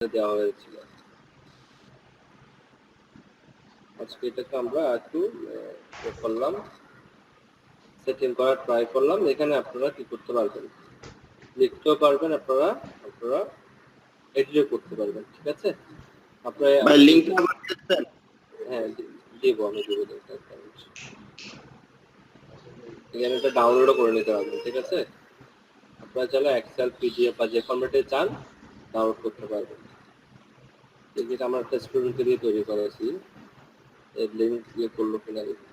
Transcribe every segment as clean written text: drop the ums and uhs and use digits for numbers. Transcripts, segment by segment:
দেওয়া হয়েছিল। আজকে এটাকে আমরা একটু করলাম, সেটিং করার ট্রাই করলাম। এখানে আপনারা কি করতে পারবেন, লিখতেও পারবেন, আপনারা এডিটও করতে পারবেন। ঠিক আছে, আপনারা লিংকটা পাচ্ছেন? হ্যাঁ, দিব, আমি দিব। এখানে এটা ডাউনলোডও করে নিতে পারবেন। ঠিক আছে, আপনারা চাইলে এক্সেল, পিডিএফ বা যে ফরম্যাটে চান ডাউনলোড করতে পারবেন। যেটা আমরা একটা স্টুডেন্টকে দিয়ে তৈরি করেছি, এই লিঙ্ক দিয়ে করলো কিনা দেখি।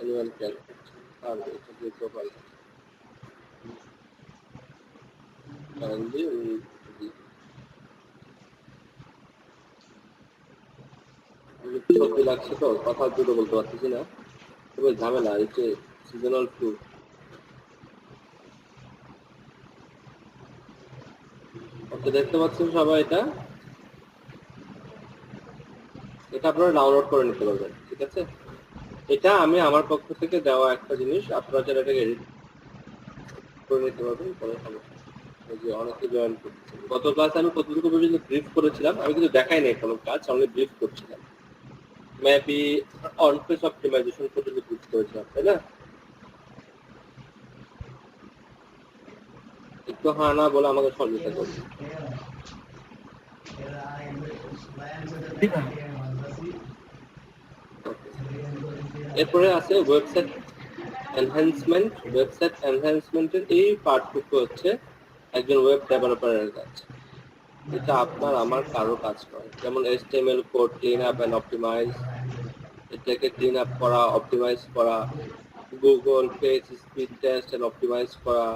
anyone can পারবে, এটা দিয়ে তো পারবে। কাইন্ডলি ছবি লাগছে তো, কথা দুটো বলতে পারতেছি না, খুবই ঝামেলা। এই যে সিজনাল ফ্লু, আপনি দেখতে পাচ্ছেন সবাই, এটা আপনারা ডাউনলোড করে নিতে পারবেন। ঠিক আছে, এটা আমি আমার পক্ষ থেকে দেওয়া একটা জিনিস, আপনারা যারা এটাকে এডিট করে নিতে পারবেন, কোনো সমস্যা। এই যে অনেকে জয়েন করতেছেন। গত ক্লাসে আমি কতটুকু পর্যন্ত ব্রিফ করেছিলাম, আমি কিন্তু দেখাই নাই কোনো কাজ, আমি ব্রিফ করছিলাম। মেবি অন পেজ অপটিমাইজেশন পর্যন্ত ব্রিফ করেছিলাম, তাই না? একটু হ্যাঁ না বলে আমাকে সহযোগিতা করবে। এরপরে আছে ওয়েবসাইট এনহ্যান্সমেন্ট। ওয়েবসাইট এনহ্যান্সমেন্টের এই পার্টটুকু হচ্ছে একজন ওয়েব ডেভেলপারের কাজ। এটা আপনার আমার কারো কাজ নয়। যেমন HTML code clean up and optimize, এটাকে ক্লিন আপ করা, অপটিমাইজ করা, Google page speed test and optimize করা,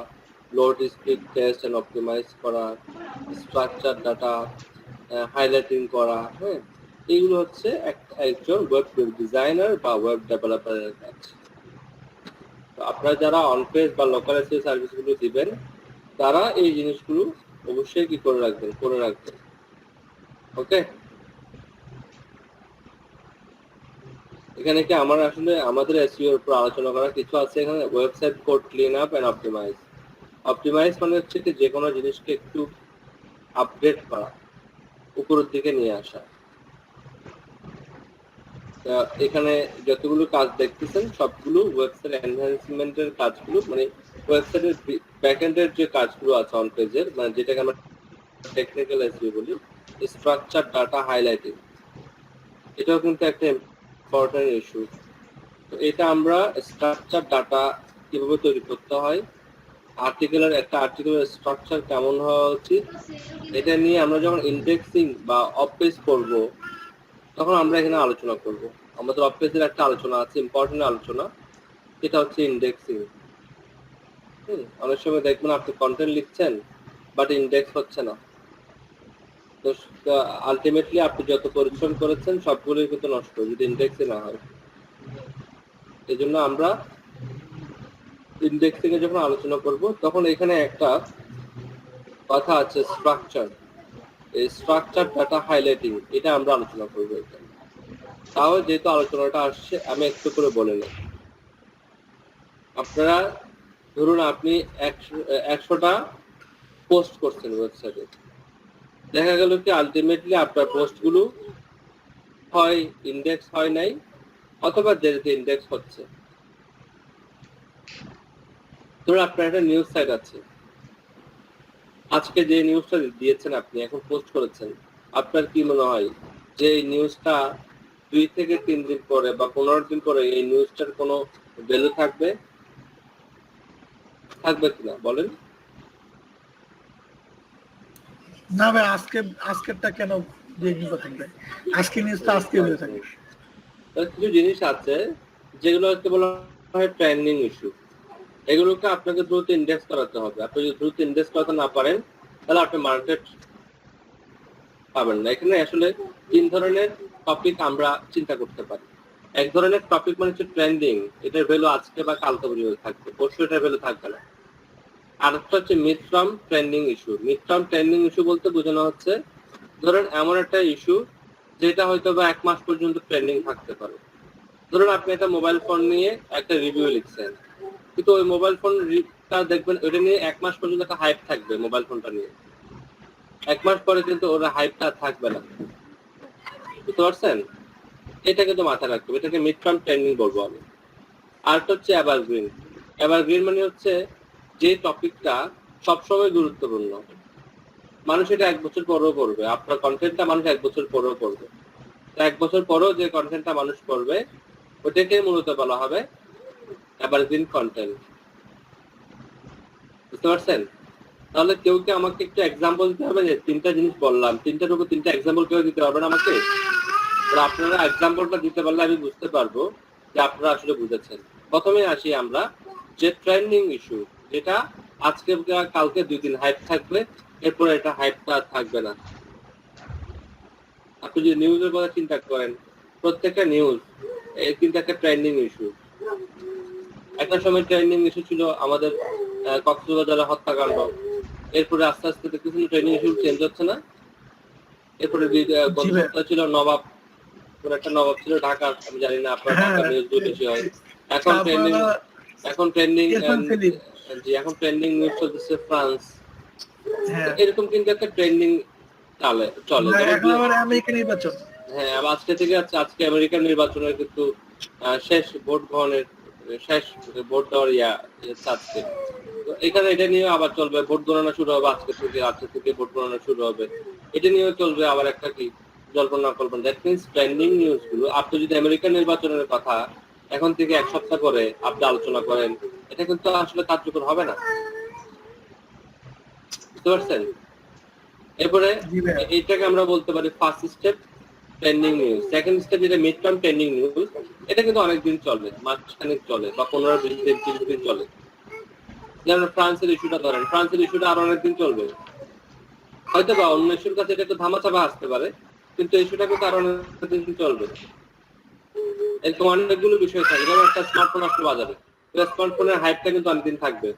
load speed test and optimize করা, স্ট্রাকচার ডাটা হাইলাইটিং করা। হ্যাঁ, এইগুলো হচ্ছে একজন ওয়েব ডিজাইনার বা ওয়েব ডেভেলপারের কাজ। তো আপনারা যারা অন পেজ বা লোকাল এসইও সার্ভিসগুলো দিবেন, তারা এই জিনিসগুলো অবশ্যই কি করে রাখবেন। ওকে, এখানে কি আমার আসলে আমাদের এসইও এর উপর আলোচনা করা কিছু আছে। এখানে website code clean up and optimise. Optimise মানে হচ্ছে কি যে কোনো জিনিসকে একটু আপডেট করা, উপরের দিকে নিয়ে আসা। এখানে যতগুলো কাজ দেখতেছেন সবগুলো ওয়েবসাইট এনহ্যান্সমেন্টের কাজগুলো, মানে ওয়েবসাইটের ব্যাকএন্ডের যে কাজগুলো আছে অন পেজের, মানে যেটাকে আমরা টেকনিক্যাল এসইও বলি, স্ট্রাকচার ডাটা হাইলাইটিং, এটাও কিন্তু একটা ইম্পর্টেন্ট ইস্যু। তো এটা আমরা স্ট্রাকচার ডাটা কিভাবে তৈরি করতে হয়, একটা আর্টিকেলের স্ট্রাকচার কেমন হওয়া উচিত, এটা নিয়ে আমরা যখন ইন্ডেক্সিং বা অফ পেজ করব, তখন আমরা এখানে আলোচনা করব। আমাদের অফ পেজের একটা আলোচনা আছে, ইম্পর্টেন্ট আলোচনা, এটা হচ্ছে ইন্ডেক্সিং। অনেক সময় দেখবেন আপনি কন্টেন্ট লিখছেন বাট ইন্ডেক্স হচ্ছে না, তো আলটিমেটলি আপনি যত পরিশ্রম করেছেন সবগুলোই কিন্তু নষ্ট যদি ইন্ডেক্সে না হয়। এই জন্য আমরা ইন্ডেক্সিং এ যখন আলোচনা করব, তখন এখানে একটা কথা আছে স্ট্রাকচার, এই স্ট্রাকচার ডাটা হাইলাইটিং, এটা আমরা আলোচনা করবো এখানে। তাও যেহেতু আলোচনাটা আসছে, আমি একটু করে বলে নিই। আপনারা ধরুন আপনি 100টা পোস্ট করছেন ওয়েবসাইটে, দেখা গেল কি আলটিমেটলি আপনার পোস্টগুলো হয় ইন্ডেক্স হয় নাই, অথবা দেরিতে ইন্ডেক্স হচ্ছে। ধরুন আপনার একটা নিউজ সাইট আছে, আজকে যে নিউজটা দিয়েছেন আপনি, এখন পোস্ট করেছেন, আপনার কি মনে হয় যে এই নিউজটা 2 থেকে 3 দিন পরে বা 15 দিন পরে এই নিউজটার কোনো ভ্যালু থাকবে কিনা বলেন? না ভাই, আজকেরটা কেন থাকবে? আজকে নিউজটা আজকে হয়ে থাকবে। কিছু জিনিস আছে যেগুলো হচ্ছে বলা হয় ট্রেন্ডিং ইস্যু, এগুলোকে আপনাকে দ্রুত ইন্ডেক্স করাতে হবে। আপনি যদি দ্রুত ইন্ডেক্স করাতে না পারেন, তাহলে আপনি মার্কেট পাবেন না। এখানে আসলে 3 ধরনের টপিক আমরা চিন্তা করতে পারি। এক ধরনের টপিক মানে হচ্ছে ট্রেন্ডিং, এটার ভ্যালু আজকে বা কালকে পর্যন্ত থাকবে, পরশু এটার ভ্যালু থাকবে না। আরেকটা হচ্ছে mid term trending issue. Mid term trending issue বলতে বোঝানো হচ্ছে, ধরেন এমন একটা ইস্যু যেটা হয়তো বা 1 মাস পর্যন্ত ট্রেন্ডিং থাকতে পারে। ধরুন আপনি একটা মোবাইল ফোন নিয়ে একটা রিভিউ লিখছেন, কিন্তু ওই মোবাইল ফোন একটা দেখবেন ওটা নিয়ে 1 মাস পর্যন্ত একটা হাইপ থাকবে মোবাইল ফোনটা নিয়ে। 1 মাস পরে কিন্তু ওরা হাইপটা থাকবে না। বুঝতে পারছেন? এটা কিন্তু মাথায় রাখতে হবে। এটাকে মিড টার্ম ট্রেন্ডিং বলবো আমি। আরেকটা হচ্ছে এভারগ্রিন। এভারগ্রিন মানে হচ্ছে যে টপিকটা সবসময় গুরুত্বপূর্ণ। মানুষ এটা 1 বছর পরেও পড়বে। আপনার কনটেন্টটা মানুষ 1 বছর পরেও পড়বে। 1 বছর পরেও যে কনটেন্টটা মানুষ পড়বে ওটাকে মূলত বলা হবে এভারগ্রিন কনটেন্ট। বুঝতে পারছেন? তাহলে কেউ কি আমাকে একটু এক্সাম্পল দিতে হবে যে 3টা জিনিস বললাম, 3টার উপর 3টা এক্সাম্পল কেউ দিতে পারবেন আমাকে? আপনারা এক্সাম্পলটা দিতে পারলে আমি বুঝতে পারবো যে আপনারা আসলে বুঝেছেন। প্রথমে আসি আমরা যে ট্রেন্ডিং ইস্যু, যেটা আজকে কালকে 2 দিন হাইপ থাকবে, এরপরে এটা হাইপটা থাকবে না। আপনি যদি নিউজের কথা চিন্তা করেন, প্রত্যেকটা নিউজ কিন্তু একটা ট্রেন্ডিং ইস্যু। একটা সময় ট্রেন্ডিং ইস্যু ছিল আমাদের কক্সবাজারের হত্যাকাণ্ড। এরপরে আস্তে আস্তে দেখতেছেন ট্রেন্ডিং ইস্যু চেঞ্জ হচ্ছে না। এরপরে গত সপ্তাহে ছিল নবাব, কোন একটা নবাব ছিল ঢাকার, আমি জানি না আপনার ঢাকার নিউজগুলো বেশি হয়। এখন ট্রেন্ডিং জি এখন ট্রেন্ডিং নিউজ চলতেছে ফ্রান্স। এরকম কিন্তু একটা ট্রেন্ডিং চলে। আমেরিকান নির্বাচন, হ্যাঁ, আজকে থেকে আজকে আমেরিকান নির্বাচনের কিন্তু শেষ ভোট গ্রহণের শেষ ভোট দেওয়ার আজকে। তো এখানে এটা নিয়ে আবার চলবে, ভোট গণনা শুরু হবে আজকে থেকে ভোট গণনা শুরু হবে। এটা নিয়েও চলবে আবার একটা কি জল্পনা কল্পনা। দ্যাট মিনস ট্রেন্ডিং নিউজ গুলো আপনি যদি আমেরিকান নির্বাচনের কথা এখন থেকে 1 সপ্তাহ পরে আপনি আলোচনা করেন, এটা কিন্তু আসলে কার্যকর হবে না। বুঝতে পারছেন? এরপরে এইটাকে আমরা বলতে পারি first step trending news. Second step যেটা মিড টার্ম ট্রেন্ডিং নিউজ, এটা কিন্তু অনেকদিন চলে, মাসখানেক চলে বা 15-20 দিন 30 দিন চলে। যেমন ফ্রান্সের ইস্যুটা ধরেন, ফ্রান্সের ইস্যুটা আরো অনেকদিন চলবে। হয়তো বা অন্য ইস্যুর কাছে এটা একটু ধামাচাপা আসতে পারে, কিন্তু ইস্যুটা কিন্তু আরো অনেকদিন চলবে। এরকম অনেকগুলো বিষয় থাকে। যেমন একটা স্মার্টফোন আসলে বাজারে, স্মার্টফোনের হাইপটা কিন্তু অনেকদিন থাকবে,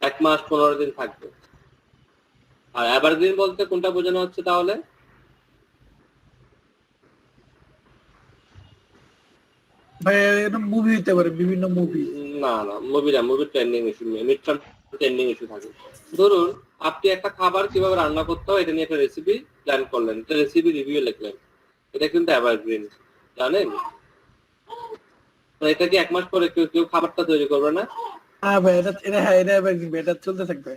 1 মাস 15 দিন থাকবে। আর এভারগ্রিন বলতে কোনটা বোঝানো হচ্ছে তাহলে? ভাই এটা মুভি হতে পারে, বিভিন্ন মুভি। না মুভি ট্রেন্ডিং ইস্যু নিয়ে মিড টার্ম ট্রেন্ডিং ইস্যু থাকে। ধরুন আপনি একটা খাবার কিভাবে রান্না করতে হয় এটা নিয়ে একটা রেসিপি প্ল্যান করলেন, একটা রেসিপি রিভিউ লিখলেন, এটা কিন্তু এভারগ্রিন, জানেন? এটা কি 1 মাস পরে কেউ খাবারটা তৈরি করবে না? হ্যাঁ ভাই, এটা এভারগ্রিন, এটা চলতে থাকবে,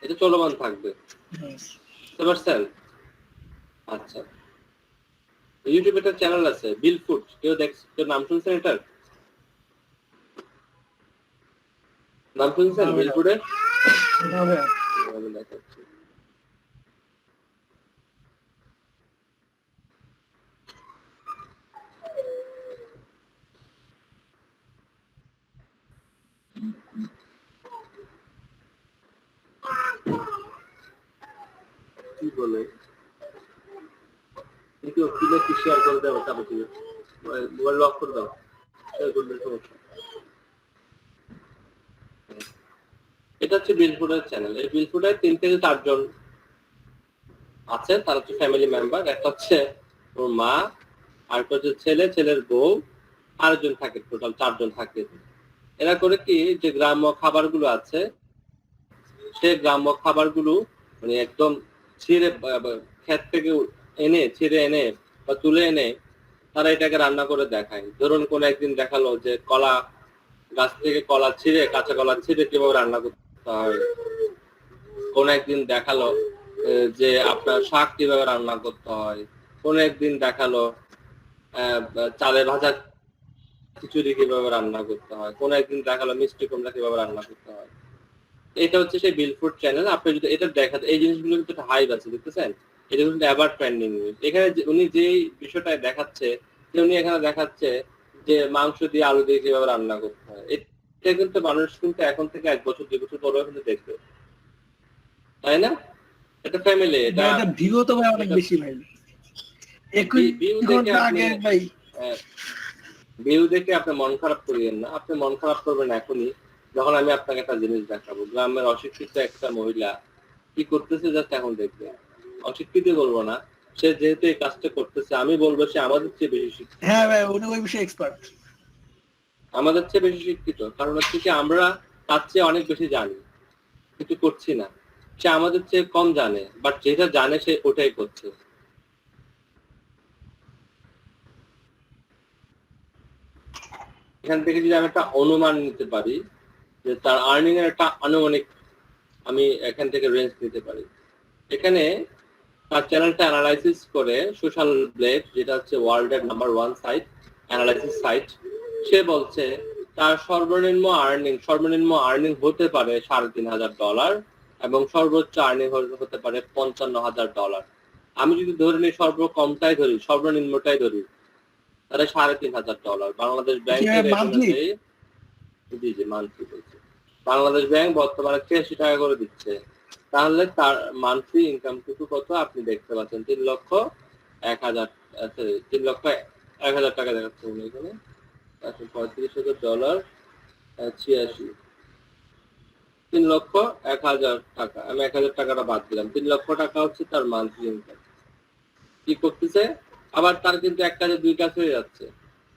এটা চলমান থাকবে। বুঝতে পারছেন? আচ্ছা, ইউটিউবে একটা চ্যানেল আছে বিল ফুড, কেউ নাম শুনছেন এটার? নাম শুনছেন বিল ফুডের? না ভাই, আমি দেখাচ্ছি। কি বলে একটু কি শেয়ার করে দাও, চাপে ছিল মোবাইল লক করে দাও, শেয়ার করলে সমস্যা। এটা হচ্ছে বিলফুডের চ্যানেল। এই বিলফুডের 3 থেকে 4 জন আছে, তারা হচ্ছে ফ্যামিলি মেম্বার। একটা হচ্ছে ওর মা, আরেকটা হচ্ছে ছেলে, ছেলের বউ, আরেকজন থাকে, টোটাল 4 জন থাকে। এরা করে কি যে গ্রাম্য খাবারগুলো আছে, সে গ্রাম্য খাবারগুলো মানে একদম ছিঁড়ে ক্ষেত থেকে ছিঁড়ে এনে বা তুলে এনে তারা এটাকে রান্না করে দেখায়। ধরুন কোন একদিন দেখালো যে কলা গাছ থেকে কলা ছিঁড়ে, কাঁচা কলা ছিঁড়ে কিভাবে রান্না করতে হয়। কোন একদিন দেখালো যে আপনার শাক কিভাবে রান্না করতে হয়। কোন একদিন দেখালো চালের ভাজা খিচুড়ি কিভাবে রান্না করতে হয়। কোন একদিন দেখালো মিষ্টি কুমড়া কিভাবে রান্না করতে হয়। এটা হচ্ছে সেই বিলফুড চ্যানেল। আপনি যদি এটা দেখাতে, এই জিনিসগুলো কিন্তু একটা হাইপ আছে, দেখতেছেন? এটা কিন্তু এভার ট্রেন্ডিং নিউজ। এখানে উনি যেই বিষয়টা দেখাচ্ছে, উনি এখানে দেখাচ্ছে যে মাংস দিয়ে আলু দিয়ে কিভাবে রান্না করতে হয়। এটা কিন্তু মানুষ কিন্তু এখন থেকে 1 বছর 2 বছর পরেও কিন্তু দেখবে, তাই না? এটা ফ্যামিলি, এটা ভিউ তো ভাই অনেক বেশি ভাই। ভিউ দেখে আপনি ভিউ দেখে আপনি মন খারাপ করিয়েন না। আপনি মন খারাপ করবেন এখনই যখন আমি আপনাকে একটা জিনিস দেখাবো। গ্রামের অশিক্ষিত একটা মহিলা কি করতেছে জাস্ট এখন দেখবে। অশিক্ষিত বলবো না, সে যেহেতু এই কাজটা করতেছে, আমি বলবো সে আমাদের চেয়ে বেশি শিক্ষিত। হ্যাঁ ভাই, উনি ওই বিষয়ে এক্সপার্ট। আমাদের চেয়ে বেশি শিক্ষিত। কারণ হচ্ছে কি আমরা তার চেয়ে অনেক বেশি জানি, কিন্তু করছি না। সে আমাদের চেয়ে কম জানে, বাট যেটা জানে সে ওটাই করছে। এখান থেকে যদি আমি একটা অনুমান নিতে পারি যে তার আর্নিং এর একটা আনুমানিক, আমি এখান থেকে রেঞ্জ নিতে পারি। এখানে তার চ্যানেলটা অ্যানালাইসিস করে সোশ্যাল ব্লেড, যেটা হচ্ছে ওয়ার্ল্ডের নাম্বার 1 সাইট, অ্যানালাইসিস সাইট, সে বলছে তার সর্বনিম্ন আর্নিং হতে পারে $3,500 এবং সর্বোচ্চ আর্নিং হতে পারে $55,000। আমি যদি ধরে নিই সর্বকমটাই ধরি, সর্বনিম্নটাই ধরি, তাহলে $3,500। বাংলাদেশ ব্যাংকের অনুযায়ী, জি জি মান্থলি বলছি, বাংলাদেশ ব্যাংক বর্তমানে 83 টাকা করে দিচ্ছে। তাহলে তার মান্থলি ইনকাম টুকু কত আপনি দেখতে পাচ্ছেন, 3,01,000, 3,01,000 টাকা দেখাচ্ছে এখানে। $35,000 86, 3,01,000 টাকা। আমি 1,000 টাকাটা বাদ দিলাম, 3 লক্ষ টাকা হচ্ছে তার মান্থলি ইনকাম। কি করতেছে আবার, তার কিন্তু এক কাজে দুই কাজ হয়ে যাচ্ছে।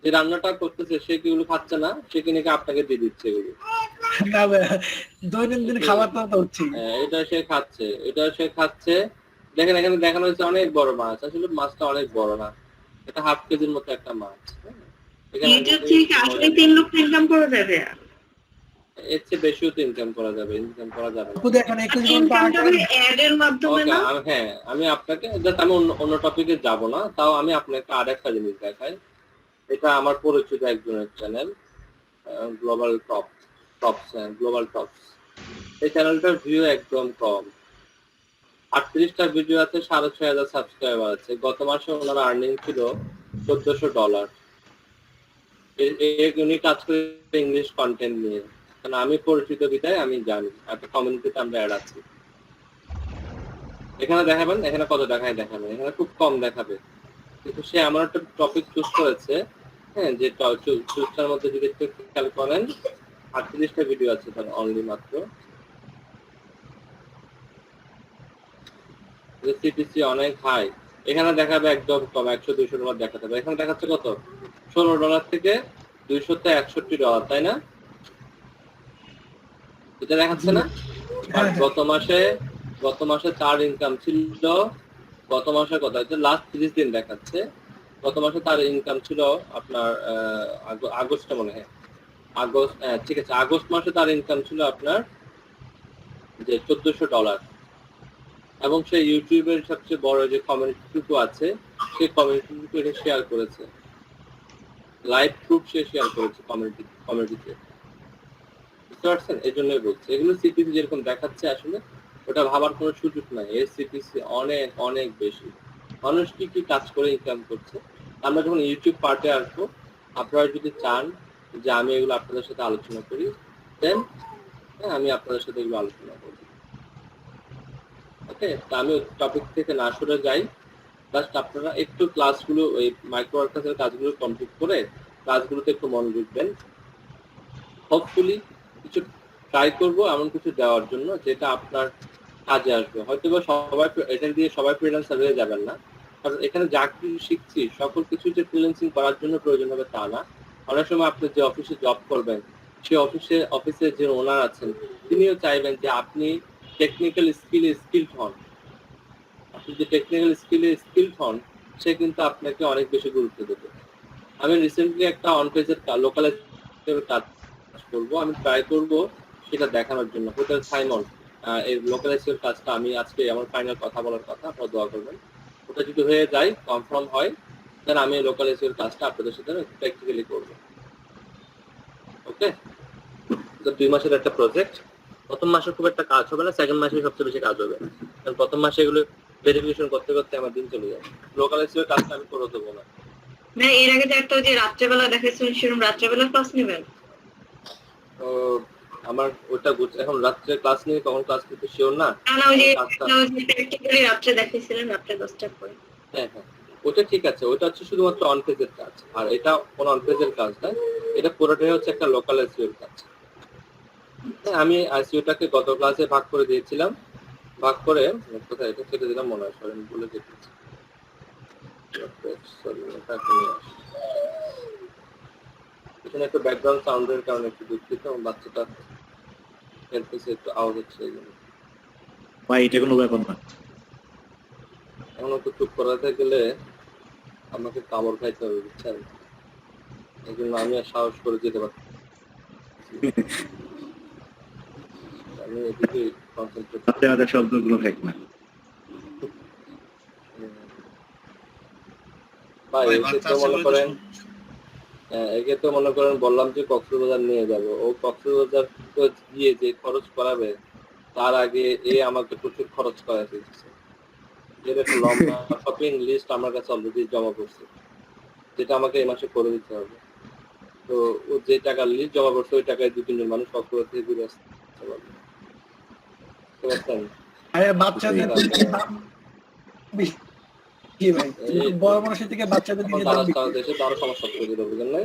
যে রান্নাটা করতেছে সে কি এগুলো খাচ্ছে না, সে কিনে আপনাকে দিয়ে দিচ্ছে এগুলো। না ভাই, দৈনন্দিন খাবার তো হচ্ছে, এটা সে খাচ্ছে, এটা সে খাচ্ছে। দেখেন এখানে দেখানো হচ্ছে অনেক বড় মাছ, আসলে মাছটা অনেক বড় না, এটা হাফ কেজির মতো একটা মাছ। ইউটিউব থেকে আসলে 3 লক্ষ ইনকাম করা যাবে? এর চেয়ে বেশিও তো ইনকাম করা যাবে, ইনকাম করা যাবে না। দেখেন ইনকামটা অ্যাড এর মাধ্যমে না? হ্যাঁ, আমি আপনাকে জাস্ট, আমি অন্য টপিকে যাব না, তাও আমি আপনাকে আরেকটা জিনিস দেখাই। এটা আমার পরিচিত একজনের চ্যানেল, গ্লোবাল টপস। এই চ্যানেলটার ভিউ একদম কম, 38টা ভিডিও আছে, 6,500 সাবস্ক্রাইবার আছে। গত মাসে ওনার আর্নিং ছিল $1,400। উনি কাজ করে ইংলিশ কন্টেন্ট নিয়ে, কারণ আমি পরিচিত বিধায় আমি জানি, একটা কমিউনিটিতে আমরা অ্যাড আছি। এখানে দেখাবেন, এখানে কত দেখায় দেখাবে, এখানে খুব কম দেখাবে, কিন্তু সে আমার একটা টপিক চুজ করেছে। হ্যাঁ, যে চুজটার মধ্যে যদি একটু খেয়াল করেন, 38টা ভিডিও আছে তার অনলি মাত্র। সিপিসি অনেক হাই, এখানে দেখাবে একদম কম, $100-200 দেখাতে হবে। এখানে দেখাচ্ছে কত, $16 থেকে $261, তাই না? এটা দেখাচ্ছে না? আর গত মাসে তার ইনকাম ছিল, গত মাসের কথা হচ্ছে লাস্ট 30 দিন দেখাচ্ছে। গত মাসে তার ইনকাম ছিল আপনার আগস্টে মনে হয়, আগস্ট, ঠিক আছে, আগস্ট মাসে তার ইনকাম ছিল আপনার যে $1,400। এবং সে ইউটিউবের সবচেয়ে বড় যে কমিউনিটিটুকু আছে, সেই কমিউনিটিটুকু এটা শেয়ার করেছে, লাইভ প্রুফ সে শেয়ার করেছে কমিউনিটিতে। বুঝতে পারছেন? এই জন্যই বলছি, এগুলো সিপিসি যেরকম দেখাচ্ছে আসলে ওটা ভাবার কোনো সুযোগ নাই। এর সিপিসি অনেক অনেক বেশি। মানুষ কি কি কাজ করে ইনকাম করছে, আমরা যখন ইউটিউব পার্টে আসবো, আপনারা যদি চান যে আমি এগুলো আপনাদের সাথে আলোচনা করি, দেন আমি আপনাদের সাথে এগুলো আলোচনা করব। ওকে, তা আমি টপিক থেকে না সরে যাই। জাস্ট আপনারা একটু ক্লাসগুলো, ওই মাইক্রো ওয়ার্কার্সের কাজগুলো কমপ্লিট করে ক্লাসগুলোতে একটু মনোযোগ দেন। হোপফুলি কিছু ট্রাই করব এমন কিছু দেওয়ার জন্য যেটা আপনার কাজে আসবে। হয়তো বা সবাই এটা দিয়ে সবাই ফ্রিল্যান্সার হয়ে যাবেন না, কারণ এখানে যা কিছু শিখছি সকল কিছু যে ফ্রিল্যান্সিং করার জন্য প্রয়োজন হবে তা না। অনেক সময় আপনি যে অফিসে জব করবেন, সেই অফিসে যে ওনার আছেন তিনিও চাইবেন যে আপনি টেকনিক্যাল স্কিলড হন। আপনি যে টেকনিক্যাল স্কিলড হন, সে কিন্তু আপনাকে অনেক বেশি গুরুত্ব দেবে। আমি রিসেন্টলি একটা অন পেজের লোকাল কাজ করবো, আমি ট্রাই করবো সেটা দেখানোর জন্য। হোটেল সাইমন, এই লোকাল এসিওর কাজটা আমি আজকে আমার ফাইনাল কথা বলার কথা, আপনারা দোয়া করবেন। ওটা যদি হয়ে যায়, কনফার্ম হয়, দেন আমি লোকাল এসিওর কাজটা আপনাদের সাথে প্র্যাকটিক্যালি করবো। ওকে, 2 মাসের একটা প্রজেক্ট। প্রথম মাসে খুব একটা কাজ হবে না, সেকেন্ড মাসে সবচেয়ে বেশি কাজ হবে, কারণ প্রথম মাসে এগুলো ভেরিফিকেশন করতে করতে আমার দিন চলে যায়। লোকাল এসিওর কাজটা আমি করে দেবো না। না, এর আগে যে একটা যে রাত্রেবেলা দেখাচ্ছিলেন, সেরকম রাত্রেবেলা ক্লাস নেবেন? তো আমার ওটা এখন রাত্রে ক্লাস নিয়ে, কখন ক্লাস নিতে শিওর না। না, ওই যে প্র্যাকটিক্যালি রাত্রে দেখাইছিলেন, রাত্রে 10টার পরে। হ্যাঁ হ্যাঁ, ওটা ঠিক আছে, ওটা হচ্ছে শুধুমাত্র অন পেজের কাজ, আর এটা কোনো অন পেজের কাজ না, এটা পুরোটাই হচ্ছে একটা লোকাল এসইওর কাজ। আমি আইসিইউটাকে গত ক্লাসে ভাগ করে দিয়েছিলাম, ভাগ করে কোথায় এটা ছেড়ে দিলাম মনে হয়, সরি ভুলে যেতেছি। এখানে একটা ব্যাকগ্রাউন্ড সাউন্ডের কারণে একটু দুঃখিত, বাচ্চাটা খেলতেছে, একটু আওয়াজ হচ্ছে এই জন্য। ভাই এটা কোনো ব্যাপার না। এখন তো চুপ করাতে গেলে আমাকে কামড় খাইতে হবে, বুঝছেন? এই জন্য আমি আর সাহস করে যেতে পারছি না। আমি এদিকে কনসেন্ট্রেট হাতে হাতে শব্দগুলো ফেক না। ভাই একে তো মনে করেন একে তো মনে করেন বললাম যে কক্সবাজার নিয়ে যাব, ও কক্সবাজার তো গিয়ে যে খরচ করাবে তার আগে এ আমাকে প্রচুর খরচ করা দিচ্ছে। এর একটা লম্বা শপিং লিস্ট আমার কাছে অলরেডি জমা করছে, যেটা আমাকে এই মাসে করে দিতে হবে। তো ও যে টাকার লিস্ট জমা করছে ওই টাকায় 2-3 জন মানুষ কক্সবাজার থেকে ঘুরে আসতে পারবে। বুঝতে পারছেন? আরে বাচ্চাদের থেকে দাম বেশি ভাই, বড় মানুষের থেকে বাচ্চাদের এখন দিকে দাম বেশি। তারা দেশে তো আরো সমস্যা করে দিল, বুঝলেন না?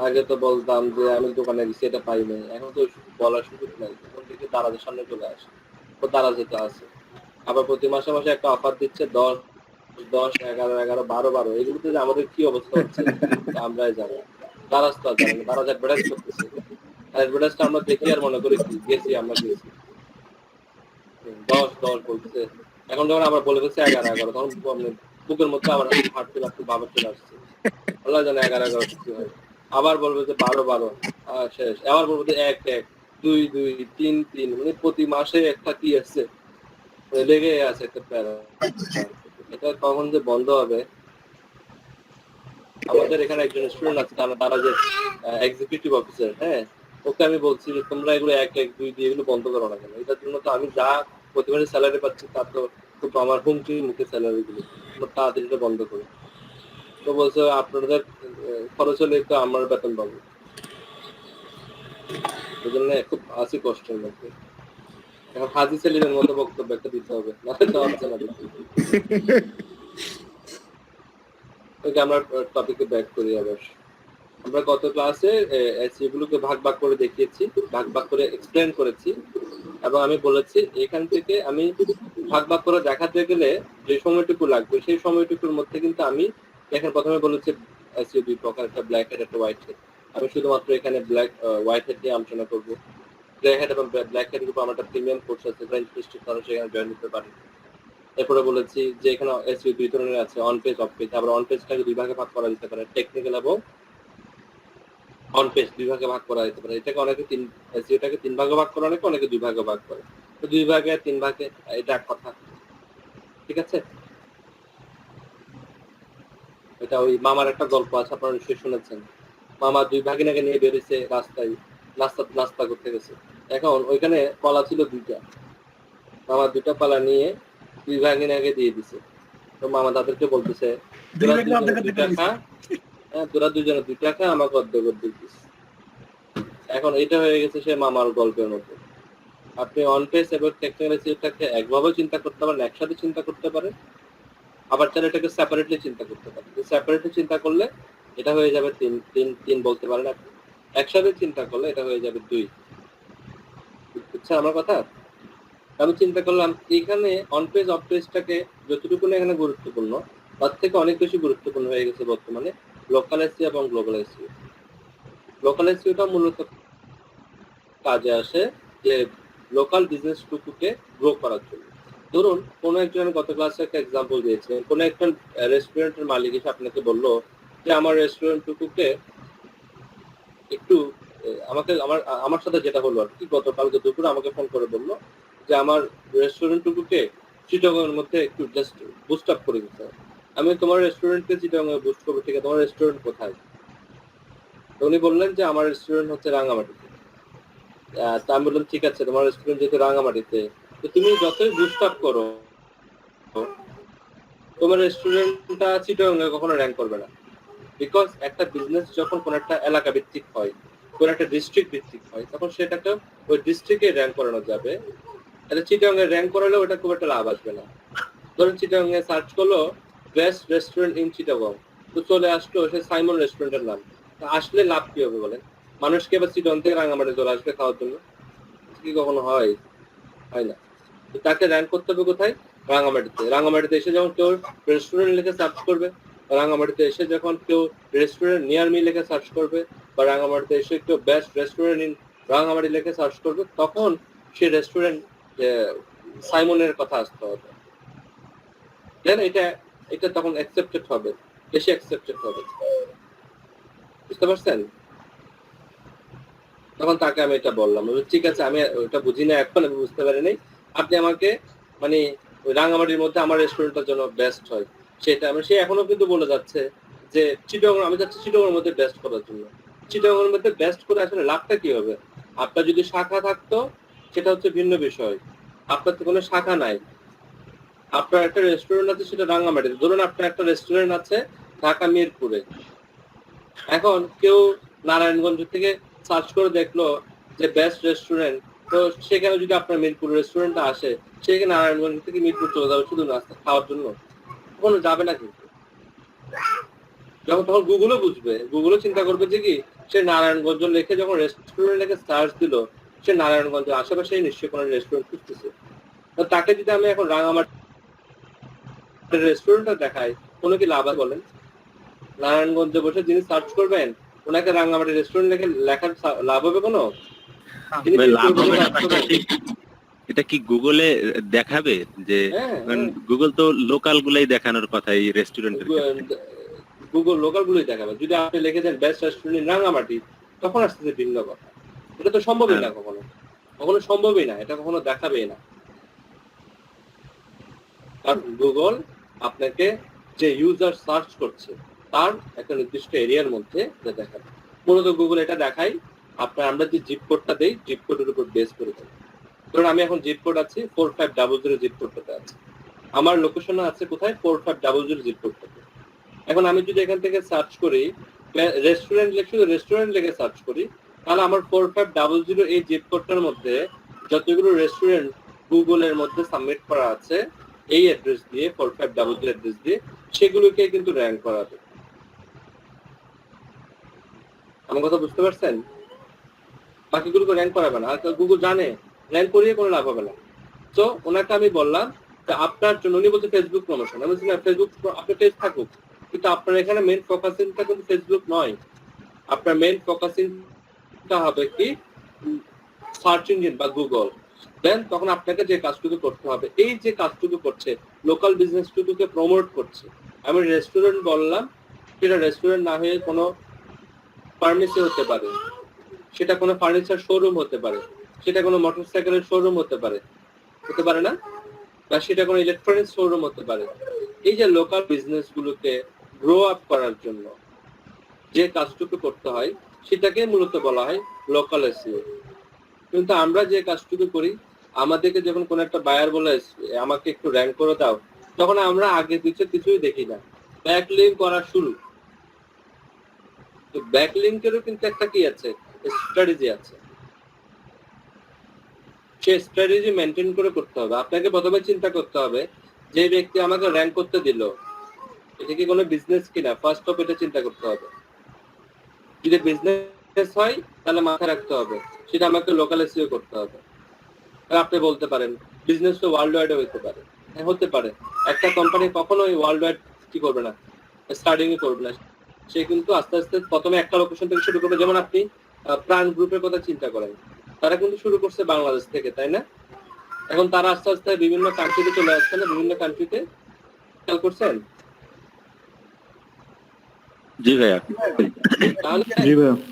আগে তো বলতাম যে আমি দোকানে গেছি এটা পাই নাই, এখন তো বলার সুযোগ নাই, এখন থেকে দারাজের সামনে চলে আসে, ও দারাজে তো আছে। আবার প্রতি মাসে মাসে একটা অফার দিচ্ছে 10, 11, 11, 12, এগুলোতে যে আমাদের কি অবস্থা হচ্ছে আমরাই জানি। দারাজ তো আর জানি না, দারাজ অ্যাডভার্টাইজ করতেছে, আর অ্যাডভার্টাইজটা আমরা দেখি আর মনে করি কি গেছি, আমরা গেছি 10 বলতেছে। এখন যখন আবার বলে দিচ্ছে 11, তখন বুকের মধ্যে আবার হাঁটতে হাঁটতে বাবা চলে আসছে, আল্লাহ জানে 11 কি হয়। আবার বলবে যে 12, শেষ। আবার বলবো যে 1, 2, 3, মানে প্রতি মাসে একটা কি আছে, লেগে আছে একটা প্যারা। এটা কখন যে বন্ধ হবে? আমাদের এখানে একজন স্টুডেন্ট আছে, তারা যে এক্সিকিউটিভ অফিসার, হ্যাঁ, ওকে আমি বলছি যে তোমরা এগুলো 1, 1, 2 দিয়ে এগুলো বন্ধ করো না কেন? এটার জন্য তো আমি যা প্রতি মাসে স্যালারি পাচ্ছি তার তো খুব আমার হুমকির মুখে স্যালারি গুলো, তাড়াতাড়ি এটা বন্ধ করো। তো বলছে আপনাদের খরচ হলে তো আমার বেতন পাবো। এই জন্য খুব আসি কষ্টের মধ্যে। এখন হাজি সেলিমের মতো বক্তব্য একটা দিতে হবে, না তো হচ্ছে না। ওকে আমরা টপিকে ব্যাক করি আবার। আমরা গত ক্লাসে এগুলোকে ভাগ ভাগ করে দেখিয়েছি, ভাগ ভাগ করে এক্সপ্লেন করেছি, এবং আমি বলেছি এখান থেকে আমি ভাগ ভাগ করে দেখাতে গেলে যে সময়টুকু লাগবে সেই সময়টুকুর মধ্যে কিন্তু আমি দেখেন প্রথমে বলেছি এসইও 2 প্রকার, একটা ব্ল্যাক হেড একটা হোয়াইট হেড। আমি শুধুমাত্র এখানে হোয়াইট হেড নিয়ে আলোচনা করবো। গ্রে হেড এবং ব্ল্যাক হেডের উপর আমার একটা প্রিমিয়াম কোর্স আছে, ইন্টারেস্টেড তারা সেখানে জয়েন করতে পারে। এরপরে বলেছি যে এখানে এসইও 2 ধরনের আছে, অন পেজ অফ পেজ। আবার অন পেজটাকে 2 ভাগে ভাগ করা যেতে পারে, টেকনিক্যাল এবং অন পেজ 2 ভাগে ভাগ করা যেতে পারে। এটাকে অনেকে এসইওটাকে 3 ভাগে ভাগ করে, অনেকে 2 ভাগে ভাগ করে। তো 2 ভাগে 3 ভাগে এটা এক কথা, ঠিক আছে? এটা ওই মামার একটা গল্প আছে, আপনারা নিশ্চয়ই শুনেছেন। মামা 2 ভাগিনাকে নিয়ে বেরিয়েছে রাস্তায়, নাস্তা করতে গেছে। এখন ওইখানে কলা ছিল 2টা, মামা 2টা কলা নিয়ে 2 ভাগিনাকে দিয়ে দিছে। তো মামা তাদেরকে বলতেছে তোরা 2 খা, হ্যাঁ তোরা 2 খা, আমাকে অর্ধেক দিস। এখন এটা হয়ে গেছে সে মামার গল্পের মতো। আপনি অন পেজ এবং টেকনিক্যাল এসইওটাকে একভাবে চিন্তা করতে পারেন, একসাথে চিন্তা করতে পারেন, আবার চাইলে এটাকে সেপারেটলি চিন্তা করতে পারেন। সেপারেটলি চিন্তা করলে এটা হয়ে যাবে 3 বলতে পারেন আপনি, একসাথে চিন্তা করলে এটা হয়ে যাবে 2। বুঝছেন আমার কথা? আমি চিন্তা করলাম এখানে অন পেজ অফ পেজটাকে যতটুকু না এখানে গুরুত্বপূর্ণ, তার থেকে অনেক বেশি গুরুত্বপূর্ণ হয়ে গেছে বর্তমানে লোকাল এসইও এবং গ্লোবাল এসইও। লোকাল এসইওটা মূলত কাজে আসে যে লোকাল বিজনেস টুকুকে গ্রো করার জন্য। ধরুন কোন একজন, গত ক্লাসে একটা এক্সাম্পল দিয়েছে, কোন একটা রেস্টুরেন্টের মালিক এসে আপনাকে বললো যে আমার রেস্টুরেন্ট টুকুকে একটু আমাকে আমার সাথে যেটা হলো আর কি, গতকালকে দুপুরে আমাকে ফোন করে বললো যে আমার রেস্টুরেন্ট টুকুকে চিটাগংয়ের মধ্যে একটু জাস্ট বুস্ট আপ করে দিতে হবে। আমি তোমার রেস্টুরেন্টকে চিটাগংয়ে বুস্ট করবো, ঠিক আছে, তোমার রেস্টুরেন্ট কোথায়? তো উনি বললেন যে আমার রেস্টুরেন্ট হচ্ছে রাঙামাটিতে। তা আমি বললাম ঠিক আছে, তোমার রেস্টুরেন্ট যেহেতু রাঙামাটিতে, তো তুমি যতই বুস্ট আপ করো তোমার রেস্টুরেন্টটা চিটাগংয়ে কখনো র্যাঙ্ক করবে না। বিকজ একটা বিজনেস যখন কোন একটা এলাকা ভিত্তিক হয়, কোন একটা ডিস্ট্রিক্ট ভিত্তিক হয়, তখন সেটাকে ওই ডিস্ট্রিক্টে র্যাঙ্ক করানো যাবে। তাহলে চিটাগংয়ে র্যাঙ্ক করালে ওটা খুব একটা লাভ আসবে না। ধরুন চিটাগংয়ে সার্চ করলো বেস্ট রেস্টুরেন্ট ইন চিটাগং, তো চলে আসলো সে সাইমন রেস্টুরেন্টের নাম। আসলে লাভ কি হবে বলেন? মানুষকে এবার চিটাগং থেকে রাঙামাটি চলে আসবে খাওয়ার জন্য, কি কখনো হয়? হয় না। তো তাকে র্যাঙ্ক করতে হবে কোথায়? রাঙামাটিতে। রাঙামাটিতে এসে যখন কেউ রেস্টুরেন্ট লিখে সার্চ করবে, রাঙামাটিতে এসে যখন কেউ রেস্টুরেন্ট নিয়ার মি লিখে সার্চ করবে, বা রাঙামাটিতে এসে কেউ বেস্ট রেস্টুরেন্ট ইন রাঙামাটি লিখে সার্চ করবে, তখন সে রেস্টুরেন্ট সাইমনের কথা আসতে হবে, দেন এটা তখন অ্যাকসেপ্টেড হবে, বেশি অ্যাকসেপ্টেড হবে, বুঝতে পারছেন? তখন তাকে আমি এটা বললাম, ঠিক আছে আমি ওটা বুঝি না, এখন আমি বুঝতে পারি নাই, আপনি আমাকে মানে ওই রাঙামাটির মধ্যে আমার রেস্টুরেন্টটার জন্য বেস্ট হয় সেটা সে এখনো কিন্তু বলে যাচ্ছে যে চিটাগং, আমি যাচ্ছি চিটাগংয়ের মধ্যে বেস্ট করার জন্য। চিটাগংয়ের মধ্যে বেস্ট করে আসলে লাভটা কি হবে? আপনার যদি শাখা থাকতো সেটা হচ্ছে ভিন্ন বিষয়, আপনার তো কোনো শাখা নাই, আপনার একটা রেস্টুরেন্ট আছে সেটা রাঙামাটিতে, ধরুন আপনার একটা রেস্টুরেন্ট আছে ঢাকা মিরপুরে, এখন কেউ নারায়ণগঞ্জ থেকে সার্চ করে দেখলো যে বেস্ট রেস্টুরেন্ট, তো সেখানে যদি আপনার মিরপুর রেস্টুরেন্টটা আসে, সেখানে নারায়ণগঞ্জ থেকে মিরপুর চলে যাবে শুধু নাস্তা খাওয়ার জন্য, কখনো যাবে না। কিন্তু যখন তখন গুগলও বুঝবে, গুগলও চিন্তা করবে যে কি সে নারায়ণগঞ্জ লিখে যখন রেস্টুরেন্ট লিখে সার্চ দিল, সে নারায়ণগঞ্জের আশেপাশে নিশ্চয়ই কোনো রেস্টুরেন্ট খুঁজতেছে, তো তাকে যদি আমি এখন রাঙামাটির রেস্টুরেন্টটা দেখাই, কোনো কি লাভ আছে বলেন? নারায়ণগঞ্জে বসে যিনি সার্চ করবেন ওনাকে রাঙামাটি রেস্টুরেন্ট লেখার লাভ হবে কোনো? লাভ হবে না, এটা কি গুগলে দেখাবে যে গুগল তো লোকাল গুলাই দেখানোর কথা এই রেস্টুরেন্টের, গুগল লোকাল গুলোই দেখাবে। যদি আপনি লিখেছেন বেস্ট রেস্টুরেন্ট রাঙামাটি, তখন আসতেছে ভিন্ন কথা, এটা তো সম্ভবই না, কখনো কখনো সম্ভবই না, এটা কখনো দেখাবেই না। কারণ গুগল আপনাকে যে ইউজার সার্চ করছে তার একটা নির্দিষ্ট এরিয়ার মধ্যে দেখাবে। মূলত গুগল এটা দেখাই আমরা যে জিপ কোডটা দেই, জিপ কোডের উপর বেস করে দেয়। ধরুন আমি এখন জিপ কোড আছে 4500 জিপ কোডটাতে আছে, আমার লোকেশন আছে কোথায় 4500 জিপ কোডটাতে। এখন আমি যদি এখান থেকে সার্চ করি রেস্টুরেন্ট রেস্টুরেন্ট লিখে সার্চ করি, তাহলে আমার 4500 এই জিপ কোডটার মধ্যে যতগুলো রেস্টুরেন্ট গুগলের মধ্যে সাবমিট করা আছে এই অ্যাড্রেস দিয়ে 4500 অ্যাড্রেস দিয়ে, সেগুলোকে কিন্তু র্যাঙ্ক করাবে। আমার কথা বুঝতে পারছেন? বাকিগুলোকে র্যাঙ্ক করাবে না, আর গুগল জানে র্যাঙ্ক করিয়ে কোনো লাভ হবে না। তো ওনাকে আমি বললাম যে আপনার জন্য, উনি বলছে ফেসবুক প্রমোশন, আমি বলছি না ফেসবুক আপনার পেজ থাকুক, কিন্তু আপনার এখানে মেইন ফোকাসিংটা কিন্তু ফেসবুক নয়, আপনার মেইন ফোকাসিংটা হবে কি সার্চ ইঞ্জিন বা গুগল। দেন তখন আপনাকে যে কাজটুকু করতে হবে, এই যে কাজটুকু করছে লোকাল বিজনেসটুকুকে প্রমোট করছে। আমি রেস্টুরেন্ট বললাম, সেটা রেস্টুরেন্ট না হয়ে কোনো ফার্মেসি হতে পারে, সেটা কোনো ফার্নিচার শোরুম হতে পারে, সেটা কোনো মোটরসাইকেলের শোরুম হতে পারে না, বা সেটা কোনো ইলেকট্রনিক্স শোরুম হতে পারে। এই যে লোকাল বিজনেস গুলোকে গ্রো আপ করার জন্য যে কাজটুকু করতে হয় সেটাকে মূলত বলা হয় লোকাল এসইও। কিন্তু আমরা যে কাজটুকু করি, আমাদেরকে যখন কোনো একটা বায়ার বলে আমাকে একটু র্যাঙ্ক করে দাও, তখন আমরা আগে পিছে কিছুই দেখি না, ব্যাকলিঙ্ক করা শুরু। তো ব্যাকলিঙ্কেরও কিন্তু একটা কি আছে, স্ট্র্যাটেজি আছে, সে স্ট্র্যাটেজি মেনটেন করে করতে হবে। আপনাকে প্রথমে চিন্তা করতে হবে যে ব্যক্তি আমাকে র্যাঙ্ক করতে দিল এটা কি কোনো বিজনেস কিনা, ফার্স্ট অফ এটা চিন্তা করতে হবে। যদি বিজনেস হয় তাহলে মাথায় রাখতে হবে সেটা আমাকে লোকাল এসইও করতে হবে। আপনি বলতে পারেন বিজনেস তো ওয়ার্ল্ড ওয়াইড হতে পারে, হ্যাঁ হতে পারে। একটা কোম্পানি কখনোই ওয়ার্ল্ড ওয়াইড কি করবে না, স্টার্টিং করবে না, সে কিন্তু আস্তে আস্তে প্রথমে একটা লোকেশন থেকে শুরু করবে। যেমন আপনি প্রাণ গ্রুপের কথা চিন্তা করেন, তারা কিন্তু শুরু করছে বাংলাদেশ থেকে, তাই না? এখন তারা আস্তে আস্তে বিভিন্ন কান্ট্রিতে চলে আসছে না, বিভিন্ন কান্ট্রিতে খেয়াল করছেন? জি ভাইয়া। তাহলে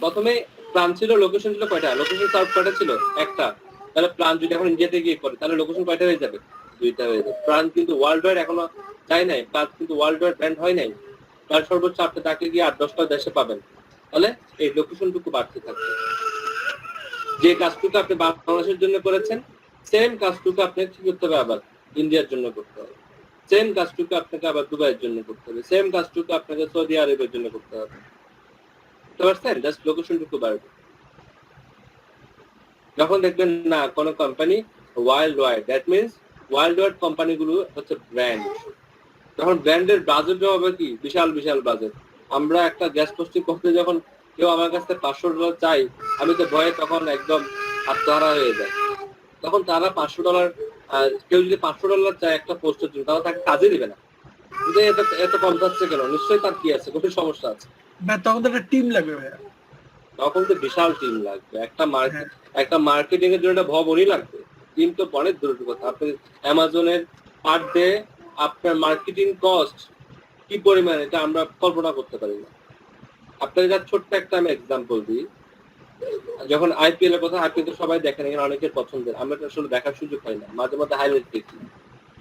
প্রথমে প্ল্যান ছিল, লোকেশন ছিল কয়টা, লোকেশন সার্ভ কয়টা ছিল, একটা। তাহলে প্ল্যান যদি এখন ইন্ডিয়াতে গিয়ে করে তাহলে লোকেশন কয়টা হয়ে যাবে, 2টা হয়ে যাবে। প্ল্যান কিন্তু ওয়ার্ল্ড ওয়াইড এখনো যায় নাই, প্ল্যান কিন্তু ওয়ার্ল্ড ওয়াইড ব্র্যান্ড হয় নাই। তার সর্বোচ্চ আপনি তাকে গিয়ে 8-10টা দেশে পাবেন। তাহলে এই লোকেশনটুকু বাড়তে থাকবে। যে কাজটুকু আপনি বাংলাদেশের জন্য করেছেন, সেম কাজটুকু আপনাকে কি করতে হবে, আবার ইন্ডিয়ার জন্য করতে হবে। সেম কাজটুকু আপনাকে আবার দুবাইয়ের জন্য করতে হবে, সেম কাজটুকু আপনাকে সৌদি আরবের জন্য করতে হবে। বুঝতে পারছেন? জাস্ট লোকেশনটুকু বাড়বে। যখন দেখবেন না কোনো company world wide, that means world wide কোম্পানিগুলো হচ্ছে ব্র্যান্ড। যখন ব্র্যান্ডের বাজেট হবে কি বিশাল বিশাল বাজেট। আমরা একটা গ্যাস পোস্টিং করতে যখন কেউ আমার কাছ থেকে $500 চাই, আমি তো ভয়ে তখন একদম আত্মহারা হয়ে যায়। তখন তারা $500, কেউ যদি $500 চায় একটা পোস্টের জন্য, তাহলে তাকে কাজে দিবে না। কিন্তু এত কম যাচ্ছে কেন? নিশ্চয়ই তার কি আছে, কোনো সমস্যা আছে। তখন তো একটা টিম লাগবে ভাইয়া। তখন তো বিশাল টিম লাগবে, একটা মার্কেটিং এর জন্য ভবনই লাগবে, টিম তো অনেক দূরের কথা। আপনি অ্যামাজনের পার ডে আপনার মার্কেটিং কস্ট কি পরিমাণ এটা আমরা কল্পনা করতে পারি না। আপনাদের যা ছোট্ট একটা আমি এক্সাম্পল দিই, যখন আইপিএল এর কথা, আইপিএল তো সবাই দেখেন, এখানে অনেকের পছন্দের, আমরা তো আসলে দেখার সুযোগ পাই না, মাঝে মধ্যে হাইলাইট দেখি,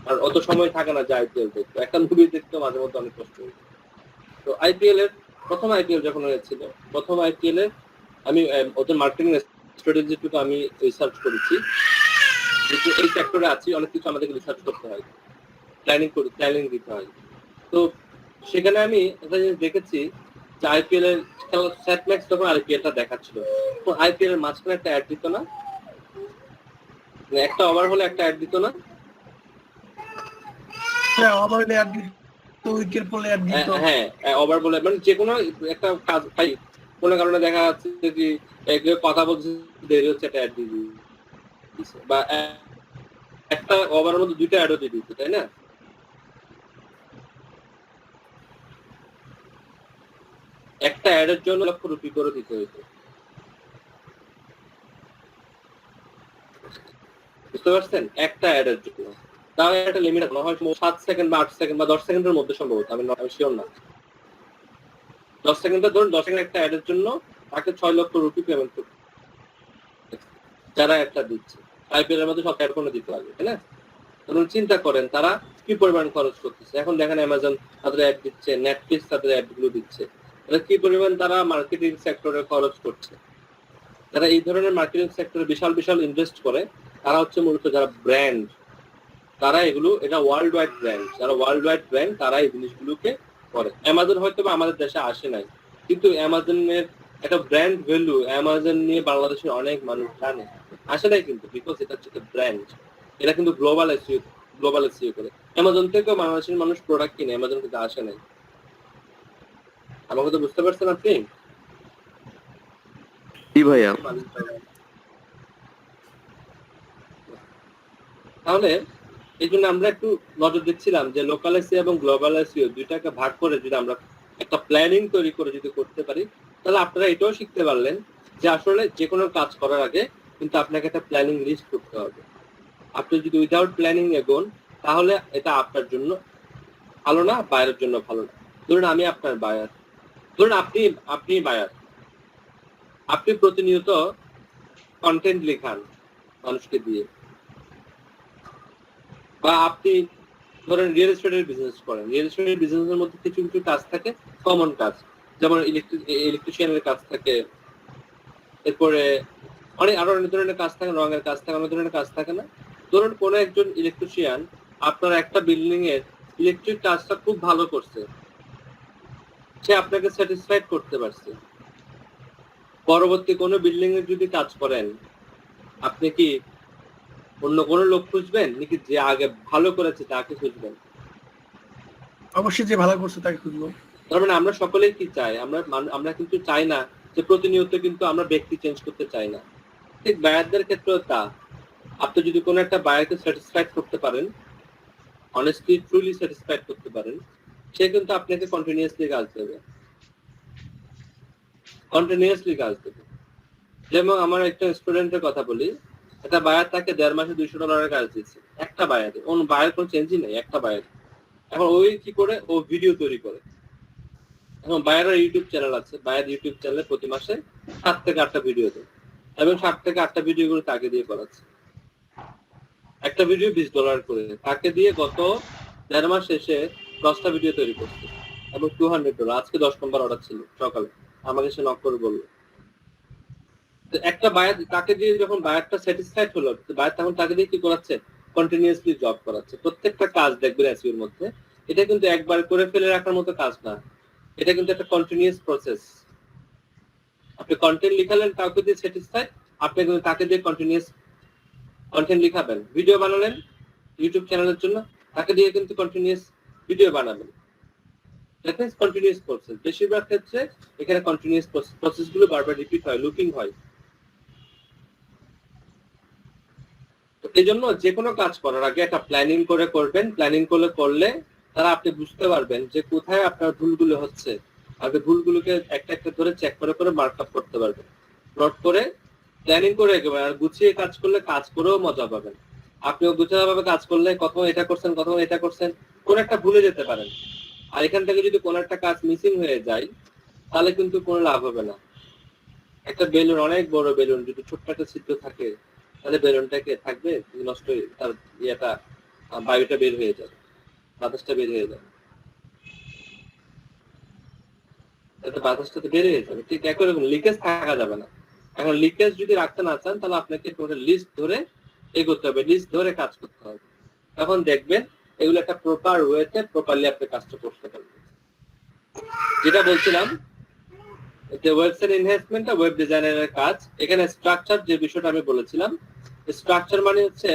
আর অত সময় থাকে না যে আইপিএল দেখবো, একটা মুভি দেখতে মাঝে মধ্যে অনেক কষ্ট হয়েছে। তো আইপিএল এর প্রথম আইপিএল যখন হয়েছিল, প্রথম আইপিএল এর আমি ওদের মার্কেটিং স্ট্র্যাটেজিটুকু আমি রিসার্চ করেছি, যেহেতু এই সেক্টরে আছি, অনেক কিছু আমাদেরকে রিসার্চ করতে হয়, প্ল্যানিং দিতে হয়। তো সেখানে আমি একটা জিনিস দেখেছি যে আইপিএল এর সেট ম্যাক্স যখন আইপিএলটা দেখাচ্ছিল, তো আইপিএল এর মাঝখানে একটা অ্যাড দিত না, মানে একটা ওভার হলে একটা অ্যাড দিত না? ওভার হলে অ্যাড দিত, উইকেট পড়লে অ্যাড দিত। হ্যাঁ, ওভার বলে মানে যে কোনো একটা কাজ পাই, কোনো কারণে দেখা যাচ্ছে যে কথা বলছে দেরি হচ্ছে, একটা অ্যাড দিয়ে দিচ্ছে, বা একটা ওভারের মধ্যে দুইটা অ্যাডও দিয়ে দিচ্ছে, তাই না? একটা অ্যাডের জন্য ₹1,00,000 করে দিতে হইতো, বুঝতে পারছেন? একটা অ্যাডের জন্য, তাও একটা লিমিট আছে, হয় 7 সেকেন্ড বা 8 সেকেন্ড বা 10 সেকেন্ডের মধ্যে সম্ভবত, আমি শিওর না, 10 সেকেন্ডটা ধরুন, 10 সেকেন্ড একটা অ্যাডের জন্য তাকে ₹6,00,000 পেমেন্ট করতে, যারা একটা দিচ্ছে আইপিএল এর মধ্যে সব অ্যাড করে দিতে হবে, তাই না? তখন চিন্তা করেন তারা কি পরিমাণ খরচ করতেছে। এখন দেখেন অ্যামাজন তাদের অ্যাড দিচ্ছে, নেটফ্লিক্স তাদের অ্যাড গুলো দিচ্ছে, তারা কি পরিমাণ তারা মার্কেটিং সেক্টরে খরচ করছে। যারা এই ধরনের মার্কেটিং সেক্টরে বিশাল বিশাল ইনভেস্ট করে, তারা হচ্ছে মূলত যারা ব্র্যান্ড, তারা এগুলো, এটা ওয়ার্ল্ড ওয়াইড ব্র্যান্ড, যারা ওয়ার্ল্ড ওয়াইড ব্র্যান্ড তারা এই জিনিসগুলোকে করে। অ্যামাজন হয়তো বা আমাদের দেশে আসে নাই, কিন্তু অ্যামাজনের একটা ব্র্যান্ড ভ্যালু, অ্যামাজন নিয়ে বাংলাদেশের অনেক মানুষ জানে, আসে নাই কিন্তু, বিকজ এটা হচ্ছে ব্র্যান্ড, এটা কিন্তু গ্লোবাল এসইও করে। অ্যামাজন থেকেও বাংলাদেশের মানুষ প্রোডাক্ট কিনে, অ্যামাজন কিন্তু আসে নাই। আমাকে তো বুঝতে পারছেন আপনি? জি ভাইয়া। তাহলে এই জন্য আমরা একটু নজর দিচ্ছিলাম যে লোকাল এসইও এবং গ্লোবাল এসইও দুইটাকে ভাগ করে যদি আমরা একটা প্ল্যানিং তৈরি করে যদি করতে পারি, তাহলে আপনারা এটাও শিখতে পারলেন যে আসলে যে কোনো কাজ করার আগে কিন্তু আপনাকে একটা প্ল্যানিং লিস্ট করতে হবে। আপনি যদি উইদাউট প্ল্যানিং এগোন, তাহলে এটা আপনার জন্য ভালো না, বাইরের জন্য ভালো না। ধরুন আমি আপনার বায়ার, ধরুন আপনি বায়ার, আপনি প্রতিনিয়ত কন্টেন্ট লেখান মানুষকে দিয়ে, বা আপনি ধরেন রিয়েল এস্টেটের বিজনেস করেন, রিয়েল এস্টেটের বিজনেসের মধ্যে কিছু কিছু কাজ থাকে কমন কাজ, যেমন ইলেকট্রিশিয়ানের কাজ থাকে, এরপরে আরো অনেক ধরনের কাজ থাকে, রঙের কাজ থাকে, অনেক ধরনের কাজ থাকে না? ধরুন কোন একজন ইলেকট্রিশিয়ান আপনার একটা বিল্ডিং এর ইলেকট্রিক কাজটা খুব ভালো করছে, সে আপনাকে স্যাটিসফাইড করতে পারছে, পরবর্তী কোনো বিল্ডিং এর যদি কাজ করেন, আপনি কি অন্য কোনো লোক খুঁজবেন নাকি যে আগে ভালো করেছে তাকে খুঁজবেন? অবশ্যই যে ভালো করছে তাকে খুঁজবো। তার মানে আমরা সকলেই কি চাই, আমরা কিন্তু চাই না যে প্রতিনিয়ত, কিন্তু আমরা ব্যক্তি চেঞ্জ করতে চাই না। ঠিক বায়ারদের ক্ষেত্রেও তা, আপনি যদি কোনো একটা বায়ারকে স্যাটিসফাইড করতে পারেন, অনেস্টলি ট্রুলি স্যাটিসফাইড করতে পারেন, সে কিন্তু আপনাকে কন্টিনিউয়াসলি কাজ দেবে, যেমন আমার একটা স্টুডেন্টের কথা বলি, একটা বায়ার তাকে 1.5 মাসে $200 কাজ দিচ্ছে, একটা বায়ারে, অন্য বায়ার কোনো চেঞ্জই নেই, একটা বায়ার। এখন ওই কি করে, ও ভিডিও তৈরি করে। এখন বায়ারের ইউটিউব চ্যানেল আছে, বায়ার ইউটিউব চ্যানেলে প্রতি মাসে 7 থেকে 8টা ভিডিও দেয়, এবং 7 থেকে 8টা ভিডিও গুলো তাকে দিয়ে করাচ্ছে, একটা ভিডিও $20 করে, তাকে দিয়ে গত 1.5 মাস শেষে 10টা ভিডিও তৈরি করছে, এবং $200। আজকে 10 নম্বর অর্ডার ছিল সকালে, আমাকে সে নক করে বললো। একটা বায়ার তাকে দিয়ে, যখন বায়ারটা স্যাটিসফাইড হলো, বায়ার তখন তাকে দিয়ে কি করাচ্ছে, কন্টিনিউয়াসলি জব করাচ্ছে। প্রত্যেকটা কাজ দেখবেন এসইওর মধ্যে, এটা কিন্তু একবার করে ফেলে রাখার মতো কাজ না, এটা কিন্তু একটা কন্টিনিউয়াস প্রসেস। আপনি কন্টেন্ট লিখালেন, কাউকে দিয়ে স্যাটিসফাইড, আপনি কিন্তু তাকে দিয়ে কন্টিনিউয়াস কন্টেন্ট লিখাবেন, ভিডিও বানালেন ইউটিউব চ্যানেলের জন্য, তাকে দিয়ে কিন্তু কন্টিনিউয়াস ভিডিও বানাবেন। That means continuous process. বেশিরভাগ ক্ষেত্রে এখানে কন্টিনিউয়াস প্রসেসগুলো বারবার রিপিট হয়, লুপিং হয়। এই জন্য যে কোনো কাজ করার আগে একটা প্ল্যানিং করে করবেন, প্ল্যানিং করলে তারা আপনি বুঝতে পারবেন যে কোথায় আপনার ভুলগুলো হচ্ছে, আপনি ভুলগুলোকে একটা একটা ধরে চেক করে করে মার্ক আপ করতে পারবেন, নোট করে প্ল্যানিং করে একেবারে। আর গুছিয়ে কাজ করলে কাজ করেও মজা পাবেন। আপনিও গুছিয়ে কাজ করলে কখন এটা করছেন কখন এটা করছেন, কোন একটা ভুলে যেতে পারেন। আর এখান থেকে যদি কোনো একটা কাজ মিসিং হয়ে যায় তাহলে কিন্তু কোনো লাভ হবে না। একটা বেলুন, অনেক বড় বেলুন, যদি ছোট্ট একটা ছিদ্র থাকে তাহলে বেলুনটাকে থাকবে নষ্ট হয়ে, তার ইয়েটা বায়ুটা বের হয়ে যাবে, বাতাসটা বের হয়ে যাবে, বাতাসটা তো বের হয়ে যাবে। ঠিক একই রকম লিকেজ থাকা যাবে না। এখন লিকেজ যদি রাখতে না চান তাহলে আপনাকে লিস্ট ধরে এগোতে হবে, লিস্ট ধরে কাজ করতে হবে। তখন দেখবেন এগুলো একটা প্রপার ওয়েতে প্রপারলি আপনি কাজটা করতে পারবেন। যেটা বলছিলাম যে ওয়েবসাইট এনহ্যান্সমেন্ট ওয়েব ডিজাইনারের কাজ, এখানে স্ট্রাকচার যে বিষয়টা আমি বলেছিলাম, স্ট্রাকচার মানে হচ্ছে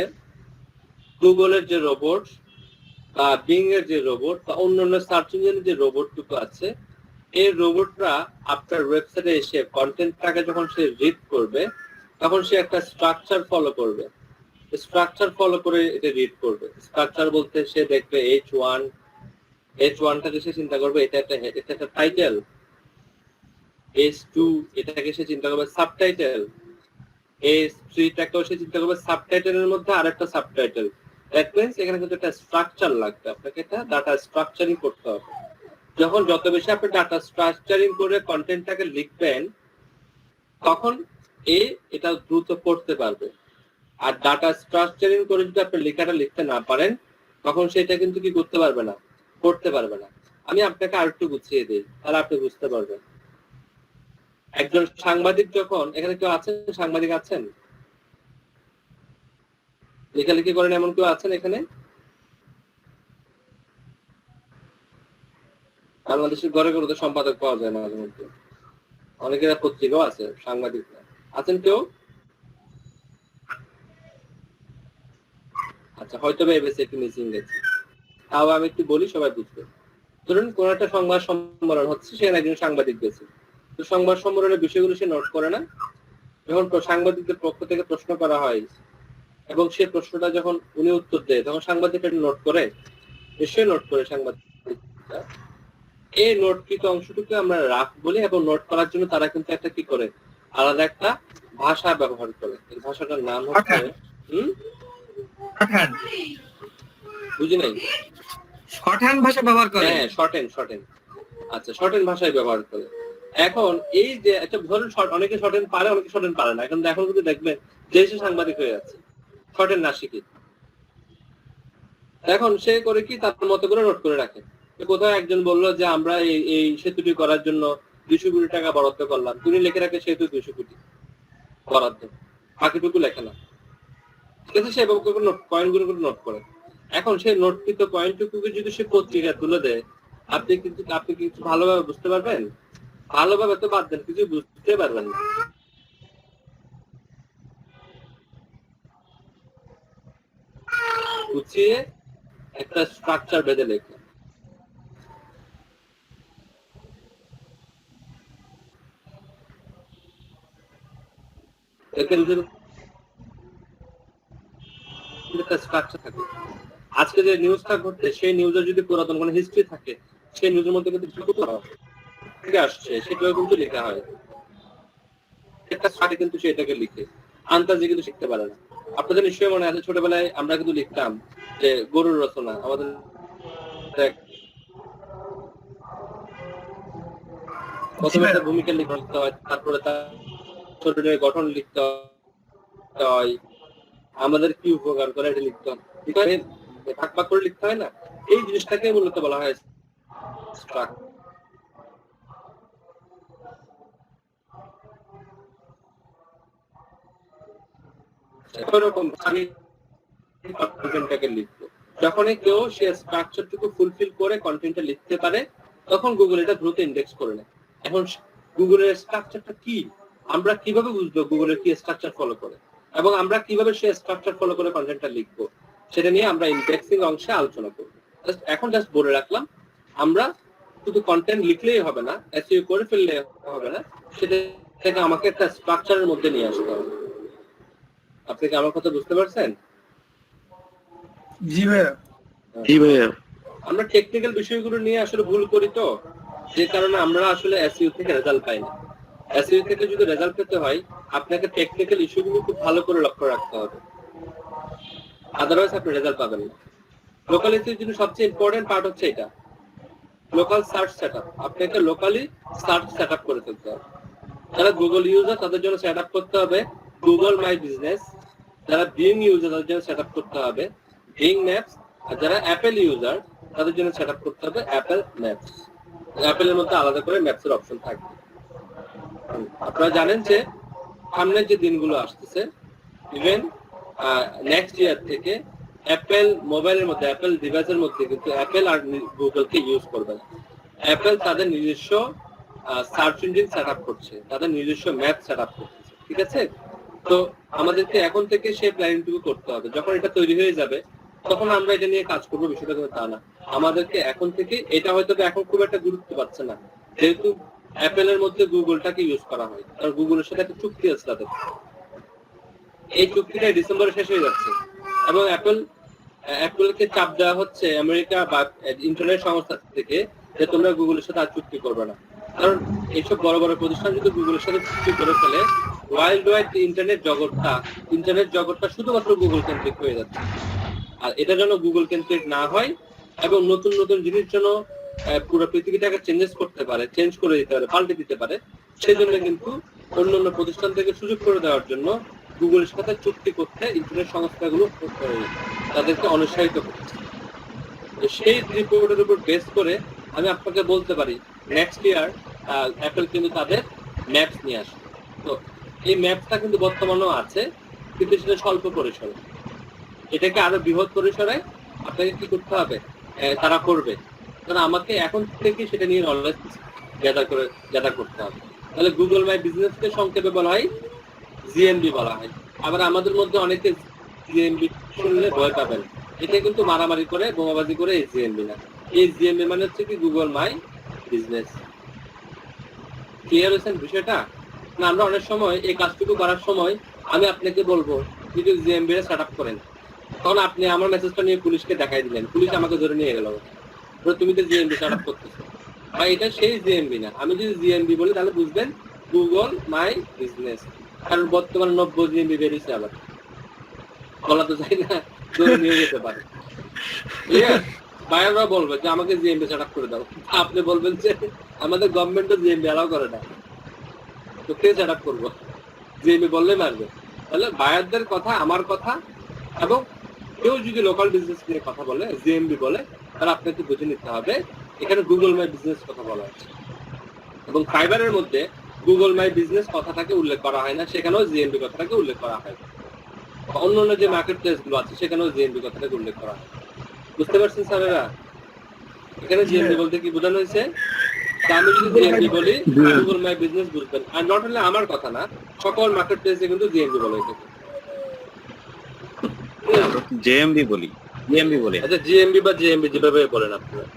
গুগলের যে রোবট বা বিং এর যে রোবট বা অন্যান্য সার্চ ইঞ্জিনের যে রোবটটুকু আছে, এই রোবটরা আপনার ওয়েবসাইটে এসে কন্টেন্টটাকে যখন সে রিড করবে তখন সে একটা স্ট্রাকচার ফলো করবে, স্ট্রাকচার ফলো করে এটা রিড করবে। স্ট্রাকচার বলতে সে দেখবে H1টাকে সে চিন্তা করবে এটা একটা টাইটেল, H2 এটাকে সে চিন্তা করবে সাবটাইটেল, H3টাকেও সে চিন্তা করবে সাবটাইটেলের মধ্যে আরেকটা সাবটাইটেল। দ্যাট মিন্স এখানে কিন্তু একটা স্ট্রাকচার লাগবে, আপনাকে একটা ডাটা স্ট্রাকচারিং করতে হবে। যখন যত বেশি আপনি ডাটা স্ট্রাকচারিং করে কন্টেন্টটাকে লিখবেন তখন এটা দ্রুত পড়তে পারবে। আর ডাটা স্ট্রাকচারিং করে যদি আপনি লেখাটা লিখতে না পারেন তখন সেটা কিন্তু কি করতে পারবে না, পড়তে পারবে না। আমি আপনাকে আরেকটু গুছিয়ে দিই তাহলে আপনি বুঝতে পারবেন। একজন সাংবাদিক যখন, এখানে কেউ আছেন সাংবাদিক আছেন, লেখালেখি করেন এমন কেউ আছেন এখানে? বাংলাদেশের ঘরে ঘরে তো সম্পাদক পাওয়া যায় মাঝে মধ্যে, অনেকের পত্রিকাও আছে, সাংবাদিক আছেন কেউ? আচ্ছা, হয়তো এবিসি একটু মিসিং গেছে, তাও আমি একটু বলি সবাই বুঝবে। ধরুন কোন একটা সংবাদ সম্মেলন হচ্ছে, সেখানে একজন সাংবাদিক গেছে, তো সংবাদ সম্মেলনের বিষয়গুলো সে নোট করে না। যখন সাংবাদিকদের পক্ষ থেকে প্রশ্ন করা হয় এবং সেই প্রশ্নটা যখন উনি উত্তর দেয় তখন সাংবাদিক নোট করে, নিশ্চয়ই নোট করে সাংবাদিক। এই নোটকৃত অংশটুকু আমরা রাফ বলি এবং নোট করার জন্য তারা কিন্তু একটা কি করে, আলাদা একটা ভাষা ব্যবহার করে। এই ভাষাটার নাম হচ্ছে বুঝি নাই, শর্টহ্যান্ড ভাষা ব্যবহার করে। হ্যাঁ, শর্টহ্যান্ড। আচ্ছা, শর্টহ্যান্ড ভাষায় ব্যবহার করে। এখন এই যে একটা ধরুন অনেকে শর্টহ্যান্ড পারে, অনেকে শর্টহ্যান্ড পারে না। এখন কিন্তু দেখবেন দেশে সাংবাদিক হয়ে আছে শর্টহ্যান্ড না শিখে। এখন সে করে কি তার মতো করে নোট করে রাখে। কোথাও একজন বললো যে আমরা এই সেতুটি করার জন্য 200 কোটি টাকা বরাদ্দ করলাম, তিনি লিখে রাখে সেতু 200 কোটি বরাদ্দ, বাকিটুকু লেখে না। ঠিক আছে, সে পয়েন্টগুলো নোট করে। এখন সেই নোটকৃত পয়েন্টটুকুকে যদি সে পত্রিকা তুলে দেয়, আপনি কিছু ভালোভাবে বুঝতে পারবেন? ভালোভাবে তো বাদ দেন, কিছু বুঝতে পারবেন না। গুছিয়ে একটা স্ট্রাকচার বেঁধে লেখে। আজকে যে নিউজটা ঘটছে সেই নিউজের যদি পুরাতন কোনো হিস্ট্রি থাকে, সেই নিউজের মধ্যে কিন্তু আসছে সেটাও কিন্তু লেখা হয়। একটা সাথে কিন্তু সেটাকে লিখে আন্তাজে কিন্তু শিখতে পারে না। আপনাদের নিশ্চয়ই মনে আছে ছোটবেলায় আমরা কিন্তু লিখতাম যে গরুর রচনা, আমাদের প্রথমে তার ভূমিকা লিখতে হয়, তারপরে তার শরীরের গঠন লিখতে হয়, আমাদের কি উপকার করে এটা লিখতে হয়, ভাগ ভাগ করে লিখতে হয় না। এই জিনিসটাকে মূলত বলা হয় লিখবো। যখনই কেউ সে স্ট্রাকচারটুকু ফুলফিল করে কন্টেন্টটা লিখতে পারে তখন গুগল এটা দ্রুত ইন্ডেক্স করে নেয়। এখন গুগলের স্ট্রাকচারটা কি, আমরা কিভাবে বুঝবো গুগলের কি স্ট্রাকচার ফলো করে এবং আমরা কিভাবে সে স্ট্রাকচার ফলো করে কন্টেন্টটা লিখবো, সেটা নিয়ে আমরা ইন্ডেক্সিং অংশে আলোচনা করবো। এখন জাস্ট বলে রাখলাম, আমরা শুধু কন্টেন্ট লিখলেই হবে না, এসইও করে ফেললে হবে না, সেটাকে আমাকে একটা স্ট্রাকচারের মধ্যে নিয়ে আসতে হবে। আপনি কি আমার কথা বুঝতে পারছেন? জি ভাইয়া। জি ভাইয়া। আমরা টেকনিক্যাল বিষয়গুলো নিয়ে আসলে ভুল করি, তো যে কারণে আমরা আসলে এসইও থেকে রেজাল্ট পাই না। এসইও থেকে যদি রেজাল্ট পেতে হয় আপনাকে টেকনিক্যাল ইস্যুগুলো খুব ভালো করে লক্ষ্য রাখতে হবে, আদারওয়াইজ আপনি রেজাল্ট পাবেন না। লোকাল এসইওর জন্য সবচেয়ে ইম্পর্টেন্ট পার্ট হচ্ছে এটা, লোকাল সার্চ সেটআপ। আপনাকে লোকালি সার্চ সেটআপ করে ফেলতে হবে। যারা গুগল ইউজার তাদের জন্য সেটআপ করতে হবে গুগল মাই বিজনেস, যারা বিং ইউজার তাদের জন্য সেটআপ করতে হবে বিং ম্যাপস, আর যারা অ্যাপেল ইউজার তাদের জন্য সেটআপ করতে হবে অ্যাপেল ম্যাপস। অ্যাপেলের মধ্যে আলাদা করে ম্যাপস এর অপশন থাকবে। আপনারা জানেন যে সামনের যে দিনগুলো আসতেছে, ইভেন নেক্সট ইয়ার থেকে অ্যাপেল মোবাইলের মধ্যে, অ্যাপেল ডিভাইসের মধ্যে কিন্তু অ্যাপেল আর গুগলকে ইউজ করবে না। অ্যাপেল তাদের নিজস্ব সার্চ ইঞ্জিন সেটআপ করছে, তাদের নিজস্ব ম্যাপ সেটআপ করতেছে, ঠিক আছে? তো আমাদেরকে এখন থেকে সেই প্ল্যানিংটুকু করতে হবে। যখন এটা তৈরি হয়ে যাবে তখন আমরা এটা নিয়ে কাজ করবো, বিষয়টা কিন্তু তা না। আমাদেরকে এখন থেকে, এটা হয়তো এখন খুব একটা গুরুত্ব পাচ্ছে না যেহেতু অ্যাপেলের মধ্যে গুগলটাকে ইউজ করা হয়, কারণ গুগলের সাথে একটা চুক্তি আছে তাদের। এই চুক্তিটা ডিসেম্বরে শেষ হয়ে যাচ্ছে এবং অ্যাপেলকে চাপ দেওয়া হচ্ছে আমেরিকা বা ইন্টারনেট সংস্থা থেকে যে তোমরা গুগলের সাথে আর চুক্তি করবে না। কারণ এইসব বড় বড় প্রতিষ্ঠান যদি গুগলের সাথে চুক্তি করে ফেলে, ওয়ার্ল্ড ওয়াইড ইন্টারনেট জগৎটা শুধুমাত্র গুগল কেন্দ্রিক হয়ে যাচ্ছে। আর এটা যেন গুগল কেন্দ্রিক না হয় এবং নতুন নতুন জিনিস যেন পুরো পৃথিবীটাকে চেঞ্জ করে দিতে পারে, পাল্টে দিতে পারে, সেই জন্য কিন্তু অন্যান্য প্রতিষ্ঠান থেকে সুযোগ করে দেওয়ার জন্য গুগলের সাথে চুক্তি করতে ইন্টারনেট সংস্থাগুলো তাদেরকে অনুৎসাহিত করছে। সেই রিপোর্টের উপর বেস করে আমি আপনাকে বলতে পারি নেক্সট ইয়ার অ্যাপেল কিন্তু তাদের ম্যাপস নিয়ে আসবে। তো এই ম্যাপসটা কিন্তু বর্তমানেও আছে, কিন্তু সেটা স্বল্প পরিসরে। এটাকে আরো বৃহৎ পরিসরে আপনাকে কি করতে হবে, তারা করবে। কারণ আমাকে এখন থেকে সেটা নিয়ে নলেজ গ্যাদার করতে হবে। তাহলে গুগল মাই বিজনেসকে সংক্ষেপে বলা হয় জিএমবি বলা হয়। আবার আমাদের মধ্যে অনেকে জিএমবি শুনলে ভয় পাবেন, এটা কিন্তু মারামারি করে বোমাবাজি করে এই জিএমবি না। এই জিএমবি মানে হচ্ছে কি গুগল মাই বিজনেস। ক্লিয়ার হয়েছেন বিষয়টা? না, আমরা অনেক সময় এই কাজটুকু করার সময় আমি আপনাকে বলবো যদি জিএমবি এর সেটআপ করেন, তখন আপনি আমার মেসেজটা নিয়ে পুলিশকে দেখাই দিলেন, পুলিশ আমাকে ধরে নিয়ে গেল, তুমি তো জিএমবি সেটআপ করতেছো। বা এটা সেই জিএমবি না। আমি যদি জিএমবি বলি তাহলে বুঝবেন গুগল মাই বিজনেস। কারণ বর্তমানে 90 জিএমবি বেরিয়েছে, আবার বলা তো যায় না, ধরে নিয়ে যেতে পারে। বায়াররা বলবে যে আমাকে জিএমবি সেটআপ করে দাও, আপনি বলবেন যে আমাদের গভর্নমেন্টও জিএমবি অ্যালাউ করে না, তো কে সেটআপ করবো? জিএমবি বললে মারবে। তাহলে বায়ারদের কথা, আমার কথা, এবং কেউ যদি লোকাল বিজনেস নিয়ে কথা বলে, জিএমবি বলে, তাহলে আপনাকে বুঝে নিতে হবে এখানে গুগল মাই বিজনেস কথা বলা হচ্ছে। এবং ফাইবারের মধ্যে গুগল মাই বিজনেস কথাটাকে উল্লেখ করা হয় না, সেখানেও জিএমবি কথাটাকে উল্লেখ করা হয়। অন্যান্য যে মার্কেট প্লেস গুলো আছে সেখানেও জিএমবি কথাটাকে উল্লেখ করা হয়। বুঝতে পারছেন স্যারেরা? এখানে জিএমবি বলতে কি বোঝানো হয়েছে? আমি যদি জিএমবি বলি গুগল মাই বিজনেস বুঝবেন। আর নট অনলি আমার কথা না, সকল মার্কেট প্লেসে কিন্তু জিএমবি বলা হয়েছে। জিএমবি বলি, জিএমবি বলি। আচ্ছা, জিএমবি বা জিএমবি যেভাবে বলেন আপনারা।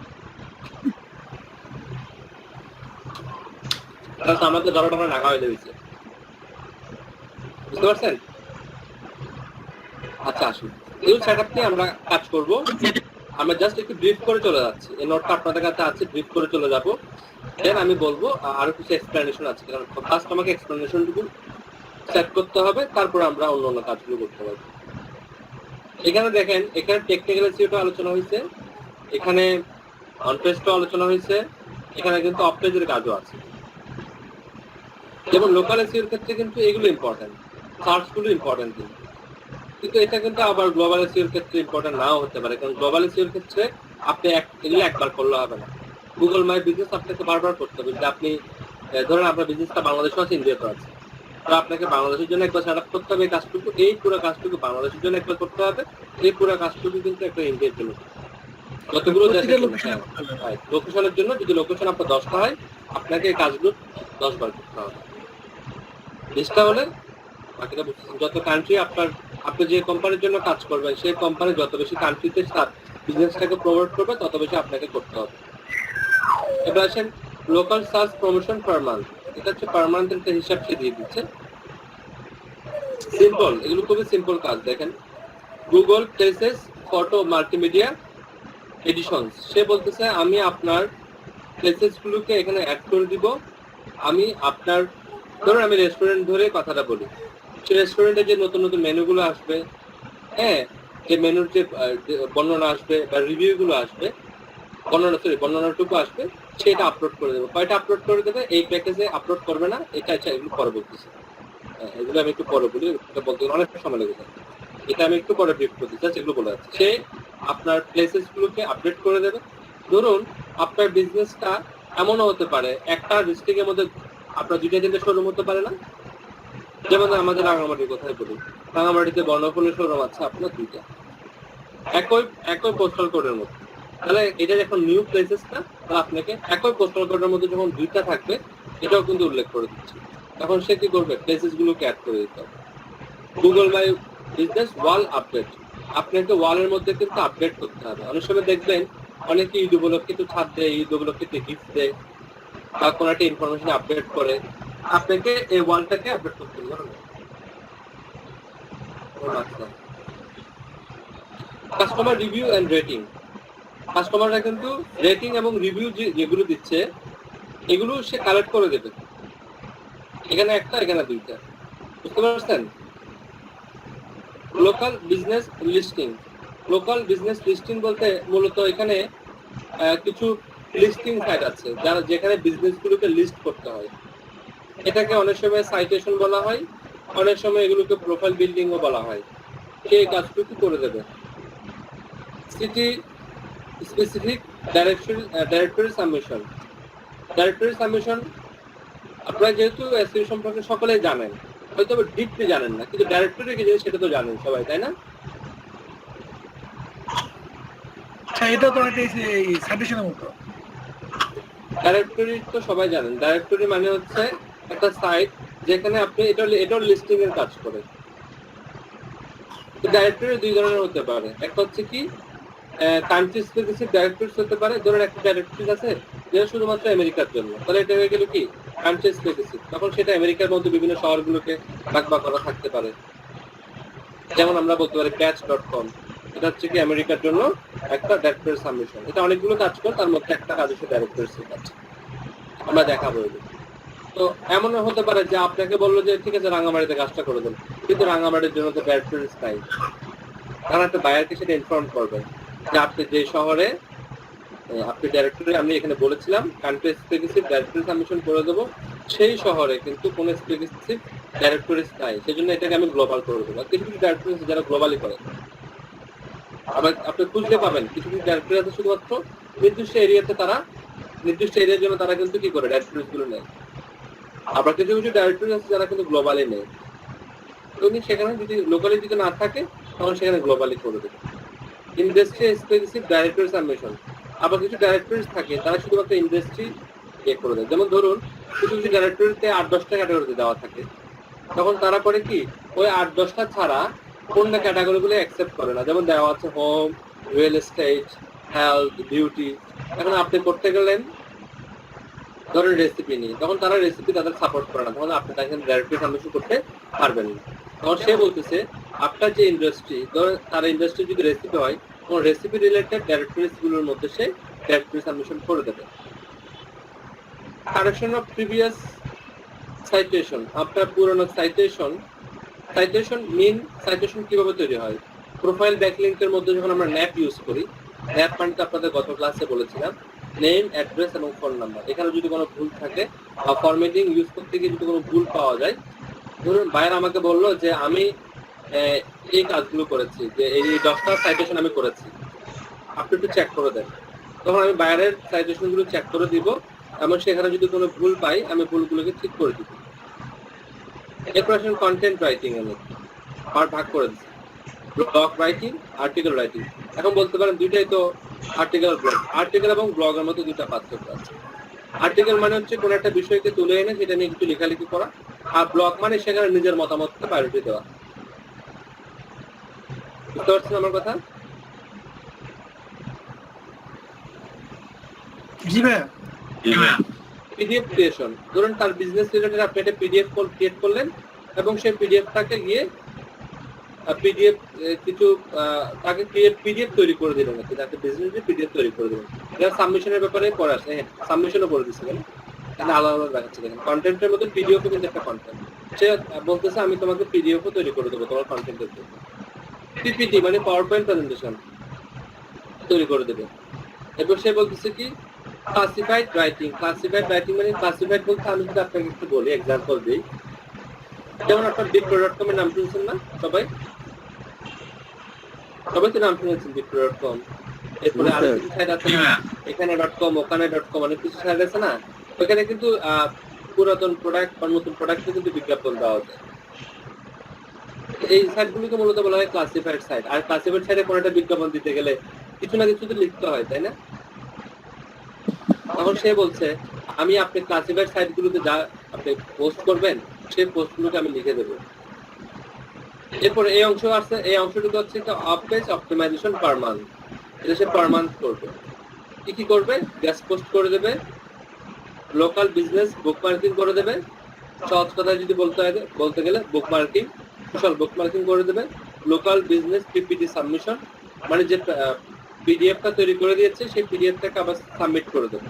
আমাকে ধরাটা ঢাকা হয়ে দিয়েছে, বুঝতে পারছেন? আচ্ছা, আসুন এই সেটআপ নিয়ে আমরা কাজ করব। আমরা জাস্ট একটু ব্রিফ করে চলে যাচ্ছি, এই নোটটা আপনাদের কাছে আছে, ব্রিফ করে চলে যাব। দেন আমি বলবো আরো কিছু এক্সপ্লেনেশন আছে, কারণ ফার্স্ট আমাকে এক্সপ্লেনেশনটুকু সেট করতে হবে, তারপর আমরা অন্য কাজগুলো করতে পারবো। এখানে দেখেন, এখানে টেকনিক্যাল এসইওটা আলোচনা হয়েছে, এখানে অন পেজটা আলোচনা হয়েছে, এখানে কিন্তু অফ পেজের কাজও আছে। যেমন লোকাল এসইওর ক্ষেত্রে কিন্তু এগুলো ইম্পর্টেন্ট, সার্চগুলো ইম্পর্টেন্ট, কিন্তু এটা কিন্তু আবার গ্লোবাল এসইওর ক্ষেত্রে ইম্পর্টেন্ট নাও হতে পারে। কারণ গ্লোবাল এসইওর ক্ষেত্রে আপনি এগুলো একবার করলে হবে না, গুগল মাই বিজনেস আপনাকে বারবার করতে হবে। যে আপনি ধরেন আপনার বিজনেসটা বাংলাদেশে আছে, ইন্ডিয়াতে আছে, তো আপনাকে বাংলাদেশের জন্য একবার সেট আপ করতে হবে। এই কাজটুকু, এই পুরো কাজটুকু বাংলাদেশের জন্য একবার করতে হবে, এই পুরো কাজটুকু কিন্তু একটা ইন্ডিয়ার জন্য, যতগুলো দেশের লোকেশনের জন্য। যদি লোকেশন আপনার 10টা হয়, আপনাকে এই কাজগুলো 10 বার করতে হবে। 20টা হলে বাকিটা বুঝতেছেন। যত কান্ট্রি আপনি যে কোম্পানির জন্য কাজ করবেন, সেই কোম্পানি যত বেশি কান্ট্রিতে তার বিজনেসটাকে প্রমোট করবে, তত বেশি আপনাকে করতে হবে। এবার আসেন লোকাল সার্চ প্রমোশন পার মান্থ। এটা হচ্ছে পার মান্থের একটা হিসাব সে দিয়ে দিচ্ছে। সিম্পল, এগুলো খুবই সিম্পল কাজ। দেখেন, Google places photo multimedia editions, সে বলতেছে আমি আপনার প্লেসেস গুলোকে এখানে অ্যাড করে দিব। আমি আপনার ধরুন আমি রেস্টুরেন্ট ধরে কথাটা বলি, সেই রেস্টুরেন্টে যে নতুন নতুন মেনুগুলো আসবে, হ্যাঁ, যে মেনুর যে বর্ণনা আসবে বা রিভিউ গুলো আসবে, বর্ণনাটুকু আসবে, সেটা আপলোড করে দেবো। কয়টা আপলোড করে দেবে? এই প্যাকেজে আপলোড করবে না, এটা আচ্ছা এগুলো পরে বলতেছি। এগুলো আমি একটু পরে বলি, এটা বলতে অনেক সময় লেগে যায়। এটা আমি একটু পরে ব্রিফ করতে চাই, এগুলো বলে যাচ্ছে। সে আপনার প্লেসেস গুলোকে আপডেট করে দেবে। ধরুন আপনার বিজনেসটা এমনও হতে পারে একটা ডিস্ট্রিক্টের মধ্যে আপনার 2-3টে শোরুম হতে পারে না? যেমন আমাদের রাঙামাটির কথাই বলি, রাঙামাটিতে বর্ণফুলের শোরুম আছে আপনার 2টা, একই পোস্টাল কোডের মধ্যে। তাহলে এটা যখন নিউ প্লেসেসটা, তাহলে আপনাকে একই পোস্টাল কোডের মধ্যে যখন 2টা থাকবে, এটাও কিন্তু উল্লেখ করে দিচ্ছি। তখন সে কি করবে? প্লেসেস গুলোকে অ্যাড করে দিতে হবে। Google my business wall update, আপনাকে ওয়ালের মধ্যে কিন্তু আপডেট করতে হবে। অনেক সময় দেখবেন অনেকে ঈদ উপলক্ষে একটু ছাড় দেয়, ঈদ উপলক্ষে গিফট দেয় বা কোনো একটা ইনফরমেশন আপডেট করে, আপনাকে এই ওয়ালটাকে আপডেট করতে হবে। কাস্টমার রিভিউ এন্ড রেটিং, কাস্টমাররা কিন্তু রেটিং এবং রিভিউ যেগুলো দিচ্ছে এগুলো সে কালেক্ট করে দেবে। এখানে একটা, এখানে 2টা, বুঝতে পারছেন? Local business listing, local business listing বলতে মূলত এখানে কিছু লিস্টিং সাইট আছে যারা যেখানে বিজনেসগুলোকে লিস্ট করতে হয়। এটাকে অনেক সময় সাইটেশন বলা হয়, অনেক সময় এগুলোকে প্রোফাইল বিল্ডিংও বলা হয়। সেই কাজটুকু করে দেবে। City specific directory submission, directory submission আপনারা যেহেতু এসইও সম্পর্কে সকলেই জানেন, হয়তো ডিপলি জানেন না, কিন্তু ডাইরেক্টরি কি জিনিস সেটা তো জানেন সবাই, তাই না? এটা তো একটা সাজেশনের মতো। ডাইরেক্টরি তো সবাই জানেন। ডাইরেক্টরি মানে হচ্ছে একটা সাইট যেখানে আপনি এটাও লিস্টিং এর কাজ করে। ডাইরেক্টরি 2 ধরনের হতে পারে। একটা হচ্ছে কি কান্ট্রি স্পেসিফিক ডাইরেক্টরিজ হতে পারে। ধরুন একটা ডাইরেক্টরি আছে যেটা শুধুমাত্র আমেরিকার জন্য, তাহলে এটা হয়ে গেল কি কান্ট্রি স্পেসিফিক। তখন সেটা আমেরিকার মধ্যে বিভিন্ন শহরগুলোকে ভাগ করা থাকতে পারে। যেমন আমরা বলতে পারি patch.com, এটা হচ্ছে কি আমেরিকার জন্য একটা ডাইরেক্টরি সাবমিশন। এটা অনেকগুলো কাজ করে, তার মধ্যে একটা কাজ হচ্ছে ডাইরেক্টরির কাজ, আমরা দেখাবো। তো এমনও হতে পারে যে আপনাকে বললো যে ঠিক আছে রাঙামাটিতে কাজটা করে দেন, কিন্তু রাঙামাটির জন্য তো ডাইরেক্টরিজ নাই। তারা একটা বায়ারকে সেটা ইনফর্ম করবেন যে আপনি যে শহরে আপনি ডাইরেক্টরি, আমি এখানে বলেছিলাম কান্ট্রি স্পেসিফিক ডাইরেক্টরি সাবমিশন করে দেবো, সেই শহরে কিন্তু কোনো স্পেসিফিক ডাইরেক্টরিজ নাই, সেজন্য এটাকে আমি গ্লোবাল করে দেবো। কিছু কিছু ডাইরেক্টরি যারা গ্লোবালি করে, আবার আপনি খুঁজতে পাবেন কিছু কিছু ডাইরেক্টরি আছে শুধুমাত্র নির্দিষ্ট এরিয়াতে, তারা নির্দিষ্ট এরিয়ার জন্য তারা কিন্তু কি করে ডাইরেক্টরিজ গুলো নেয়। আবার কিছু কিছু ডাইরেক্টরি আছে যারা কিন্তু গ্লোবালি নেয়। তুমি সেখানে যদি লোকালি যদি না থাকে তখন সেখানে গ্লোবালি করে দেবে। ইন্ডাস্ট্রি স্পেসিফিক ডাইরেক্টরি সাবমিশন, আবার কিছু ডাইরেক্টরিজ থাকে তারা শুধুমাত্র ইন্ডাস্ট্রি করে দেয়। যেমন ধরুন কিছু কিছু ডাইরেক্টরিতে 8-10টা ক্যাটাগরিতে দেওয়া থাকে, তখন তারা করে কি ওই 8-10টা ছাড়া অন্য ক্যাটাগরিগুলো অ্যাকসেপ্ট করে না। যেমন দেওয়া আছে home, real estate, health, beauty. এখন আপনি করতে গেলেন ধরেন রেসিপি নিয়ে, তখন তারা রেসিপি তাদের সাপোর্ট করে না, তখন আপনি তাকে ডাইরেক্টলি সাবমিশন করতে পারবেন না। তখন সে বলতেছে আপনার যে ইন্ডাস্ট্রি, ধরেন তার ইন্ডাস্ট্রি যদি রেসিপি হয়, তখন রেসিপি রিলেটেড ডাইরেক্টরিজ গুলোর মধ্যে সে ডাইরেক্টরি সাবমিশন করে দেবে। কারেকশন অফ প্রিভিয়াস সাইটেশন, আপনার পুরনো সাইটেশন মিন সাইটেশন কিভাবে তৈরি হয়? প্রোফাইল ব্যাকলিংকের মধ্যে যখন আমরা ন্যাপ ইউজ করি, ন্যাপ মানে আপনাদের গত ক্লাসে বলেছিলাম নেম, অ্যাড্রেস এবং ফোন নাম্বার। এখানে যদি কোনো ভুল থাকে বা ফরম্যাটিং ইউজ করতে গিয়ে যদি কোনো ভুল পাওয়া যায়, ধরুন বায়ার আমাকে বললো যে আমি এই কাজগুলো করেছি, যে এই 10টা সাইটেশন আমি করেছি, আপনি একটু চেক করে দেন। তখন আমি বায়ারের সাইটেশন গুলো চেক করে দিব, এবং সেখানে যদি কোনো ভুল পাই আমি ভুলগুলোকে ঠিক করে দিব। এরপর আসেন কন্টেন্ট রাইটিং এর মধ্যে ভাগ করে দিচ্ছি, ব্লগ রাইটিং, আর্টিকেল রাইটিং। এখন বলতে পারেন দুইটাই তো আর্টিকেল ব্লগ, আর্টিকেল এবং ব্লগের মধ্যে দুইটা পার্থক্য আছে। আর্টিকেল মানে হচ্ছে কোনো একটা বিষয়কে তুলে এনে সেটা নিয়ে কিছু লেখালেখি করা, আর ব্লগ মানে সেখানে নিজের মতামতকে প্রায়োরিটি দেওয়া। বুঝতে পারছেন আমার কথা? জি ভাইয়া। পিডিএফ ক্রিয়েশন, ধরুন তার বিজনেস রিলেটেড আপনি একটা পিডিএফ ক্রিয়েট করলেন এবং সেই পিডিএফটাকে গিয়ে পিডিএফ কিছু তাকে পিডিএফ তৈরি করে দিলেন নাকি তাকে বিজনেস পিডিএফ তৈরি করে দিলেন। এটা সাবমিশনের ব্যাপারে পড়ে আসে, হ্যাঁ সাবমিশনও করে দিচ্ছে কেন এখানে আলাদা আলাদা দেখাচ্ছে দেখেন। কন্টেন্টের মধ্যে পিডিএফও কিন্তু একটা কন্টেন্ট। সে বলতেছে আমি তোমাকে পিডিএফও তৈরি করে দেবো তোমার কন্টেন্টের জন্য। পিপিটি মানে পাওয়ার পয়েন্ট প্রেজেন্টেশন তৈরি করে দেবে। এরপর সে বলতেছে কি ক্লাসিফাইড রাইটিং। ক্লাসিফাইড রাইটিং মানে ক্লাসিফাইড বলতে আমি যদি আপনাকে একটু বলি, এক্সাম্পল দিই, যেমন আপনার বিপ্রো.com এর নাম শুনছেন না সবাই? সবাই তো নাম শুনেছেন বিপ্রো.com। এরপরে আরো কিছু সাইট আছে না, এখানে .com ওখানে .com অনেক কিছু সাইট আছে না, ওখানে কিন্তু পুরাতন প্রোডাক্ট বা নতুন প্রোডাক্টে কিন্তু বিজ্ঞাপন দেওয়া যায়। এই সাইটগুলোকে মূলত বলা হয় ক্লাসিফাইড সাইট। আর ক্লাসিফাইড সাইটে কোনো একটা বিজ্ঞাপন দিতে গেলে কিছু না কিছু তো লিখতে হয়, তাই না? তখন সে বলছে আমি আপনি ক্লাসিফাইড সাইটগুলোতে যা আপনি পোস্ট করবেন সেই পোস্টগুলোকে আমি লিখে দেবো। এরপরে এই অংশ আছে, এই অংশটুকু হচ্ছে off page optimisation per month. এটা সে পার মান্থ করবে। কি করবে? গেস্ট পোস্ট করে দেবে, লোকাল বিজনেস বুকমার্কিং করে দেবে, সহজ কথায় যদি বলতে গেলে বুকমার্কিং, সোশ্যাল বুকমার্কিং করে দেবে, লোকাল বিজনেস পিপিটি সাবমিশন মানে যে পিডিএফটা তৈরি করে দিয়েছে সেই পিডিএফটাকে আবার সাবমিট করে দেবে।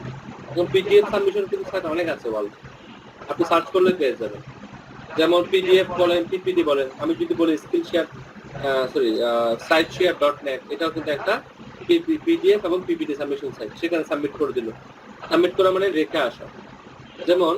এবং পিডিএফ সাবমিশন কিন্তু সাইট অনেক আছে ওয়ার্ল্ড, আপনি সার্চ করলে পেয়ে যাবেন। যেমন পিডিএফ বলেন, পিপিটি বলেন, আমি যদি বলি স্কিলশেয়ার siteshare.net, এটাও কিন্তু একটা পিডিএফ এবং পিপিটি সাবমিশন সাইট। সেখানে সাবমিট করে দিল। সাবমিট করা মানে রেখে আসা। যেমন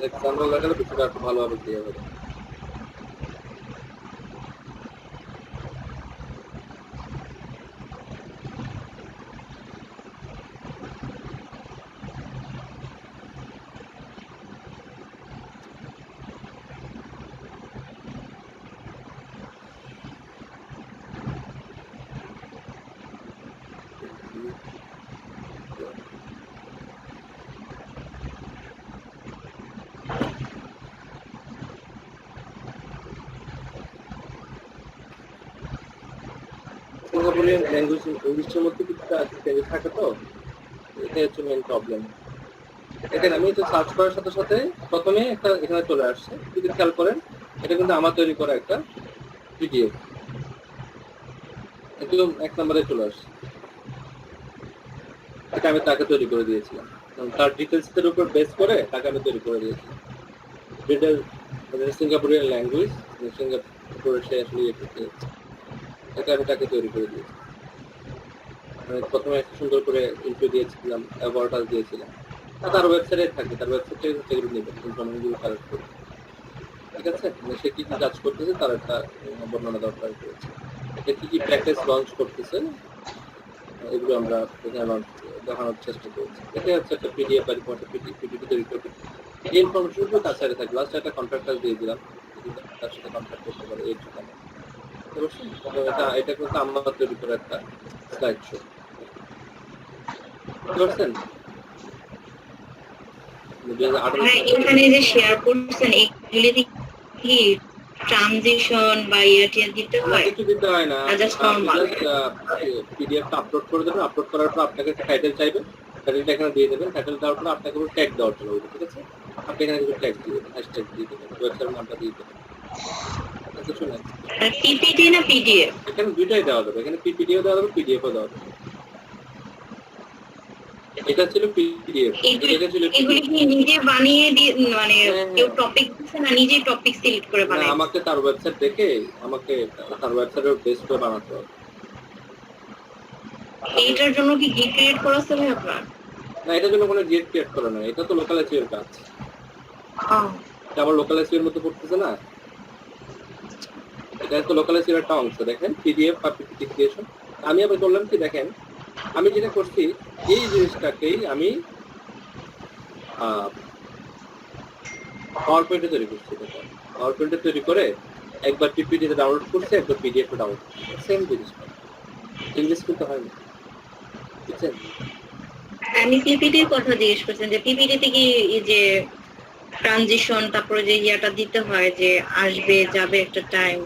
এক্সাম্পল দেখালে বিষয়টা একটু ভালোভাবে ক্লিয়ার হবে। সিঙ্গাপুরিয়ান ল্যাঙ্গুয়েজ ইংলিশের মধ্যে কিছুটা থাকে, তো এটাই হচ্ছে মেইন প্রবলেম। দেখেন আমি তো সার্চ করার সাথে সাথে প্রথমে একটা এখানে চলে আসছে, যদি খেয়াল করেন এটা কিন্তু আমার তৈরি করা একটা পিডিএফ, একদম 1 নম্বরে চলে আসছে। এটা আমি তাকে তৈরি করে দিয়েছিলাম, তার ডিটেলসের উপর বেস করে তাকে আমি তৈরি করে দিয়েছিলাম। ডিটেল সিঙ্গাপুরিয়ান ল্যাঙ্গুয়েজ, সিঙ্গাপুরে সে আসলে এটা আমি তাকে তৈরি করে দিয়েছি। প্রথমে একটা সুন্দর করে ইন্ট্রো দিয়েছিলাম, অ্যাবাউট দিয়েছিলাম। তার ওয়েবসাইটে থাকে, তার ওয়েবসাইটে সেগুলো নেবেন, ইনফরমেশনগুলো কালেক্ট করে। ঠিক আছে, সে কি কি কাজ করতেছে তার একটা বর্ণনা দরকার করেছে। কি কি প্যাকেজ লঞ্চ করতেছে এগুলো আমরা এখানে দেখানোর চেষ্টা করছি। এটা হচ্ছে একটা পিডিএফ বা পিপিটি তৈরি করতে। এই ইনফরমেশনগুলো তার সাইডে থাকবে। লাস্ট একটা কন্ট্রাক্টার দিয়ে দিলাম। তার সাথে কন্ট্যাক্ট করতে পারে এই ঠিকানা। তো এটা কিন্তু আমরা তৈরি করে একটা স্লাইড শো বুঝতে হ্যাঁ, এখানে যে শেয়ার করছেন এগুলি কি ট্রানজিশন বা ইয়াটিয়া দিতে হয়? কিছু দিতে হয় না, জাস্ট নরমাল পিডিএফটা আপলোড করে দেবেন। আপলোড করার পর আপনাকে একটা টাইটেল চাইবে, টাইটেলটা এখানে দিয়ে দেবেন। টাইটেল দেওয়ার পর আপনাকে পুরো ট্যাগ দেওয়ার জন্য বলবে, ঠিক আছে? আপনি এখানে কিছু ট্যাগ দিয়ে দেবেন, হ্যাশট্যাগ দিয়ে দেবেন, ওয়েবসাইটের নামটা দিয়ে দেবেন, কিছু না। পিপিটি না পিডিএফ? এখানে দুইটাই দেওয়া যাবে, এখানে পিপিটিও দেওয়া যাবে, পিডিএফও দেওয়া যাবে। এটা ছিল পিডিএফ, এটা ছিল এগুলি কি নিজে বানিয়ে দিয়ে মানে কেউ টপিক দিচ্ছে না নিজেই টপিক সিলেক্ট করে বানায়? আমাকে তার ওয়েবসাইট দেখে আমাকে তার ওয়েবসাইটের বেস করে বানাতে হবে। এইটার জন্য কি গিগ ক্রিয়েট করা আছে ভাই আপনার? না, এটার জন্য কোনো গেট ক্রিয়েট করা না, এটা তো লোকাল এসইও এর কাজ। এটা আবার লোকাল এসইও এর মতো করতেছে না, এটা তো লোকাল এসইও এর একটা অংশ। দেখেন পিডিএফ বা পিপিটি ক্রিয়েশন। আমি আবার বললাম কি, দেখেন আমি যেটা করছি এই জিনিসটাকেই আমি পাওয়ার পয়েন্টে তৈরি করছি। পাওয়ার পয়েন্টে তৈরি করে একবার পিপিটিতে ডাউনলোড করছি, একবার পিডিএফ ডাউনলোড করছি, সেম জিনিস, ইংলিশ কিন্তু হয় না, বুঝছেন? আমি পিপিটির কথা জিজ্ঞেস করছেন যে পিপিটিতে কি এই যে ট্রানজিশন তারপরে যে ইয়াটা দিতে হয় যে আসবে যাবে একটা টাইম,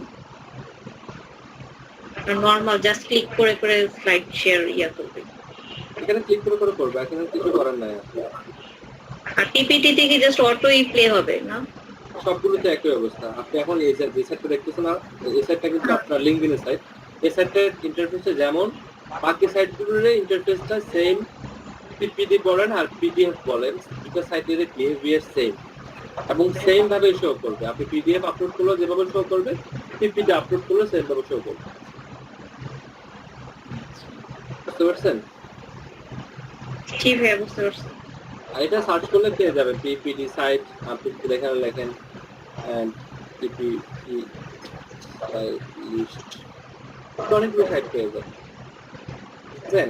নরমাল জাস্ট ক্লিক করে করে স্লাইড শেয়ার ইয়া করবে? এখানে ক্লিক করে করে করবে, এখানে কিছু করার নাই। আর পিপিটি থেকে জাস্ট অটোই প্লে হবে না? সবগুলোতে একই অবস্থা। আপনি এখন এই যে সাইটটা দেখতেছেন না, এই সাইটটা কিন্তু আপনার লিঙ্কডইনের সাইট। এই সাইটের ইন্টারফেসে যেমন বাকি সাইটগুলোর ইন্টারফেসটা সেম, পিপিটি বলেন আর পিডিএফ বলেন, দুটো সাইটের বিহেভিয়ার সেম এবং সেম ভাবে শো করবে। আপনি পিডিএফ আপলোড করলে যেভাবে শো করবে, পিপিটি আপলোড করলে সেম ভাবে শো করবে। বুঝতে পারছেন? ঠিক হয়ে বুঝতে পারছি। আর এটা সার্চ করলে পেয়ে যাবেন পিপিটি সাইট। আপনি লেখেন পিপিটি লিস্ট, অনেকগুলো সাইট পেয়ে যাবেন, বুঝলেন?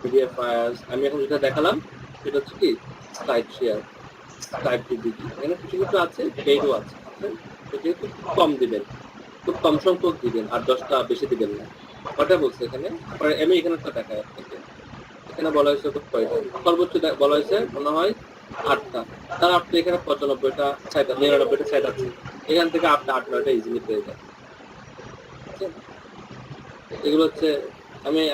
PDF files. আমি এখন যেটা দেখালাম সেটা হচ্ছে কি স্লাইড শেয়ার, স্লাইড পিপিটি। এখানে কিছু কিছু আছে, পেইডও আছে, সেটা একটু কম দিবেন, খুব কম সংখ্যক দিবেন, আর 10টা বেশি দিবেন না। কটা বলছে এখানে? আমি এখানে একটা দেখাই আপনাকে। এখানে বলা হয়েছে সর্বোচ্চ বলা হয়েছে মনে হয় 8টা, তার আপনি এখানে 95টা সাইট, 99টা সাইট আছে, এখান থেকে আপনি 8-9টা ইজিলি পেয়ে যাবেন। এগুলো হচ্ছে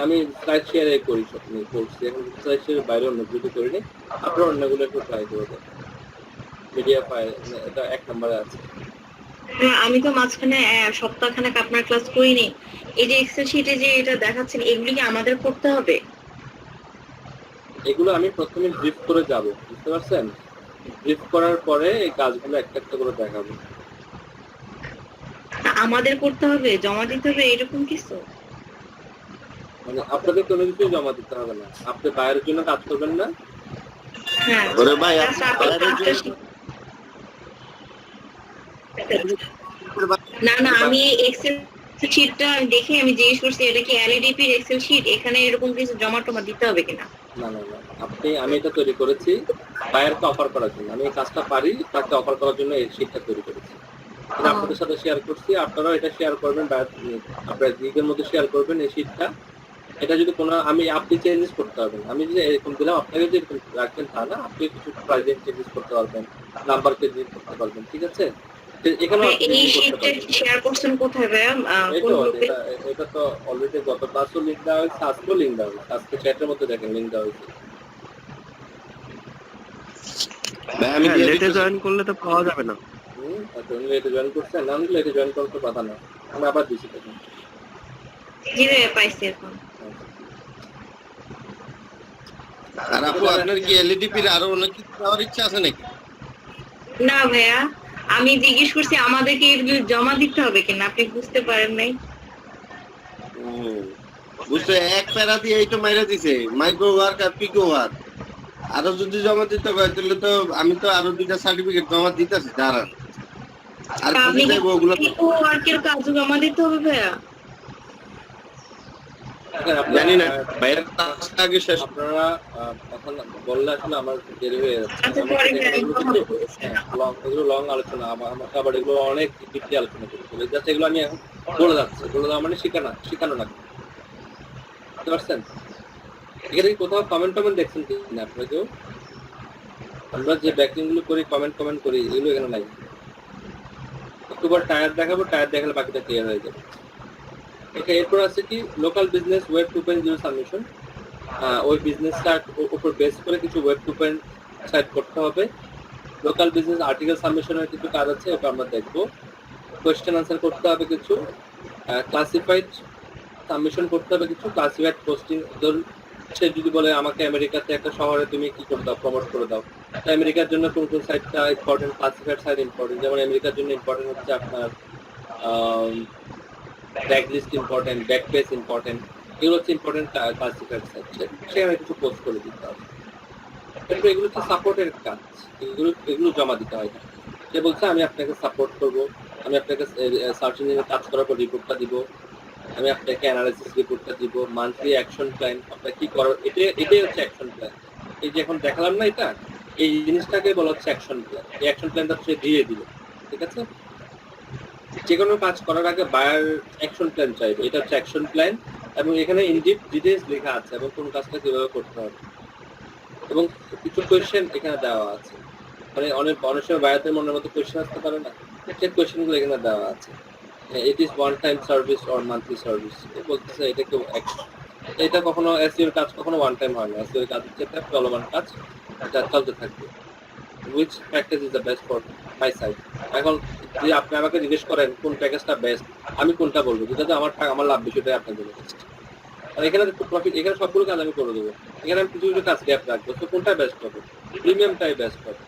আমি স্লাইড শেয়ারে করি, সব করছি এখন। স্লাইড শেয়ারের বাইরে অন্য কিছু করিনি, আপনার অন্যগুলো একটু ট্রাই করবেন। মিডিয়া ফাইল এটা 1 নম্বরে আছে। আমি তো মাঝখানে সপ্তাহখানেক আপনার ক্লাস করিনি। এই যে এক্সেল শিটে যে এটা দেখাচ্ছেন এগুলি কি আমাদের করতে হবে? এগুলো আমি প্রথমে ব্রিফ করে যাব, বুঝতে পারছেন? ব্রিফ করার পরে এই কাজগুলো একটা একটা করে দেখাবো। আমাদের করতে হবে, জমা দিতে হবে, এরকম কিছু? মানে আপনাদের কোনো কিছু জমা দিতে হবে না, আপনি বাইরের জন্য কাজ করবেন না। হ্যাঁ, ওরে ভাই, না না, আমি এক্সেল শিটটা দেখে আমি জিজ্ঞেস করছি এটা কি এলইডিপি এর এক্সেল শিট, এখানে এরকম কিছু জমা টমা দিতে হবে কিনা? না না না, আমি এটা তৈরি করেছি বাইরকে অফার করার জন্য। আমি এই কাজটা পারি, তাকে অফার করার জন্য এই শিটটা তৈরি করেছি। এটা আপনাদের সাথে শেয়ার করছি, আপনারাও এটা শেয়ার করবেন, আপনার গ্রুপের মধ্যে শেয়ার করবেন এই শিটটা। এটা যদি কোনো আপনি চেঞ্জেস করতে পারবেন। আমি যে এরকম দিলাম, আপনাকে যে এরকম রাখবেন তা না, আপনি কিছু প্রাইজেন্ট চেঞ্জেস করতে পারবেন, নাম্বারকে চেঞ্জ করতে পারবেন, ঠিক আছে? এখানে এই শিটটা শেয়ার করছেন কোথায় ভাইয়া, কোন গ্রুপে? এটা তো অলরেডি গত ক্লাসও লিংক দেওয়া হয়েছে, আজকেও লিংক দেওয়া হয়েছে, আজকে চ্যাটের মধ্যে দেখেন লিংক দেওয়া হয়েছে। আমি লেটে জয়েন করলে তো পাওয়া যাবে না। আচ্ছা, উনি লেটে জয়েন করছেন না, উনি লেটে জয়েন করতে কথা না, আমি আবার দিচ্ছি তখন। জি ভাইয়া, পাইছি এখন। আর আপু, আপনার কি এলইডিপির আরো অনেক কিছু পাওয়ার ইচ্ছা আছে নাকি? না ভাইয়া, আমি জিজ্ঞেস করছি আমাদেরকে এগুলো জমা দিতে হবে কিনা, আপনি বুঝতে পারেন নাই? বুঝতে এক প্যারা দিয়ে এই তো মাইরা দিছে, মাইক্রো ওয়ার্ক আর পিকো ওয়ার্ক। আরো যদি জমা দিতে হয় তাহলে তো আমি তো আরো 2টা সার্টিফিকেট জমা দিতেছি। যারা আর আপনি কি দেবো ওগুলো পিকো ওয়ার্কের কাজ জমা দিতে হবে ভাইয়া? দেখেন জানি না ভাইয়ের আগে শেষ আপনারা এখন বললে আসলে আমার দেরি হয়ে যাচ্ছে আচ্ছা, পরে এগুলো লং আলোচনা আমাকে আবার এগুলো অনেক ডিপলি আলোচনা করতে হবে জাস্ট এগুলো আমি এখন বলে যাচ্ছি বলে দেওয়া মানে শেখানো না বুঝতে পারছেন এখানে কি কোথাও কমেন্ট দেখছেন কি না আপনারা কেউ আমরা যে ব্যাকিং গুলো করি কমেন্ট করি এগুলো এখানে নাই একটুবার টায়ার দেখাবো টায়ার দেখালে বাকিটা ক্লিয়ার হয়ে যাবে এটা এরপর আছে কি লোকাল বিজনেস ওয়েব 2.0 সাবমিশন ওই বিজনেসটার উপর বেস করে কিছু ওয়েব 2.0 সাইট করতে হবে লোকাল বিজনেস আর্টিকেল সাবমিশনের কিছু কাজ আছে এটা আমরা দেখবো কোয়েশ্চেন আনসার করতে হবে কিছু ক্লাসিফাইড সাবমিশন করতে হবে কিছু ক্লাসিফাইড পোস্টিং ধরুন সে যদি বলে আমাকে আমেরিকাতে একটা শহরে তুমি কি করে দাও প্রমোট করে দাও আমেরিকার জন্য কোন কোন সাইটটা ইম্পর্টেন্ট ক্লাসিফাইড সাইট ইম্পর্টেন্ট যেমন আমেরিকার জন্য ইম্পর্টেন্ট হচ্ছে আপনার back list important back page important এগুলো হচ্ছে ইম্পর্টেন্ট ক্লাসিফাইড সাইট সেখানে কিছু পোস্ট করে দিতে হবে কিন্তু এগুলো হচ্ছে সাপোর্টের কাজ এগুলো জমা দিতে হয় না সে বলছে আমি আপনাকে সাপোর্ট করব আমি আপনাকে সার্চ ইঞ্জিনে কাজ করার পর রিপোর্টটা দিব আমি আপনাকে অ্যানালাইসিস রিপোর্টটা দিব মান্থলি অ্যাকশন প্ল্যান আপনার কি করার এটাই হচ্ছে অ্যাকশন প্ল্যান এই যে এখন দেখালাম না এটা এই জিনিসটাকে বলা হচ্ছে অ্যাকশন প্ল্যান এই অ্যাকশন প্ল্যানটা সে দিয়ে দিল ঠিক আছে যে কোনো কাজ করার আগে বায়ার অ্যাকশন প্ল্যান চাইবে এটা হচ্ছে অ্যাকশন প্ল্যান এবং এখানে ইনডিপ ডিটেইলস লেখা আছে এবং কোন কাজটা কিভাবে করতে হবে এবং কিছু কোয়েশ্চেন এখানে দেওয়া আছে মানে অনেক সময় বায়ারদের মনের মতো কোয়েশ্চেন আসতে পারে না সেই কোয়েশ্চেনগুলো এখানে দেওয়া আছে it is one time service or monthly service বলতেছে এটা কেউ এটা কখনো এসইওর কাজ কখনো ওয়ান টাইম হয় না এসইওর কাজ হচ্ছে একটা চলমান কাজ এটা চলতে থাকবে which package is the best for my side এখন যদি আপনি আমাকে জিজ্ঞেস করেন কোন প্যাকেজটা বেস্ট আমি কোনটা বলবো যেটা আমার লাভ বিষয়টাই আপনার জন্য বেস্ট আর এখানে প্রফিট এখানে সবগুলো কাজ আমি করে দেবো এখানে আমি কিছু কাজ গ্যাপ রাখবো তো কোনটা বেস্ট হবে প্রিমিয়ামটাই বেস্ট হবে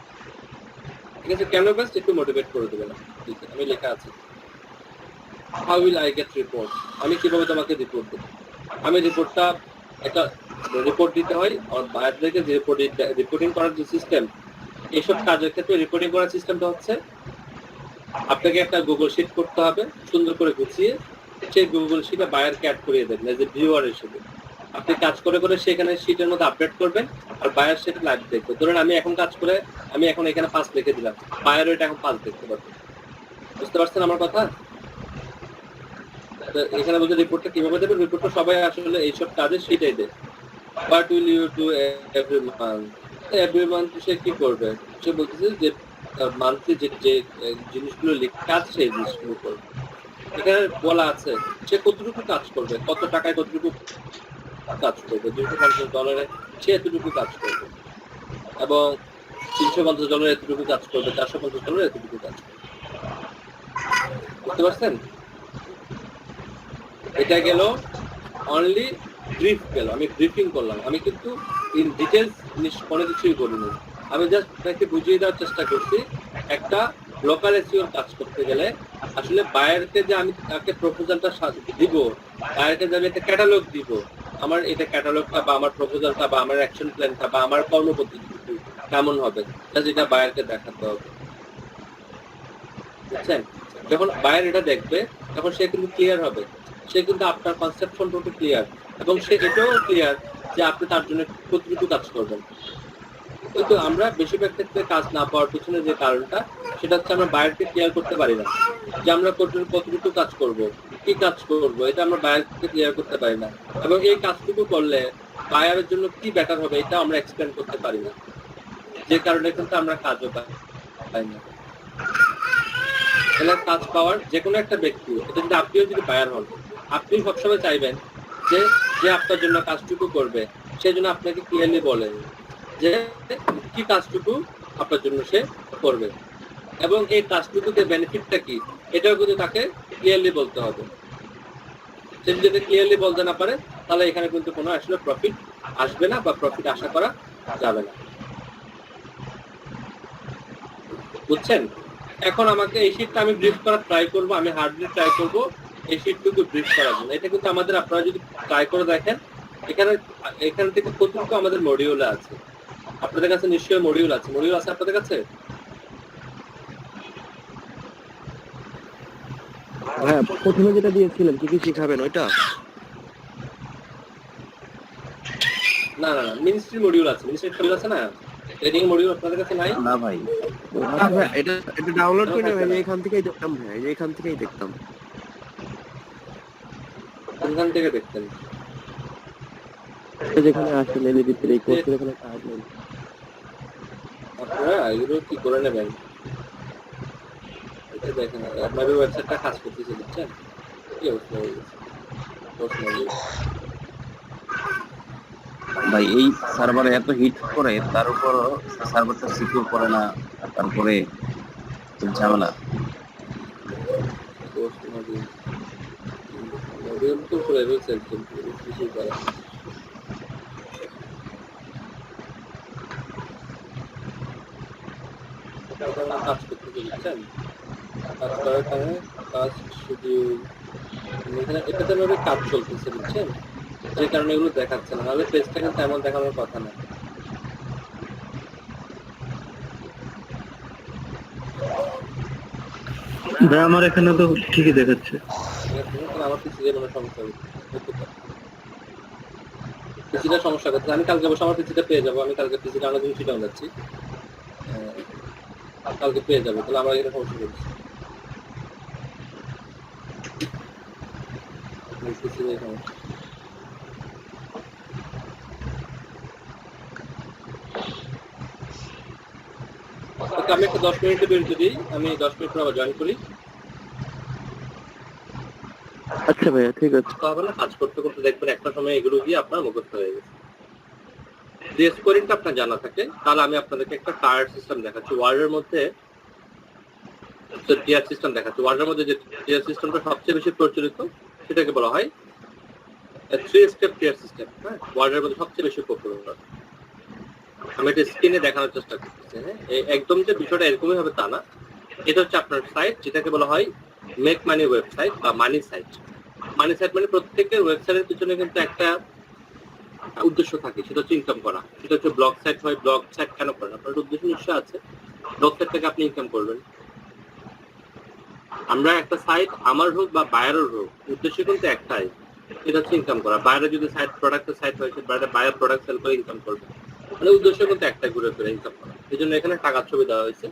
ঠিক আছে কেন বেস্ট একটু মোটিভেট করে দেবেন আমি লেখা আছে how will I get report আমি কিভাবে তোমাকে রিপোর্ট দেবো আমি রিপোর্টটা একটা রিপোর্ট দিতে হয় আর বায়ারদেরকে যে রিপোর্টিং করার যে সিস্টেম এইসব কাজের ক্ষেত্রে রিপোর্টিং করার সিস্টেমটা হচ্ছে আপনাকে একটা গুগল শিট করতে হবে সুন্দর করে গুছিয়ে সেই গুগল শিটে বায়ারকে অ্যাড করিয়ে দেবেন এজ এ ভিউয়ার হিসেবে আপনি কাজ করে সেখানে শিটের মধ্যে আপডেট করবেন আর বায়ার সেটা লাইভ দেখবে ধরুন আমি এখন কাজ করে আমি এখন এখানে 5 লিখে দিলাম বায়ার এটা এখন 5 দেখতে পারবে বুঝতে পারছেন আমার কথা এখানে বলতে রিপোর্টটা কিভাবে দেবে রিপোর্টটা সবাই আসলে এইসব কাজে সেটাই দেয় but will you do every month সে কি করবে সে বলতেছে যে মান্থলি যে জিনিসগুলো লেখা আছে সেই জিনিসগুলো করবে এখানে বলা আছে সে কতটুকু কাজ করবে কত টাকায় কতটুকু কাজ করবে $250 সে এতটুকু কাজ করবে এবং $350 এতটুকু কাজ করবে $450 এতটুকু কাজ করবে বুঝতে পারছেন এটা গেল অনলি ব্রিফ গেল আমি ব্রিফিং করলাম আমি কিন্তু ইন ডিটেলস কোনো কিছুই করিনি আমি জাস্ট আপনাকে বুঝিয়ে দেওয়ার চেষ্টা করছি একটা লোকাল এসইওর কাজ করতে গেলে আসলে বায়ারকে যে আমি তাকে প্রপোজালটা দিব বায়ারকে যে আমি একটা ক্যাটালগ দিব আমার এটা ক্যাটালগটা বা আমার প্রপোজালটা বা আমার অ্যাকশন প্ল্যানটা বা আমার কর্মপদ্ধতি কেমন হবে যেটা বায়ারকে দেখাতে হবে বুঝছেন যখন বায়ার এটা দেখবে তখন সে কিন্তু ক্লিয়ার হবে সে কিন্তু আপনার কনসেপ্ট সম্পর্কে ক্লিয়ার এবং সে এটাও ক্লিয়ার যে আপনি তার জন্য কতটুকু কাজ করবেন কিন্তু আমরা বেশিরভাগ ক্ষেত্রে কাজ না পাওয়ার পিছনে যে কারণটা সেটা হচ্ছে আমরা বায়ারকে ক্লিয়ার করতে পারি না যে আমরা কতটুকু কাজ করব কি কাজ করব এটা আমরা বায়ারকে ক্লিয়ার করতে পারি না এবং এই কাজটুকু করলে বায়ারের জন্য কি বেটার হবে এটা আমরা এক্সপ্লেন করতে পারি না যে কারণে কিন্তু আমরা কাজও পাই না এলাকার কাজ পাওয়ার যে কোনো একটা ব্যক্তি এটা যদি আপনিও যদি বায়ার হন আপনি সবসময় চাইবেন যে যে আপনার জন্য কাজটুকু করবে সেই জন্য আপনাকে ক্লিয়ারলি বলেন যে কি কাজটুকু আপনার জন্য সে করবে এবং এই কাজটুকুতে বেনিফিটটা কি এটাও কিন্তু তাকে ক্লিয়ারলি বলতে হবে সে যদি ক্লিয়ারলি বলতে না পারে তাহলে এখানে কিন্তু কোনো আসলে প্রফিট আসবে না বা প্রফিট আশা করা যাবে না বুঝছেন এখন আমাকে এই শীটটা আমি ব্রিফ করার ট্রাই করবো আমি হার্ডলি ট্রাই করবো এই শীটটুকু ব্রিফ করার জন্য এটা কিন্তু আমাদের আপনারা যদি ট্রাই করে দেখেন এখান থেকে কতটুকু আমাদের মডিউলে আছে আপনাদের কাছে নিশ্চয়ই মডিউল আছে আপনাদের কাছে হ্যাঁ প্রথমে যেটা দিয়েছিলেন কি কি শিখাবেন ওইটা না না না মিনিস্ট্রি মডিউল আছে, মিনিস্ট্রি মডিউল আছে না, ট্রেনিং মডিউল আপনাদের কাছে নাই? না ভাই, এটা ডাউনলোড করে নেবেন, এখান থেকেই দেখতাম ভাই, এখান থেকেই দেখতাম। কোনখান থেকে দেখতেন? যেখানে আসলে এই কোর্সের এখানে কাজ নেই। আপনারা এগুলো কি করে নেবেন? এটা দেখেন আপনাদের ওয়েবসাইটটা কাজ করতেছে, বুঝছেন কি অবস্থা হয়ে গেছে। ভাই এই সার্ভারে এত হিট করে, তার উপর সার্ভারটা সিকিউর করে না, তারপরে ঝামেলা। মডিউল তো করে ফেলছেন কিন্তু কিছু করে কাজ করতেছে, বুঝছেন? কাজ করার কারণে কাজ শিডিউল এখানে এটাতে ভাবে কাজ চলতেছে, বুঝছেন? যে কারণে এগুলো দেখাচ্ছে না, নাহলে পেজটা কিন্তু এমন দেখানোর কথা না। আমার এখানে তো ঠিকই দেখাচ্ছে। আমার পিসিতে কোনো সমস্যা হচ্ছে, পিসিটা সমস্যা করছে। আমি কালকে বসে আমার পিসিটা পেয়ে যাবো, আমি কালকে পিসিটা অনেক দিন সেটাও যাচ্ছি, কালকে পেয়ে যাবো, তাহলে আমরা এখানে সমস্যা করছি। পিসিটাই সমস্যা। আমি একটা 10 মিনিটের বিরতি দিই, আমি 10 মিনিট পর আবার জয়েন করি। আচ্ছা ভাইয়া, ঠিক আছে। হবে না, কাজ করতে করতে দেখবেন একটা সময় এগুলো গিয়ে আপনার মুখস্থ হয়ে গেছে। যে স্কোরিংটা আপনার জানা থাকে, তাহলে আমি আপনাদেরকে একটা টায়ার সিস্টেম দেখাচ্ছি। ওয়ার্ডের মধ্যে টিয়ার সিস্টেম দেখাচ্ছি। ওয়ার্ডের মধ্যে যে টিয়ার সিস্টেমটা সবচেয়ে বেশি প্রচলিত, সেটাকে বলা হয় 3 স্টেপ টিয়ার সিস্টেম। হ্যাঁ, ওয়ার্ডের মধ্যে সবচেয়ে বেশি পপুলার। আমি এটা স্ক্রিনে দেখানোর চেষ্টা করতেছি। হ্যাঁ, একদম যে বিষয়টা এরকমই হবে তা না। এটা হচ্ছে আপনার সাইট, যেটাকে বলা হয় মেক মানি ওয়েবসাইট বা মানি সাইট। মানি সাইট মানে প্রত্যেকের ওয়েবসাইটের পিছনে কিন্তু একটা উদ্দেশ্য থাকে, সেটা হচ্ছে ইনকাম করা। সেটা হচ্ছে ব্লগ সাইট হয়, ব্লগ সাইট কেন করেন? আপনার উদ্দেশ্য নিশ্চয় আছে, ব্লগ সাইট থেকে আপনি ইনকাম করবেন। আমরা একটা সাইট আমার হোক বা বায়ারের হোক, উদ্দেশ্য কিন্তু একটাই, সেটা হচ্ছে ইনকাম করা। বাইরে যদি সাইট প্রোডাক্টের সাইট হয়, বাইরে বায়ার প্রোডাক্ট সেল করে ইনকাম করবে, মানে উদ্দেশ্য কিন্তু একটাই, ঘুরে ফিরে ইনকাম করা। এই জন্য এখানে টাকার ছবি দেওয়া হয়েছে।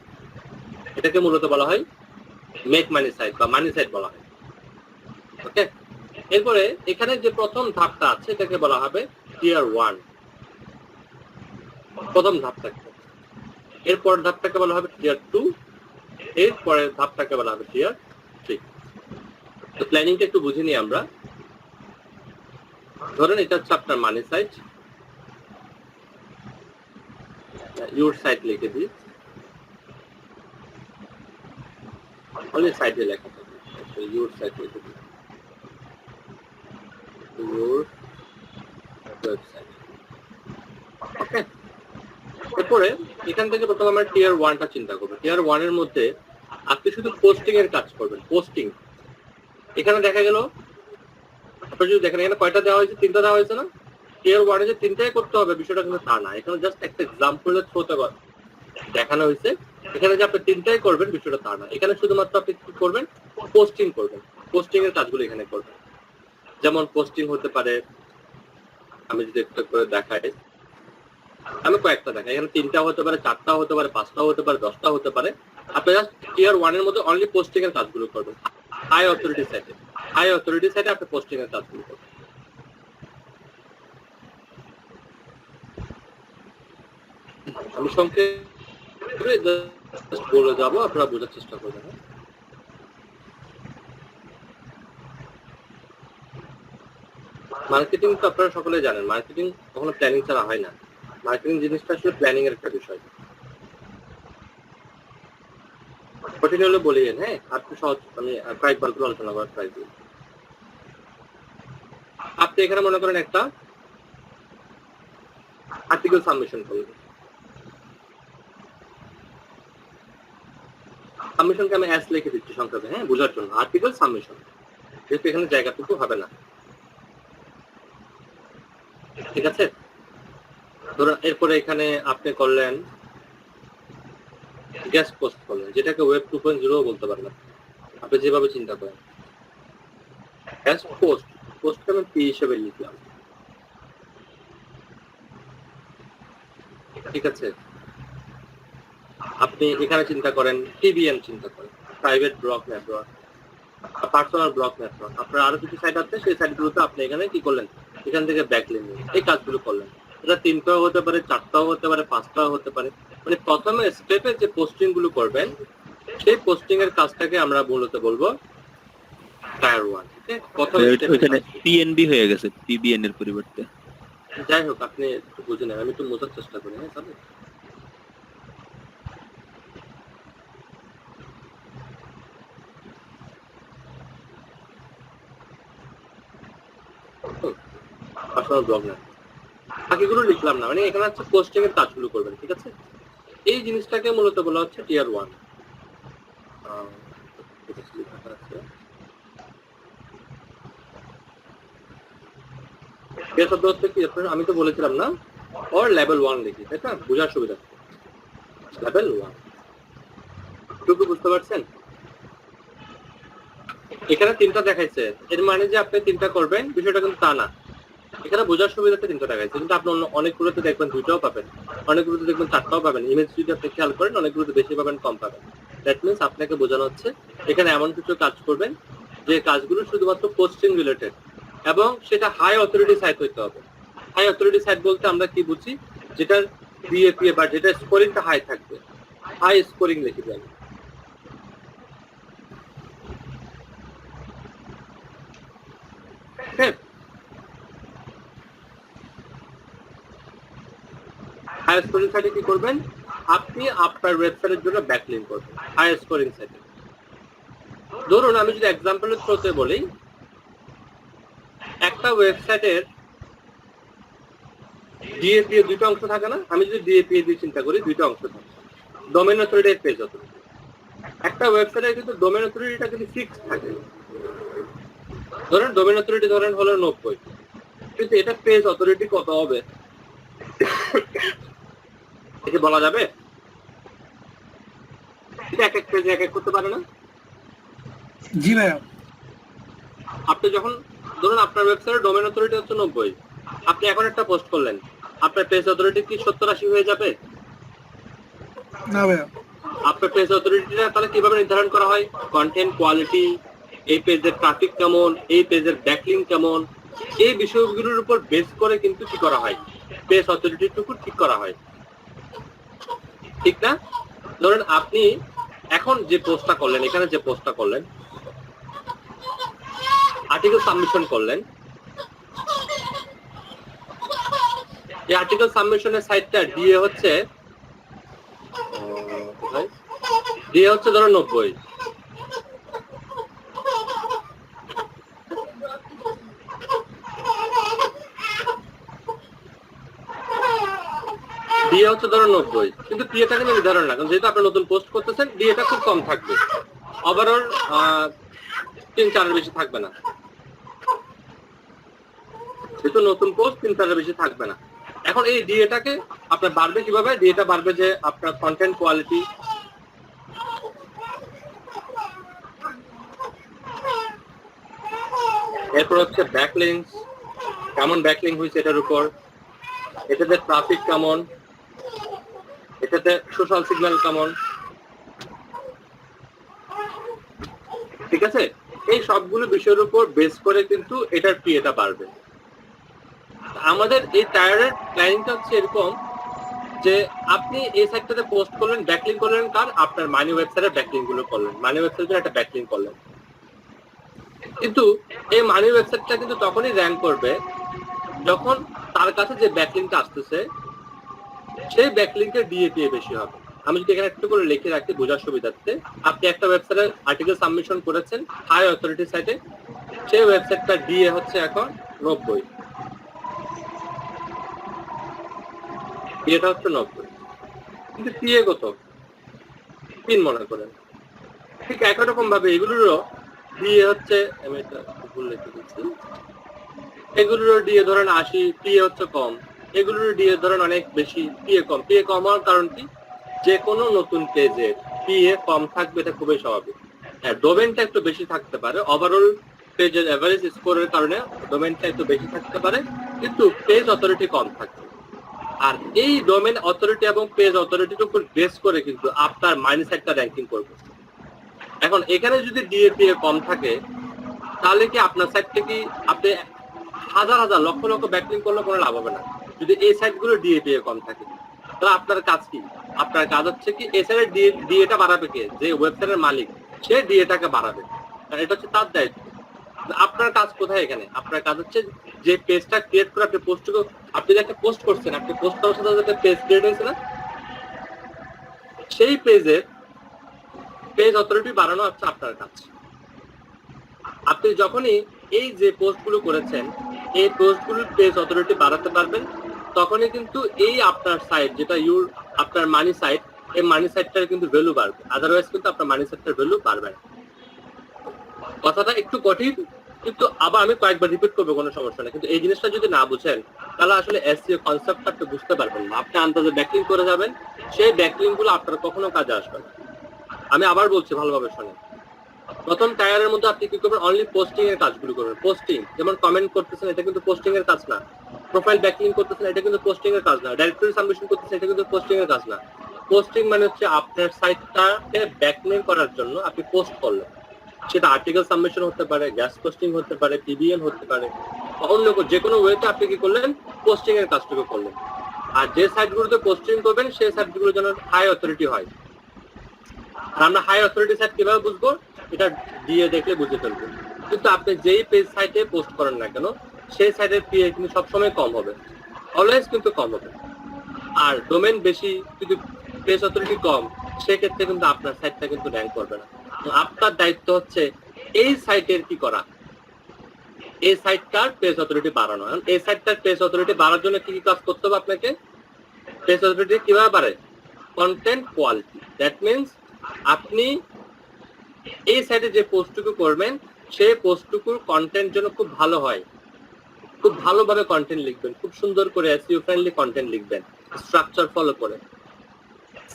এটাকে মূলত বলা হয় মেক মানি সাইট বা মানি সাইট বলা হয়। ওকে, এরপরে এখানে যে প্রথম ধাপটা আছে, এটাকে বলা হবে টিয়ার 1, প্রথম ধাপটাকে। এরপর ধাপটাকে বলা হবে টিয়ার 2, এরপরের ধাপটাকে বলা হবে টিয়ার 3। তো প্ল্যানিংটা একটু বুঝে নিই আমরা। ধরেন এটা হচ্ছে আপনার মানি সাইট, ইউর সাইট লিখে দিই, অনলি সাইটে লেখা থাকে, ইউর সাইট লিখে দিই, ইউর ওয়েবসাইট। ওকে, এরপরে এখান থেকে প্রথমে আমরা টিয়ার 1টা চিন্তা করবো। টিয়ার 1 এর মধ্যে আপনি শুধু পোস্টিং এর কাজ করবেন। পোস্টিং এখানে দেখা গেল, আপনি যদি দেখেন এখানে কয়টা দেওয়া হয়েছে, 3টা দেওয়া হয়েছে না? টিয়ার 1 এ যে 3টাই করতে হবে বিষয়টা কিন্তু তা না। এখানে জাস্ট একটা এক্সাম্পলের থ্রুতে দেখানো হয়েছে। এখানে যে আপনি 3টাই করবেন বিষয়টা তা না। এখানে শুধুমাত্র আপনি কি করবেন? পোস্টিং করবেন। পোস্টিং এর কাজগুলো এখানে করবেন। যেমন পোস্টিং হতে পারে, আমি যদি একটা করে দেখাই, আমি কয়েকটা দেখাই। এখানে 3টা হতে পারে, 4টা হতে পারে, 5টা হতে পারে, 10টা হতে পারে। আপনি জাস্ট টিয়ার 1 এর মধ্যে অনলি পোস্টিং এর কাজগুলো করবেন। হাই অথরিটি সাইটে আপনি পোস্টিং এর কাজগুলো করবেন। আমি সংক্ষেপে বলে যাবো, আপনারা বোঝার চেষ্টা করবেন। মার্কেটিং তো আপনারা সকলে জানেন, মার্কেটিং কখনো প্ল্যানিং ছাড়া হয় না। মার্কেটিং জিনিসটা আসলে প্ল্যানিং এর একটা বিষয়। কঠিন হলে বলি, হ্যাঁ, আপনি সহজ, আমি কয়েকবার করে আলোচনা করার ট্রাই করি। আপনি এখানে মনে করেন একটা আর্টিকেল সাবমিশন করবেন। সাবমিশনকে আমি অ্যাস লিখে দিচ্ছি সংক্ষেপে, হ্যাঁ, বোঝার জন্য। আর্টিকেল সাবমিশন, যেহেতু এখানে জায়গাটুকু হবে না, ঠিক আছে? ধরুন এরপরে এখানে আপনি করলেন গেস্ট পোস্ট করলেন, যেটাকে ওয়েব 2.0 বলতে পারেন আপনি যেভাবে চিন্তা করেন। গেস্ট পোস্টকে আমি পি হিসেবে লিখলাম। ঠিক আছে, আপনি এখানে চিন্তা করেন টিবিএন চিন্তা করেন, private block network, personal block network, আপনার আরো কিছু সাইট আছে, সেই সাইটগুলোতে আপনি এখানে কি করলেন, এখান থেকে ব্যাকলিংক এই কাজগুলো করলেন। এটা 3টাও হতে পারে, 4টাও হতে পারে, 5টাও হতে পারে। মানে প্রথমে স্টেপে যে পোস্টিং গুলো করবেন সেই পোস্টিং এর কাজটাকে আমরা মূলত বলবো টায়ার 1। ওইখানে পিএনবি হয়ে গেছে পিবিএন এর পরিবর্তে। যাই হোক, আপনি একটু বুঝে নেন, আমি একটু বোঝার চেষ্টা করি। হ্যাঁ তাহলে পার্সোনাল ব্লগ না, বাকিগুলো লিখলাম না, মানে এখানে হচ্ছে পোস্টিং এর কাজগুলো করবেন। ঠিক আছে, এই জিনিসটাকে মূলত বলা হচ্ছে টিয়ার 1। আমি তো বলেছিলাম না, ওর লেভেল 1 লিখি, তাই না? বোঝার সুবিধা লেভেল 1 টুকু বুঝতে পারছেন? এখানে 3টা দেখাইছে, এর মানে যে আপনি 3টা করবেন বিষয়টা কিন্তু তা না। এখানে বোঝার সুবিধাতে 3টা দেখাইছে, কিন্তু আপনি অনেকগুলোতে দেখবেন 2টাও পাবেন, অনেকগুলোতে দেখবেন 4টাও পাবেন। ইমেজ যদি আপনি খেয়াল করেন অনেকগুলোতে বেশি পাবেন, কম পাবেন। দ্যাট মিনস আপনাকে বোঝানো হচ্ছে এখানে এমন কিছু কাজ করবেন যে কাজগুলো শুধুমাত্র পোস্টিং রিলেটেড, এবং সেটা হাই অথরিটি সাইট হইতে হবে। হাই অথরিটি সাইট বলতে আমরা কি বুঝি, যেটা ডিএপিএ বা যেটা স্কোরিংটা হাই থাকবে, হাই স্কোরিং লিখে যাবে। হাই স্কোরিং সাইটে কি করবেন, আপনি আপনার ওয়েবসাইটের জন্য ব্যাকলিংক করবেন হাই স্কোরিং সাইটে। ধরুন আমি যদি এক্সাম্পলের থ্রুতে বলি, একটা ওয়েবসাইটের ডিএপিএ 2টা অংশ থাকে না? আমি যদি ডিএপিএ দিয়ে চিন্তা করি, 2টা অংশ থাকে, ডোমেইন অথরিটি, পেজ অথরিটি। একটা ওয়েবসাইটের কিন্তু ডোমেইন অথরিটিটা কিন্তু ফিক্স থাকে। ধরেন ডোমেইন অথরিটি ধরেন হলো 90, কিন্তু এটা পেজ অথরিটি কত হবে এটা বলা যাবে? এটা এক এক পেজে এক এক করতে পারে না? জি ভাইয়া। আপনি যখন ধরুন আপনার ওয়েবসাইটের ডোমেইন অথরিটি হচ্ছে 90, আপনি এখন একটা পোস্ট করলেন, আপনার পেজ অথরিটি কি 70-80 হয়ে যাবে? না ভাইয়া। আপনার পেজ অথরিটিটা তাহলে কিভাবে নির্ধারণ করা হয়? কন্টেন্ট কোয়ালিটি, এই পেজের ট্রাফিক কেমন, এই পেজের ব্যাকলিংক কেমন, এই বিষয়গুলোর উপর বেস করে কিন্তু কি করা হয়, পেজ অথরিটিটুকু ঠিক করা হয়। ঠিক না? ধরুন আপনি এখন যে পোস্টটা করলেন, এখানে যে পোস্টটা করলেন, আর্টিকেল সাবমিশন করলেন, এই আর্টিকেল সাবমিশনের সাইটটা ডিএ হচ্ছে ধরো 90। ডিএ হচ্ছে ধরো 90, কিন্তু ডিএটা কিন্তু নির্ধারণ না, কারণ যেহেতু আপনি নতুন পোস্ট করতেছেন ডিএটা খুব কম থাকবে, ওভারঅল 3-4 বেশি থাকবে না। যেহেতু নতুন পোস্ট 3-4 বেশি থাকবে না। এখন এই ডিএটাকে আপনার বাড়বে কিভাবে? ডিএটা বাড়বে যে আপনার কন্টেন্ট কোয়ালিটি, এরপর হচ্ছে ব্যাকলিংক, কেমন ব্যাকলিংক হয়েছে এটার উপর, এটাতে ট্রাফিক কেমন, এটাতে সোশ্যাল সিগন্যাল কেমন। ঠিক আছে, এই সবগুলো বিষয়ের উপর বেস করে কিন্তু এটার পিএটা বাড়বে। আমাদের এই টায়ারের প্ল্যানিংটা হচ্ছে এরকম যে আপনি এই সাইটটাতে পোস্ট করলেন, ব্যাকলিংক করলেন, কার? আপনার মানি ওয়েবসাইটের ব্যাকলিংক গুলো করলেন, মানি ওয়েবসাইটের একটা ব্যাকলিংক করলেন। কিন্তু এই মানি ওয়েবসাইটটা কিন্তু তখনই র্যাঙ্ক করবে যখন তার কাছে যে ব্যাকলিংকটা আসতেছে সেই ব্যাকলিংকের ডিএপিএ বেশি হবে। আমি যদি এখানে একটু করে লিখে রাখি বোঝার সুবিধার্থে, আপনি একটা ওয়েবসাইটে আর্টিকেল সাবমিশন করেছেন হাই অথরিটি সাইটে, সেই ওয়েবসাইটটা ডিএ হচ্ছে এখন 90, এটা হচ্ছে 90, কিন্তু পিএ কত? 3 মনে করেন। ঠিক একই রকম ভাবে এগুলোরও ডিএ হচ্ছে, আমি এটা ভুল লিখে দিচ্ছি, এগুলোরও ডিএ ধরেন 80, পিএ হচ্ছে কম। এগুলোর ডিএ ধরেন অনেক বেশি, পিএ কম। পিএ কম হওয়ার কারণ কি? যে কোনো নতুন পেজে পিএ কম থাকবে, এটা খুবই স্বাভাবিক। হ্যাঁ, ডোমেনটা একটু বেশি থাকতে পারে, ওভারঅল পেজের এভারেজ স্কোরের কারণে ডোমেনটা একটু বেশি থাকতে পারে, কিন্তু পেজ অথরিটি কম থাকবে। আর এই ডোমেন অথরিটি এবং পেজ অথরিটির উপর বেস করে কিন্তু আপনার মাইনি সাইটটা র্যাঙ্কিং করবে। এখন এখানে যদি ডিএপিএ কম থাকে তাহলে কি আপনার সাইটটা কি আপনি হাজার হাজার লক্ষ লক্ষ ব্যাকলিং করলে কোনো লাভ হবে না। যদি এই সাইটগুলো ডিএপিএ কম থাকে তাহলে আপনার কাজ কি? আপনার কাজ হচ্ছে কি এই সাইডের ডিএটা বাড়াবে কে? যে ওয়েবসাইটের মালিক সে ডিএটাকে বাড়াবে, এটা হচ্ছে তার দায়িত্ব। আপনার কাজ কোথায় এখানে? আপনার কাজ হচ্ছে যে পেজটা ক্রিয়েট করে আপনি পোস্টটুকু, আপনি যে একটা পোস্ট করছেন, আপনি পোস্ট করার সাথে সাথে পেজ ক্রিয়েট হয়েছে না, সেই পেজের পেজ অথরিটি বাড়ানো হচ্ছে আপনার কাজ। আপনি যখনই এই যে পোস্টগুলো করেছেন এই পোস্টগুলোর পেজ অথরিটি বাড়াতে পারবেন, তখনই কিন্তু এই আপনার সাইট যেটা আপনার মানি সাইট, এই মানি সাইটটার কিন্তু ভ্যালু বাড়বে। আদারওয়াইজ কিন্তু আপনার মানি সাইটটার ভ্যালু বাড়বে না। কথাটা একটু কঠিন, কিন্তু আবার আমি কয়েকবার রিপিট করবো, কোনো সমস্যা নেই। কিন্তু এই জিনিসটা যদি না বুঝেন তাহলে আসলে এসইও কনসেপ্টটা আপনি বুঝতে পারবেন না। আপনি আন্দাজে ব্যাকলিং করে যাবেন, সেই ব্যাকলিং গুলো আপনার কখনো কাজে আসবে না। আমি আবার বলছি, ভালোভাবে শোনেন। প্রথম টায়ারের মধ্যে আপনি কি করবেন? অনলি পোস্টিং এর কাজগুলো করবেন। পোস্টিং যেমন কমেন্ট করতেছেন, এটা কিন্তু পোস্টিং এর কাজ না। প্রোফাইল ব্যাকলিং করতেছেন, এটা কিন্তু পোস্টিং এর কাজ না। ডাইরেক্টরি সাবমিশন করতেছেন, এটা কিন্তু পোস্টিং এর কাজ না। পোস্টিং মানে হচ্ছে আপনার সাইটটাকে ব্যাকলিং করার জন্য আপনি পোস্ট করলেন, সেটা আর্টিকেল সাবমিশন হতে পারে, গ্যাস পোস্টিং হতে পারে, পিবিএন হতে পারে, অন্য যে কোনো ওয়েতে আপনি কি করলেন? পোস্টিং এর কাজটুকু করলেন। আর যে সাইটগুলোতে পোস্টিং করবেন সেই সাইটগুলো যেন হাই অথরিটি হয়। আর আমরা হাই অথরিটি সাইট কিভাবে বুঝবো? এটা দিয়ে দেখলে বুঝে ফেলবো। কিন্তু আপনি যেই পেজ সাইটে পোস্ট করেন না কেন, সেই সাইটের পিএ কিন্তু সবসময় কম হবে, অলওয়েজ কিন্তু কম হবে। আর ডোমেন বেশি কিন্তু পেজ অথরিটি কম, সেক্ষেত্রে কিন্তু আপনার সাইটটা কিন্তু র্যাঙ্ক করবে না। আপনার দায়িত্ব হচ্ছে এই সাইটের কি করা? এই সাইটটার পেজ অথরিটি বাড়ানো। এই সাইটটার পেজ অথরিটি বাড়ার জন্য কি কি কাজ করতে হবে আপনাকে? পেজ অথরিটি কিভাবে বাড়ে? Content quality. দ্যাট মিনস আপনি এই সাইটে যে পোস্টটুকু করবেন সেই পোস্টটুকুর কন্টেন্ট যেন খুব ভালো হয়, খুব ভালোভাবে কন্টেন্ট লিখবেন, খুব সুন্দর করে এসইও ফ্রেন্ডলি কন্টেন্ট লিখবেন, স্ট্রাকচার ফলো করে।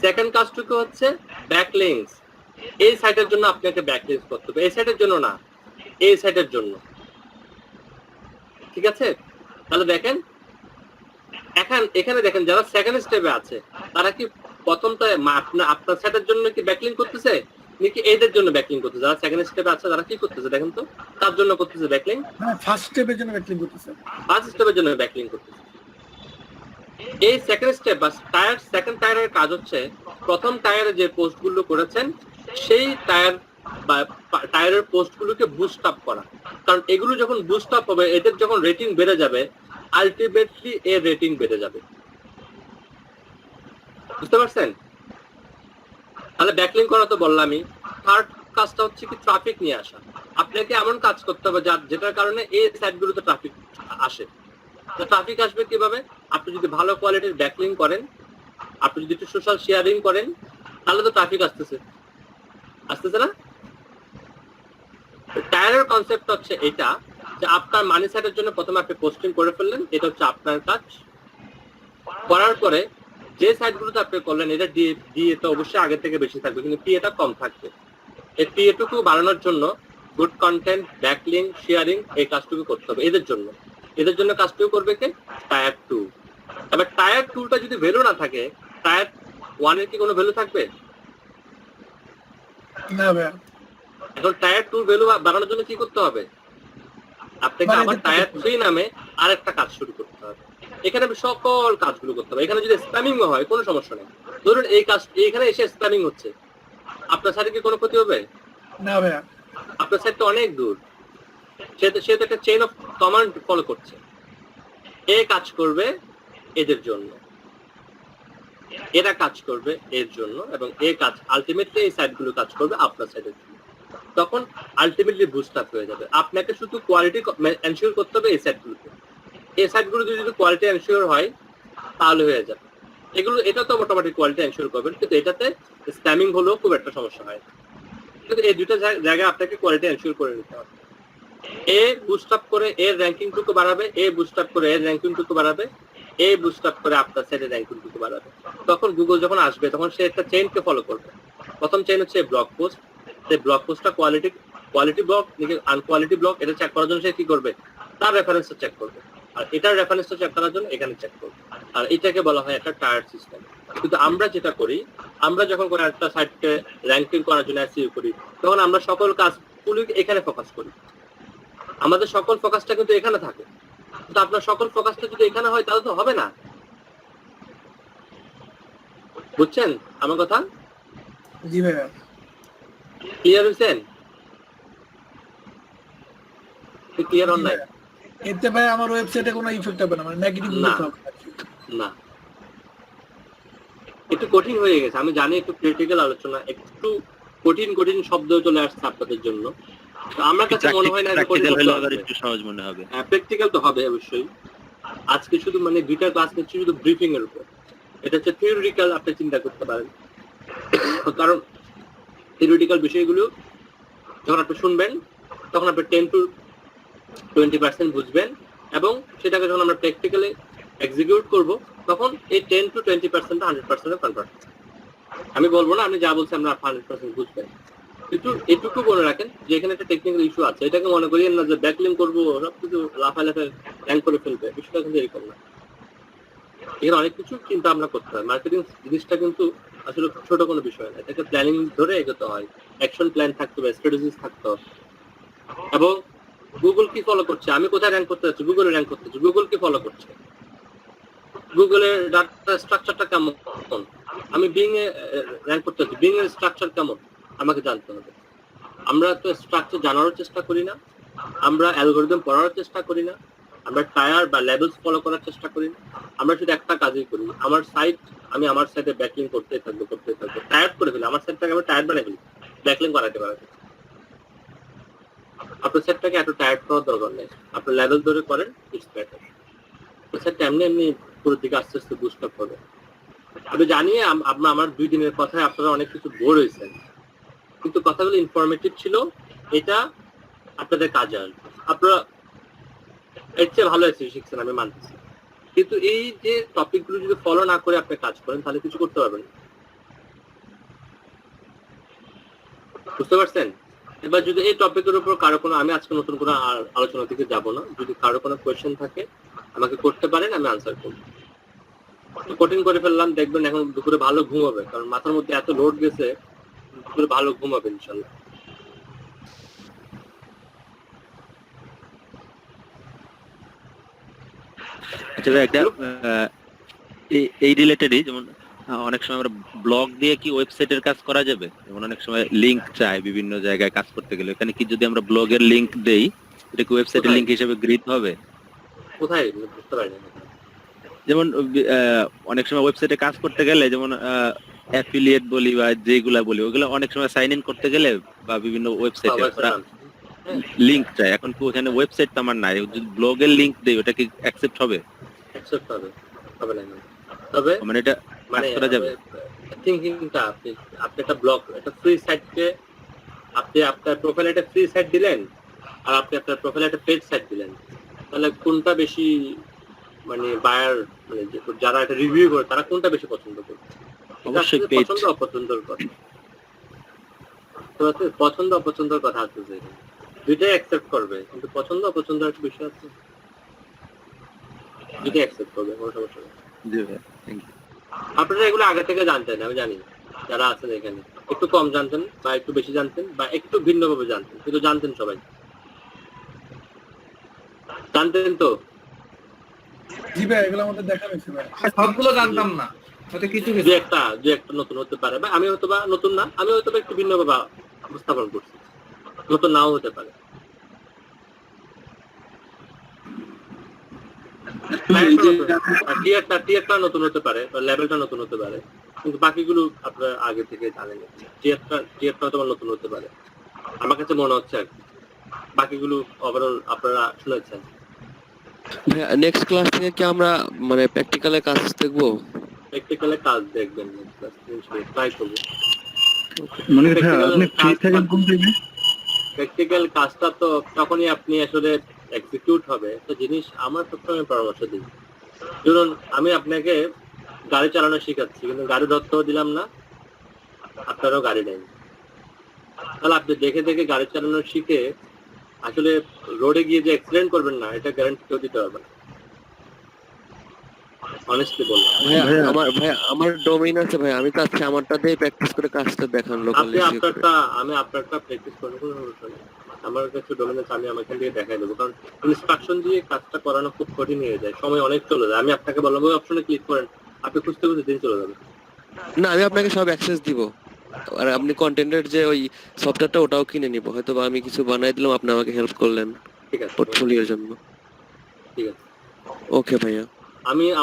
সেকেন্ড কাজটুকু হচ্ছে ব্যাকলিংস। এই সাইটের জন্য আপনাকে ব্যাকলিংস করতে হবে, এই সাইটের জন্য না, এই সাইটের জন্য। ঠিক আছে? তাহলে দেখেন এখানে দেখেন যারা সেকেন্ড স্টেপে আছে তারা কি প্রথমটা আপনার সাইটের জন্য কি ব্যাকলিং করতেছে নাকি এদের জন্য ব্যাকলিং করতেছে? যারা সেকেন্ড স্টেপে আছে তারা কি করতেছে দেখেন তো, কার জন্য করতেছে ব্যাকলিং? ফার্স্ট স্টেপের জন্য ব্যাকলিং করতেছে, ফার্স্ট স্টেপের জন্য ব্যাকলিং করতেছে। এই সেকেন্ড স্টেপ বা সেকেন্ড টায়ারের কাজ হচ্ছে প্রথম টায়ারে যে পোস্টগুলো করেছেন সেই টায়ারের পোস্টগুলোকে বুস্ট আপ করা। কারণ এগুলো যখন বুস্ট আপ হবে, এদের যখন রেটিং বেড়ে যাবে, আলটিমেটলি এর রেটিং বেড়ে যাবে। বুঝতে পারছেন? তাহলে ব্যাকলিং করা তো বললামই। থার্ড কাজটা হচ্ছে কি ট্রাফিক নিয়ে আসা। আপনাকে এমন কাজ করতে হবে যেটার কারণে এই সাইটগুলোতে ট্রাফিক আসে। তো ট্রাফিক আসবে কিভাবে? আপনি যদি ভালো কোয়ালিটির ব্যাকলিং করেন, আপনি যদি একটু সোশ্যাল শেয়ারিং করেন, তাহলে তো ট্রাফিক আসতেছে না? টায়ারের কনসেপ্ট হচ্ছে এটা যে আপনার মানি সাইটের জন্য প্রথমে আপনি পোস্টিং করে ফেললেন, এটা হচ্ছে আপনার কাজ। করার পরে যে সাইটগুলোতে আপনি করলেন এটা ডিএ তো অবশ্যই আগে থেকে বেশি থাকবে, কিন্তু পিএটা কম থাকবে। এই পিএটুকু বাড়ানোর জন্য গুড কন্টেন্ট, ব্যাকলিং, শেয়ারিং এই কাজটুকু করতে হবে এদের জন্য কাজটুকু করবে কে? টায়ার 2। তবে টায়ার 2টা যদি ভ্যালু না থাকে, টায়ার 1 এর কি কোনো ভ্যালু থাকবে? না ভাই। এখন টায়ার 2 ভ্যালু বাড়ানোর জন্য কি করতে হবে? আপনাকে আবার টায়ার 3 নামে আরেকটা কাজ শুরু করতে হবে। এখানে সকল কাজগুলো করতে হবে। এখানে যদি স্প্যামিং হয় কোনো সমস্যা নেই। ধরুন এই কাজ এখানে এসে স্প্যামিং হচ্ছে, আপনার সাইটে কি কোনো ক্ষতি হবে? না ভাই। আপনার সাইট তো অনেক দূর, সে তো একটা চেইন অফ কমান্ড ফলো করছে। এ কাজ করবে এদের জন্য, এরা কাজ করবে এর জন্য, এবং এ কাজ আলটিমেটলি এই সাইটগুলো কাজ করবে আপনার সাইটের জন্য। তখন আলটিমেটলি বুস্ট আপ হয়ে যাবে। আপনাকে শুধু কোয়ালিটি এনশিওর করতে হবে এই সাইটগুলোতে। এই সাইটগুলো যদি কোয়ালিটি এনশিওর হয় তাহলে হয়ে যাবে। এটা তো মোটামুটি কোয়ালিটি এনশিওর করবেন, কিন্তু এটাতে স্প্যামিং হলেও খুব একটা সমস্যা হয়। কিন্তু এই দুটো জায়গায় আপনাকে কোয়ালিটি এনশিওর করে নিতে হবে। এ বুস্ট আপ করে এর র্যাঙ্কিংটুকু বাড়াবে, এ বুস্ট আপ করে এর র্যাঙ্কিংটুকু বাড়াবে, এ বুস্ট আপ করে আপনার সাইটের র্যাঙ্কিংটুকু বাড়াবে। তখন গুগল যখন আসবে তখন সে একটা চেইনকে ফলো করবে। প্রথম চেইন হচ্ছে ব্লগ পোস্ট। সেই ব্লগ পোস্টটা কোয়ালিটি ব্লগ নাকি আনকোয়ালিটি ব্লগ, এটা চেক করার জন্য সে কি করবে? তার রেফারেন্সটা চেক করবে। আর এটার রেফারেন্সটা চেক করার জন্য এখানে চেক করবে। আর এটাকে বলা হয় একটা টায়ার সিস্টেম। কিন্তু আমরা যেটা করি, আমরা যখন কোনো একটা সাইটকে র্যাঙ্কিং করার জন্য এসইও করি, তখন আমরা সকল কাজগুলো এখানে ফোকাস করি। আমাদের সকল ফোকাসটা কিন্তু এখানে থাকে। কিন্তু আপনার সকল ফোকাসটা যদি এখানে হয় তাহলে তো হবে না। বুঝছেন আমার কথা? জি ভাইয়া। ক্লিয়ার হয়েছেন? ক্লিয়ার হন নাই? এতে ভাই আমার ওয়েবসাইটে কোনো ইফেক্ট হবে না, মানে নেগেটিভ না না, একটু কঠিন হয়ে গেছে আমি জানি, একটু ক্রিটিক্যাল আলোচনা, একটু কঠিন কঠিন শব্দ চলে আসছে আপনাদের জন্য। আমার কাছে মনে হয় না যে কঠিন হলে আবার একটু সহজ মনে হবে। হ্যাঁ, প্র্যাকটিক্যাল তো হবে অবশ্যই। আজকে শুধু মানে দুইটা ক্লাস নিচ্ছি শুধু ব্রিফিং এর উপর। এটা হচ্ছে থিওরিটিক্যাল, আপনি চিন্তা করতে পারেন, কারণ থিওরিটিক্যাল বিষয়গুলো যখন আপনি শুনবেন তখন আপনি 10 to 20% বুঝবেন, এবং সেটাকে যখন আমরা প্র্যাকটিক্যালি এক্সিকিউট করব তখন এই 10 to 20% 100% কনভার্ট। আমি বলবো না আমি যা বলছি আমরা 100% বুঝবেন, কিন্তু এটুকু মনে রাখেন যে এখানে একটা টেকনিক্যাল ইস্যু আছে। এটাকে মনে করিয়েন না যে ব্যাকলিঙ্ক করবো সবকিছু লাফায় লাফায় র্যাঙ্ক করে ফেলবে, বিষয়টা কিন্তু এরকম না। এখানে অনেক কিছু চিন্তা ভাবনা করতে হয়। মার্কেটিং জিনিসটা কিন্তু আসলে ছোট কোনো বিষয় না, এটাকে প্ল্যানিং ধরে এগোতে হয়, অ্যাকশন প্ল্যান থাকতে হবে, স্ট্র্যাটেজিস থাকতে হবে। এবং গুগল কি ফলো করছে, আমি কোথায় র্যাঙ্ক করতে যাচ্ছি, গুগলে র্যাঙ্ক করতে যাচ্ছি, গুগল কি ফলো করছে, গুগলের ডাটা স্ট্রাকচারটা কেমন, আমি বিং এ র্যাঙ্ক করতে যাচ্ছি, বিং এর স্ট্রাকচার কেমন আমাকে জানতে হবে। আমরা তো স্ট্রাকচার জানারও চেষ্টা করি না, আমরা অ্যালগরিদম পড়ার চেষ্টা করি না, আমরা টায়ার বা লেভেলস ফলো করার চেষ্টা করি না। আমরা শুধু একটা কাজই করি, আমার সাইট, আমি আমার সাইটে ব্যাকলিং করতে থাকবো টায়ার করে ফেলি, আমার সাইটটাকে আমি টায়ার বানাই ফেলি, ব্যাকলিং করাতে পারাতে। আপনার সেটটাকে এত টায়ার করার দরকার নেই, আপনার লেভেল ধরে করেন, ইটস বেটার। আপনার সেটটা এমনি এমনি পুরো দিকে আস্তে আস্তে বুস্ট আপ হবে। আমি জানি আমার 2 দিনের কথায় আপনারা অনেক কিছু বোর হয়েছেন, কিন্তু কথাগুলো ইনফরমেটিভ ছিল, এটা আপনাদের কাজে আসবে। আপনারা এর চেয়ে ভালো আছে শিখছেন, আমি মানতেছি, কিন্তু এই যে টপিকগুলো যদি ফলো না করে আপনি কাজ করেন তাহলে কিছু করতে পারবেন না। বুঝতে পারছেন? এবার যদি এই টপিকের উপর কারো কোনো, আমি আজকে নতুন কোনো আলোচনা থেকে যাব না, যদি কারো কোনো কোয়েশ্চেন থাকে আমাকে করতে পারেন, আমি আনসার করব। কঠিন করে ফেললাম, দেখবেন এখন দুপুরে ভালো ঘুম হবে, কারণ মাথার মধ্যে এত লোড গেছে, দুপুরে ভালো ঘুম হবে ইনশাল্লাহ। আচ্ছা ভাই, একটা এই রিলেটেডই, যেমন অনেক সময় আমরা ব্লগ দিয়ে কি ওয়েবসাইটের কাজ করা যাবে? যেমন অনেক সময় লিংক চাই বিভিন্ন জায়গায় কাজ করতে গেলে, এখানে কি যদি আমরা ব্লগের লিংক দেই এটা কি ওয়েবসাইটের লিংক হিসেবে গৃহীত হবে? কোথায় বুঝতে পারি না। যেমন অনেক সময় ওয়েবসাইটে কাজ করতে গেলে, যেমন অ্যাফিলিয়েট বলি বা যেগুলা বলি, ওগুলো অনেক সময় সাইন ইন করতে গেলে বা বিভিন্ন ওয়েবসাইটে ওরা লিংক চাই। এখন তো ওখানে ওয়েবসাইট তো আমার নাই, যদি ব্লগের লিংক দেই ওটা কি অ্যাকসেপ্ট হবে? অ্যাকসেপ্ট হবে, হবে না। তবে মানে এটা মানে করা যাবে থিংকিংটা, আপনি একটা ব্লগ, একটা ফ্রি সাইটকে আপনি আপনার প্রোফাইলে একটা ফ্রি সাইট দিলেন আর আপনি আপনার প্রোফাইলে একটা পেড সাইট দিলেন, তাহলে কোনটা বেশি মানে বায়ার, মানে যারা এটা রিভিউ করে তারা কোনটা বেশি পছন্দ করবে? অবশ্যই পেড। পছন্দ অপছন্দের কথা, তো পছন্দ অপছন্দের কথা আছে, যে দুইটাই অ্যাকসেপ্ট করবে, কিন্তু পছন্দ অপছন্দের একটা বিষয় আছে, দুইটাই অ্যাকসেপ্ট করবে, কোনো সমস্যা নেই। জি ভাই, থ্যাংক ইউ। আপনারা এগুলো আগে থেকে জানতেন, আমি জানি যারা আছেন এখানে একটু কম জানতেন বা একটু বেশি জানতেন বা একটু ভিন্নভাবে জানতেন, কিন্তু জানতেন, সবাই জানতেন তো। জি ভাই, এগুলো আমাদের দেখা হয়েছে ভাই। সবগুলো জানতাম না, হয়তো কিছু দু একটা নতুন হতে পারে, বা আমি হয়তো বা নতুন না, আমি হয়তো বা একটু ভিন্নভাবে উপস্থাপন করছি, নতুন নাও হতে পারে। টিয়ারটা নতুন হতে পারে বা লেভেলটা নতুন হতে পারে, কিন্তু বাকিগুলো আপনারা আগে থেকে জানেন। টিয়ারটা তোমার নতুন হতে পারে আমার কাছে মনে হচ্ছে, আর বাকিগুলো ওভারঅল আপনারা শুনেছেন। নেক্সট ক্লাস থেকে কি আমরা মানে প্র্যাকটিক্যালে কাজ দেখবো? প্র্যাকটিক্যালে কাজ দেখবেন, ট্রাই করবো। মানে আপনি ফ্রি থাকেন কোন টাইমে? প্র্যাকটিক্যাল কাজটা তো তখনই আপনি আসলে এক্সিকিউট হবে একটা জিনিস। আমার সবসময় পরামর্শ দিই, ধরুন আমি আপনাকে গাড়ি চালানো শিখাচ্ছি, কিন্তু গাড়ি ধরতেও দিলাম না, আপনারও গাড়ি নেই, তাহলে আপনি দেখে দেখে গাড়ি চালানো শিখে আসলে রোডে গিয়ে যে অ্যাক্সিডেন্ট করবেন না, এটা গ্যারান্টি কেউ দিতে পারবে না। অনেস্টলি বললাম। আমার ডোমেইন আছে ভাই, আমি চাচ্ছি আমারটা দিয়ে প্র্যাকটিস করে কাজটা দেখান আপনি লোকালি। আপনারটা প্র্যাকটিস করেন, কোনো সমস্যা নেই। আমার কাছে ডোমেন আছে, আমি এখান থেকে দেখাই দেবো। কারণ ইনস্ট্রাকশন দিয়ে কাজটা করানো খুব কঠিন হয়ে যায়, সময় অনেক চলে যায়। আমি আপনাকে বললাম ওই অপশনে ক্লিক করেন, আপনি খুঁজতে খুঁজতে দিন চলে যাবে। না, আমি আপনাকে সব অ্যাক্সেস দিব, আর আপনি কন্টেন্টের যে ওই সফটওয়্যারটা ওটাও কিনে নিব। হয়তো বা আমি কিছু বানাই দিলাম, আপনি আমাকে হেল্প করলেন ঠিক আছে, পোর্টফোলিওর জন্য। ঠিক আছে। ওকে ভাইয়া।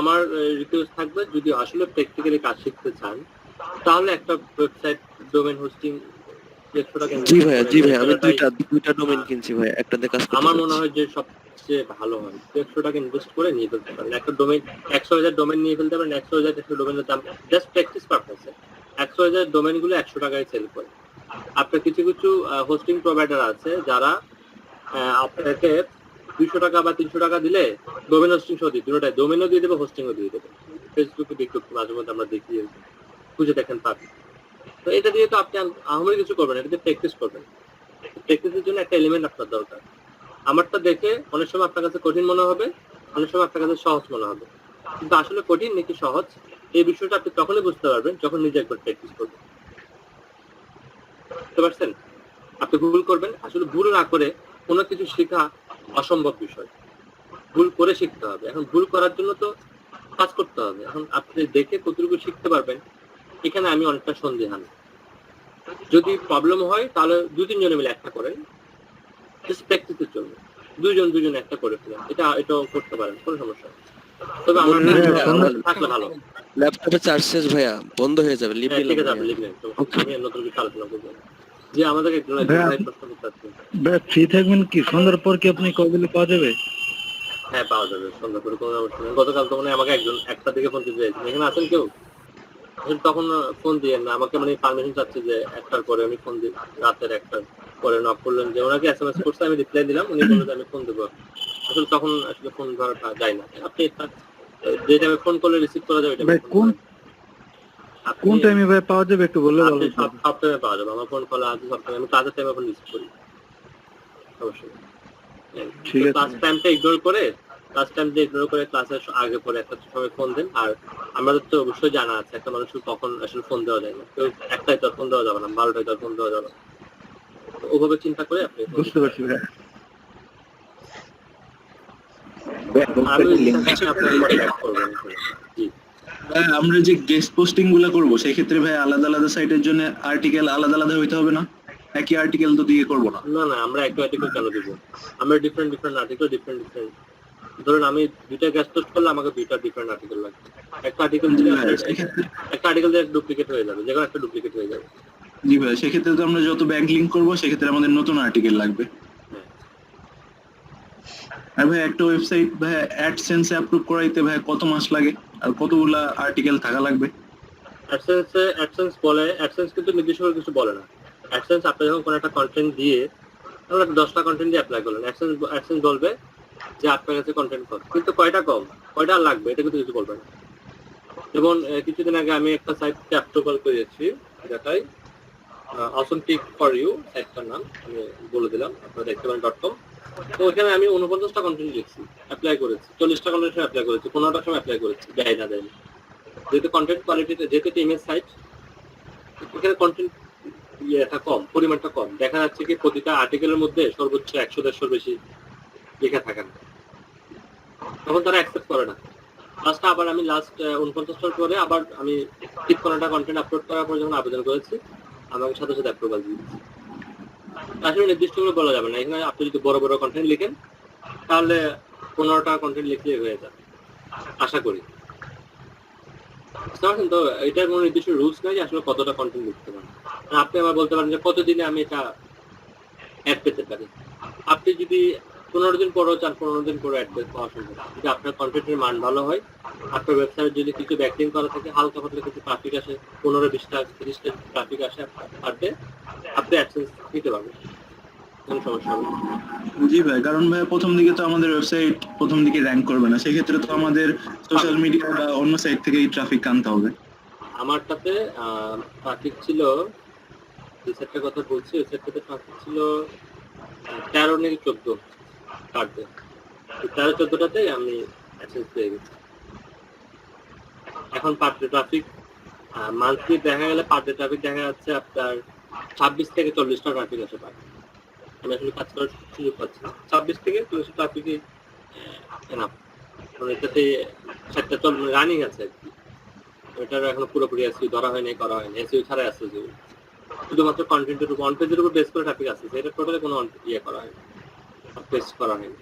আমার রিকোয়েস্ট থাকবে, যদি আসলে প্র্যাকটিক্যালি কাজ শিখতে চান তাহলে একটা ওয়েবসাইট ডোমেন হোস্টিং 150 টাকা। জি ভাইয়া, আমি দুইটা ডোমেইন কিনছি ভাই, একটাতে কাজ করতে আমার মনে হয় যে সবচেয়ে ভালো হয় 150 টাকা ইনভেস্ট করে নিয়ে ফেলতে পারেন একটা ডোমেইন। 100,000 ডোমেইন নিয়ে ফেলতে পারেন। 100,000 একটা ডোমেইনের দাম জাস্ট প্র্যাকটিস পারপাসে 100,000 ডোমেইন গুলো 100 টাকায় সেল করে। আপনার কিছু কিছু হোস্টিং প্রোভাইডার আছে যারা আপনাকে 200 টাকা বা 300 টাকা দিলে ডোমেইন হোস্টিং সহ দিই, দুটোটাই ডোমেইনও দিয়ে দেবে, হোস্টিংও দিয়ে দেবে। ফেসবুকে বিজ্ঞপ্তি মাঝে মধ্যে আমরা দেখি, খুঁজে দেখেন পাবেন। তো এটা দিয়ে তো আপনি আহামরি কিছু করবেন, এটা দিয়ে প্র্যাকটিস করবেন। প্র্যাকটিসের জন্য একটা এলিমেন্ট আপনার দরকার। আমারটা দেখে অনেক সময় আপনার কাছে কঠিন মনে হবে, অনেক সময় আপনার কাছে সহজ মনে হবে, কিন্তু আসলে কঠিন নাকি সহজ এই বিষয়টা আপনি তখনই বুঝতে পারবেন যখন নিজে একবার প্র্যাকটিস করবেন। বুঝতে পারছেন? আপনি ভুল করবেন, আসলে ভুল না করে কোনো কিছু শেখা অসম্ভব বিষয়। ভুল করে শিখতে হবে। এখন ভুল করার জন্য তো কাজ করতে হবে। এখন আপনি দেখে কতটুকু শিখতে পারবেন এখানে আমি অনেকটা সন্দিহান। যদি প্রবলেম হয় তাহলে 2-3 জনে মিলে একটা করেন, জাস্ট প্র্যাকটিসের জন্য। দুজন একটা করে ফেলেন, এটাও করতে পারেন, কোনো সমস্যা নেই। তবে আমার থাকলে ভালো। ল্যাপটপে চার্জ শেষ ভাইয়া, বন্ধ হয়ে যাবে। লিভ ঠিক আছে, আপনি লিখলেন, আমি নতুন কিছু আলোচনা করবো। যে আমাদের একজন প্রশ্ন করতে চাচ্ছেন। ভাই ফ্রি থাকবেন কি? সন্ধ্যার পর কি আপনি কবে পাওয়া যাবে? হ্যাঁ, পাওয়া যাবে সন্ধ্যা করে, কোনো সমস্যা নেই। গতকাল তো আমাকে একজন 1টা দিকে ফোন দিতে চাইছেন, এখানে আছেন কেউ? তখন ফোন দিয়ে না আমাকে, পারমিশন চাচ্ছে যে 1টার পরে আমি ফোন দিই, রাতের 1টার পরে নক করলেন, যে ওনাকে SMS করছে, আমি রিপ্লাই দিলাম, উনি বললেন যে আমি ফোন দেবো। আসলে তখন আসলে ফোন ধরাটা যায় না। আপনি যে টাইমে ফোন করলে রিসিভ করা যাবে, ভাই কোন টাইমে ভাই পাওয়া যাবে একটু বললে ভালো হতো। সব টাইমে পাওয়া যাবে, আমার ফোন কল আছে সব টাইমে, আমি কাজের টাইমে ফোন রিসিভ করি অবশ্যই। ঠিক আছে, ক্লাস টাইমটা ইগনোর করে ক্লাসের আগে পরে একটা সময় ফোন দেন। আর আমাদের তো অবশ্যই জানা আছে একটা মানুষকে কখন আসলে ফোন দেওয়া যায় না, কেউ 1টায় তো ফোন দেওয়া যাবে না, 12টায় তো ফোন দেওয়া যাবে না। ওভাবে চিন্তা করে আপনি বুঝতে পারছি ভাই। আমরা যে গেস্ট পোস্টিং গুলো করবো সেক্ষেত্রে ভাই আলাদা আলাদা সাইটের জন্য আর্টিকেল আলাদা আলাদা হইতে হবে না? একই আর্টিকেল তো দিয়ে করবো না? না, আমরা একই আর্টিকেল কেন দিব? আমরা ডিফারেন্ট আর্টিকেল ধরুন আমি 2টা গেস্ট পোস্ট করলে আমাকে 2টা ডিফারেন্ট আর্টিকেল লাগবে। একটা আর্টিকেল দিয়ে ডুপ্লিকেট হয়ে যাবে, যেকোনো একটা ডুপ্লিকেট হয়ে যাবে। জি ভাই, সেক্ষেত্রে তো আমরা যত ব্যাক লিঙ্ক করবো সেক্ষেত্রে আমাদের নতুন আর্টিকেল লাগবে। আর ভাই একটা ওয়েবসাইট ভাই অ্যাডসেন্সে অ্যাপ্রুভ করাইতে ভাই কত মাস লাগে আর কতগুলা আর্টিকেল থাকা লাগবে? অ্যাডসেন্স কিন্তু নির্দিষ্ট করে কিছু বলে না। অ্যাডসেন্স আপনি যখন কোনো একটা কন্টেন্ট দিয়ে, আমরা 10টা কন্টেন্ট দিয়ে অ্যাপ্লাই করলেন, অ্যাডসেন্স বলবে যে আপনার কাছে কন্টেন্ট কম, কিন্তু কয়টা লাগবে এটা কিন্তু কিছু বলবে না। যেমন কিছুদিন আগে আমি একটা সাইটকে অ্যাপ্রুভাল করেছি, যেটাই অসেন্টিক ফর ইউ সাইটটার নাম আমি বলে দিলাম, আপনারা দেখতে পারেন .com। তো ওখানে আমি 49টা কন্টেন্ট লিখছি, অ্যাপ্লাই করেছি, 40টা কন্টেন্ট অ্যাপ্লাই করেছি, 15টার সময় অ্যাপ্লাই করেছি, দেয়নি। যেহেতু কন্টেন্ট কোয়ালিটিটা, যেহেতু ইমেজ সাইট, এখানে কন্টেন্ট কম, পরিমাণটা কম, দেখা যাচ্ছে কি প্রতিটা আর্টিকেলের মধ্যে সর্বোচ্চ 100-150 বেশি লেখা থাকে না, তখন তারা অ্যাকসেপ্ট করে না। আবার আমি 49টার পরে আবার আমি 53টা কন্টেন্ট আপলোড করার পর যখন আবেদন করেছি, আমাকে সাথে সাথে অ্যাপ্রুভাল দিয়েছে। আসলে নির্দিষ্ট করে বলা যাবে না, এখানে আপনি যদি বড় বড় কন্টেন্ট লিখেন তাহলে 15টা কন্টেন্ট লিখলে হয়ে যাবে আশা করি। তো এটার কোনো নির্দিষ্ট রুলস নাই যে আসলে কতটা কন্টেন্ট লিখতে পারেন। আপনি আবার বলতে পারেন যে কতদিনে আমি এটা অ্যাড পেতে পারি। আপনি যদি 15 দিন পরেও চান, 15 দিন পরে অ্যাড পাওয়া সম্ভব। যদি আপনার কন্টেন্টের মান ভালো হয়, আপনার ওয়েবসাইট যদি কিছু ব্যাকলিং করা থাকে, হালকা পাতলা কিছু ট্রাফিক আসে, 15-20টা 30টা ট্রাফিক আসে পার-ডে, আপনি অ্যাডসেন্স নিতে পারবেন, কোনো সমস্যা হবে না। জি ভাই, কারণ ভাই প্রথম দিকে তো আমাদের ওয়েবসাইট প্রথম দিকে র্যাঙ্ক করবে না, সেক্ষেত্রে তো আমাদের সোশ্যাল মিডিয়া বা অন্য সাইট থেকেই ট্রাফিক আনতে হবে। আমারটাতে ট্রাফিক ছিল, যে সেটটার কথা বলছি ওই সেটটাতে ট্রাফিক ছিল 13 থেকে 14 পার ডে। 13-14টাতেই আমি অ্যাক্সেস পেয়ে গেছি। এখন পার ডে ট্রাফিক মান্থলি দেখা গেলে পার ডে ট্রাফিক দেখা যাচ্ছে আপনার 26 থেকে 40টা ট্রাফিক আসে পার। আমি আসলে কাজ করার সুযোগ পাচ্ছি না, 26 থেকে 40 ট্রাফিকই এনাফ। মানে এটাতে 7টা চল রানিং আছে আর কি, ওইটার এখনো পুরোপুরি এসইউ ধরা হয়নি, করা হয়নি, এসইউ ছাড়া আছে যে শুধুমাত্র কন্টেন্টের উপর অন পেজের উপর বেস করে ট্রাফিক আছে, এটা টোটালি কোনো ইয়ে করা হয়নি, টেস্ট করা হয়নি।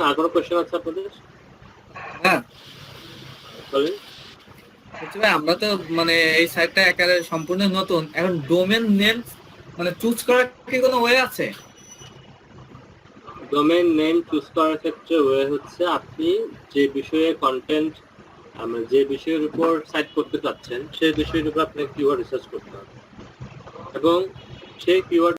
আর কোনো কোয়েশ্চেন আছে আপনাদের? হ্যাঁ বলেন। ভাই আমরা তো মানে এই সাইটটা একেবারে সম্পূর্ণ নতুন, এখন ডোমেন নেম মানে চুজ করার কি কোনো ওয়ে আছে? ডোমেইন নেম চুজ করার ক্ষেত্রে ওয়ে হচ্ছে আপনি যে বিষয়ে কন্টেন্ট যে বিষয়ের উপর সাইট করতে চাচ্ছেন সেই বিষয়ের উপর আপনাকে কিওয়ার্ড রিসার্চ করতে হবে এবং সেই কিওয়ার্ড